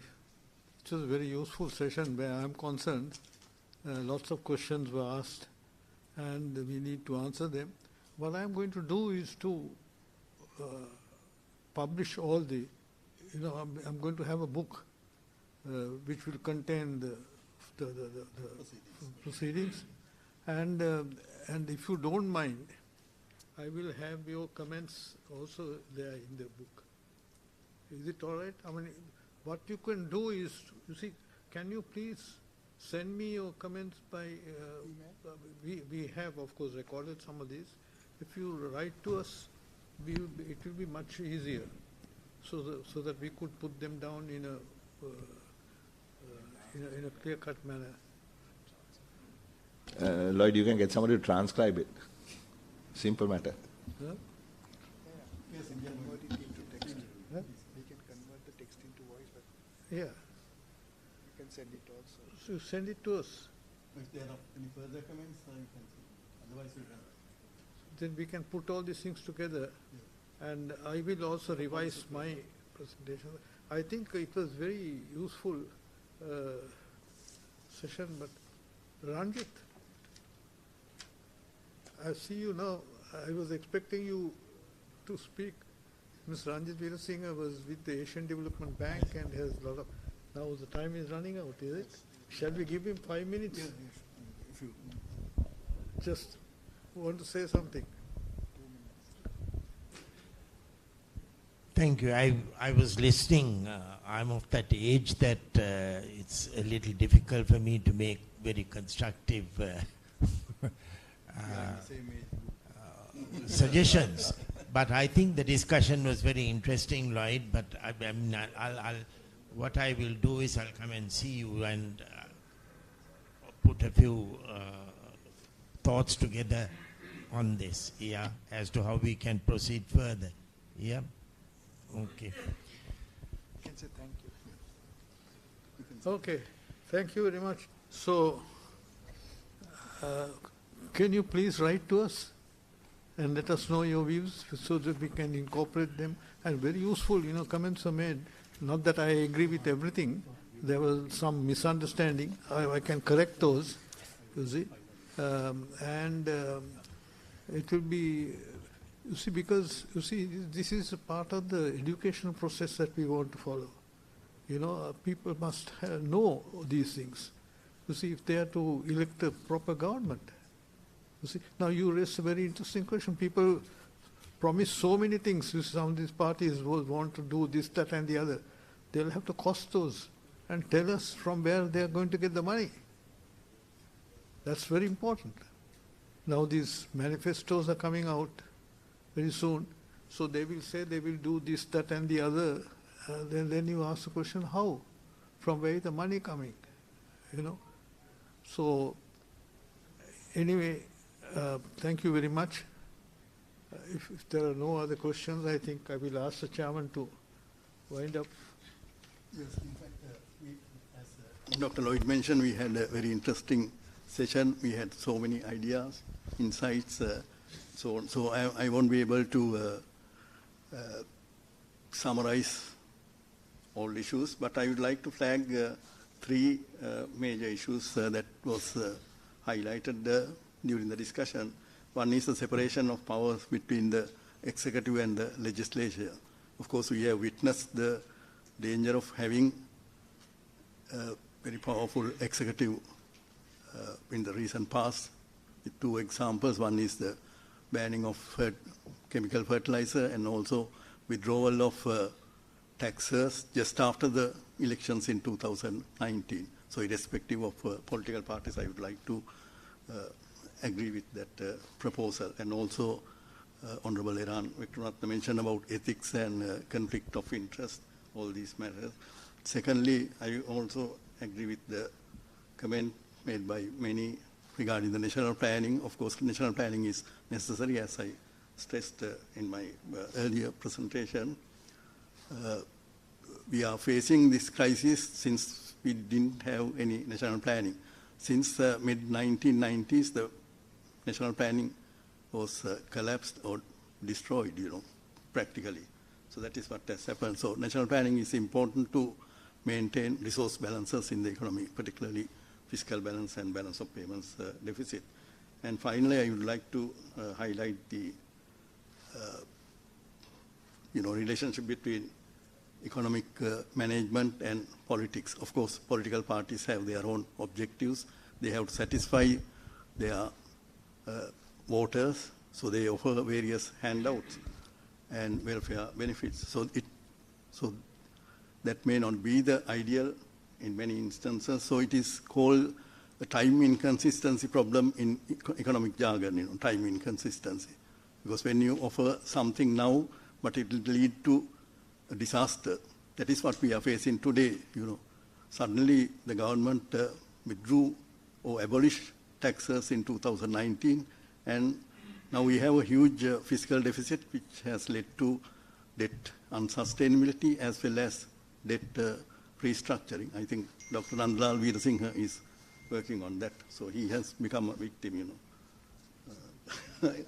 was a very useful session where I'm concerned. Lots of questions were asked and we need to answer them. What I'm going to do is to publish all the, I'm going to have a book which will contain the proceedings. And if you don't mind, I will have your comments also there in the book. Is it all right? I mean, what you can do is, you see, can you please send me your comments by, we have of course recorded some of these. If you write to us, it will be much easier so that we could put them down in a clear-cut manner. Lloyd, you can get somebody to transcribe it. Simple matter. Huh? Yes, we can convert it into text. Huh? We can convert the text into voice, but Yeah. you can send it also. So send it to us. If there are any further comments, you can see. Otherwise, we'll have. Then we can put all these things together. And I will also revise my presentation. I think it was very useful session, but Ranjit, I see you now. I was expecting you to speak. Ms. Ranjit Veerasinghe was with the Asian Development Bank and has a lot of. Now the time is running out, is it? Shall we give him 5 minutes? Yes, if you Just want to say something. Thank you. I was listening. I'm of that age that it's a little difficult for me to make very constructive suggestions. But I think the discussion was very interesting, Lloyd. But I mean, what I will do is I'll come and see you and put a few thoughts together on this, yeah, as to how we can proceed further, yeah. Okay. can say thank you. Okay, thank you very much. So, can you please write to us and let us know your views so that we can incorporate them? And very useful, comments are made. Not that I agree with everything. There was some misunderstanding. I can correct those, you see. It will be, you see, because, you see, this is a part of the educational process that we want to follow. People must know these things. You see, if they are to elect a proper government. You see, now you raised a very interesting question. People promise so many things. You see, some of these parties will want to do this, that, and the other. They'll have to cost those and tell us from where they are going to get the money. That's very important. Now these manifestos are coming out very soon. So they will say they will do this, that, and the other. Then you ask the question, how? From where is the money coming? So anyway, thank you very much. If there are no other questions, I think I will ask the chairman to wind up. Yes, in fact, as Dr. Lloyd mentioned, we had a very interesting session. We had so many ideas, insights. So I won't be able to summarize all issues, but I would like to flag three major issues that was highlighted during the discussion. One is the separation of powers between the executive and the legislature. Of course, we have witnessed the danger of having a very powerful executive in the recent past. With two examples. One is the banning of chemical fertilizer and also withdrawal of taxes just after the elections in 2019. So irrespective of political parties, I would like to agree with that proposal. And also Honorable Iran Vikramratne mentioned about ethics and conflict of interest, all these matters. Secondly, I also agree with the comment made by many regarding the national planning. Of course, national planning is necessary, as I stressed in my earlier presentation. We are facing this crisis since we didn't have any national planning. Since the mid-1990s, the national planning was collapsed or destroyed, practically. So that is what has happened. So national planning is important to maintain resource balances in the economy, particularly fiscal balance and balance of payments deficit. And finally, I would like to highlight the relationship between economic management and politics. Of course, political parties have their own objectives. They have to satisfy their voters, so they offer various handouts and welfare benefits. So that may not be the ideal in many instances. So it is called a time inconsistency problem in economic jargon, time inconsistency. Because when you offer something now, but it will lead to a disaster. That is what we are facing today. Suddenly the government withdrew or abolished taxes in 2019, and now we have a huge fiscal deficit, which has led to debt unsustainability as well as debt restructuring. I think Dr. Nandlal Veerasinghe is working on that, so he has become a victim.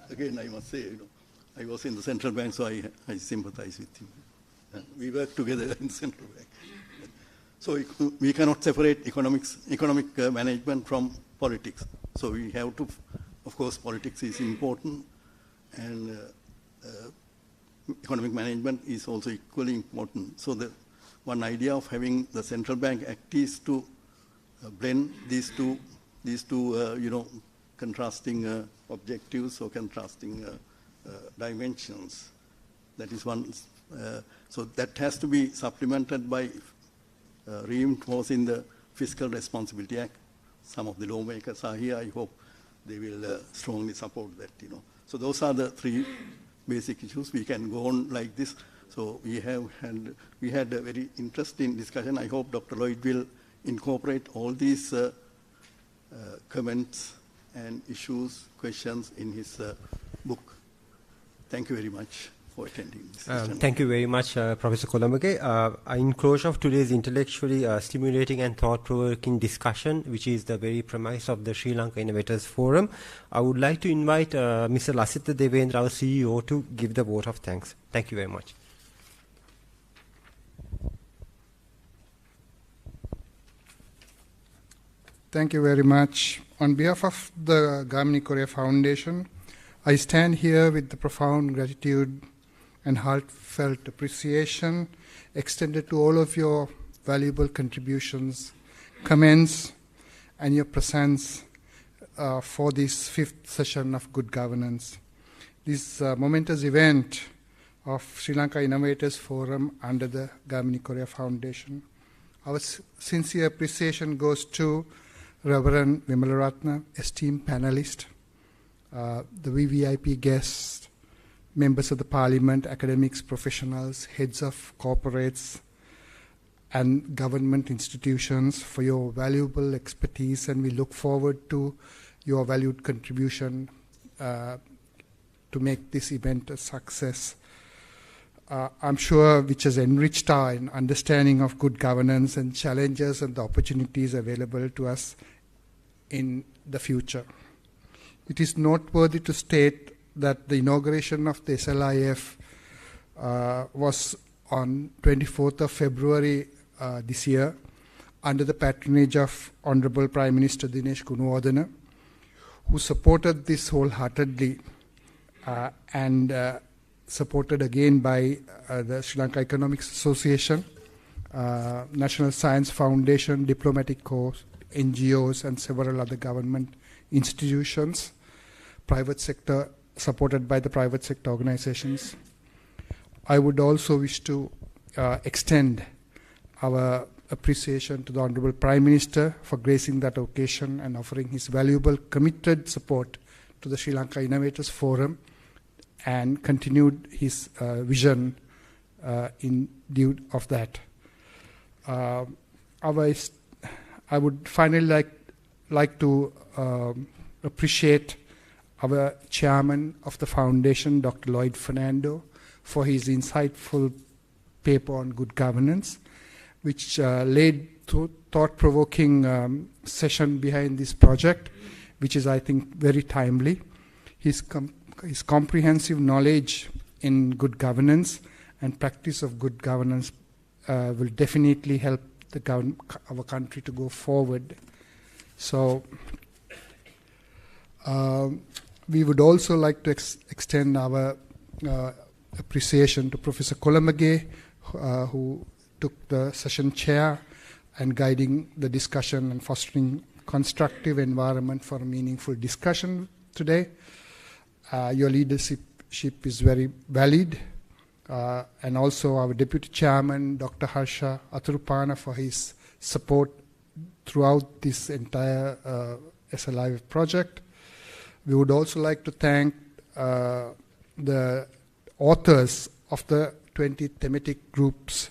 Again, I must say, I was in the central bank, so I sympathize with him. We work together in the central bank. So we cannot separate economic management from politics. So we have to, of course, politics is important, and economic management is also equally important. So the one idea of having the central bank act is to blend these two contrasting objectives or contrasting dimensions. That is one. So that has to be supplemented by reinforcing the Fiscal Responsibility Act. Some of the lawmakers are here. I hope they will strongly support that. So those are the three basic issues. We can go on like this. So we had a very interesting discussion. I hope Dr. Lloyd will incorporate all these comments and issues, questions in his book. Thank you very much for attending this session. Thank you very much, Professor Kolomage. In closure of today's intellectually stimulating and thought-provoking discussion, which is the very premise of the Sri Lanka Innovators Forum, I would like to invite Mr. Lasitha Devendra, our CEO, to give the vote of thanks. Thank you very much. Thank you very much. On behalf of the Gamini Korea Foundation, I stand here with the profound gratitude and heartfelt appreciation extended to all of your valuable contributions, comments, and your presence for this fifth session of Good Governance. This momentous event of Sri Lanka Innovators Forum under the Gamini Korea Foundation. Our sincere appreciation goes to Reverend Vimalaratna, esteemed panelist, the VVIP guests, members of the Parliament, academics, professionals, heads of corporates and government institutions for your valuable expertise, and we look forward to your valued contribution to make this event a success. I'm sure which has enriched our understanding of good governance and challenges and the opportunities available to us in the future. It is noteworthy to state that the inauguration of the SLIF was on 24th of February this year under the patronage of Honorable Prime Minister Dinesh Gunawardena, who supported this wholeheartedly and supported again by the Sri Lanka Economics Association, National Science Foundation, Diplomatic Corps, NGOs, and several other government institutions, private sector, supported by the private sector organizations. I would also wish to extend our appreciation to the Honorable Prime Minister for gracing that occasion and offering his valuable, committed support to the Sri Lanka Innovators Forum and continued his vision in due of that. I would finally like to appreciate our chairman of the foundation, Dr. Lloyd Fernando, for his insightful paper on good governance, which laid thought-provoking session behind this project, which is, I think, very timely. His comprehensive knowledge in good governance and practice of good governance will definitely help our country to go forward. So we would also like to extend our appreciation to Professor Kolamage, who took the session chair and guiding the discussion and fostering constructive environment for a meaningful discussion today. Your leadership is very valid, and also our Deputy Chairman, Dr. Harsha Athurupana, for his support throughout this entire SLI project. We would also like to thank the authors of the 20 thematic groups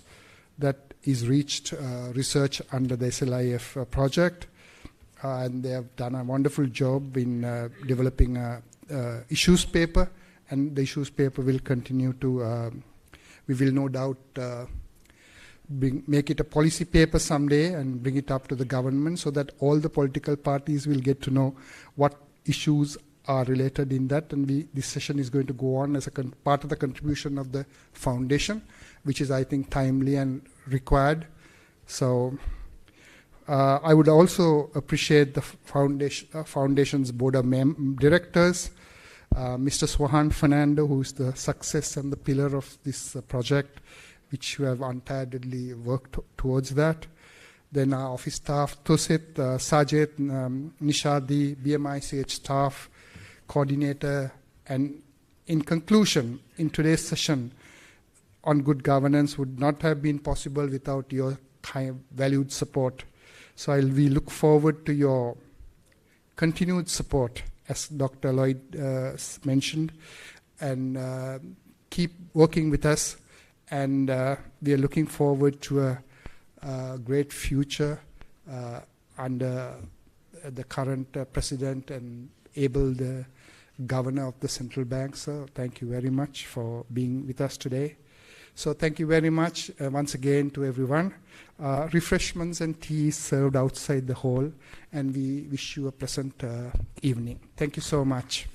that is reached research under the SLIF project, and they have done a wonderful job in developing a issues paper, and the issues paper will continue to, we will no doubt make it a policy paper someday and bring it up to the government so that all the political parties will get to know what issues are related in that, and this session is going to go on as a part of the contribution of the foundation, which is, I think, timely and required. So I would also appreciate the foundation's board of directors, Mr. Swahan Fernando, who is the success and the pillar of this project, which you have untiredly worked towards that. Then our office staff, Tosit, Sajid, Nishadi, BMICH staff, coordinator, and in conclusion, in today's session on good governance would not have been possible without your kind of valued support. So we look forward to your continued support, as Dr. Lloyd mentioned, and keep working with us. And we are looking forward to a great future under the current president and the governor of the central bank. So thank you very much for being with us today. So thank you very much once again to everyone. Refreshments and tea served outside the hall, and we wish you a pleasant evening. Thank you so much.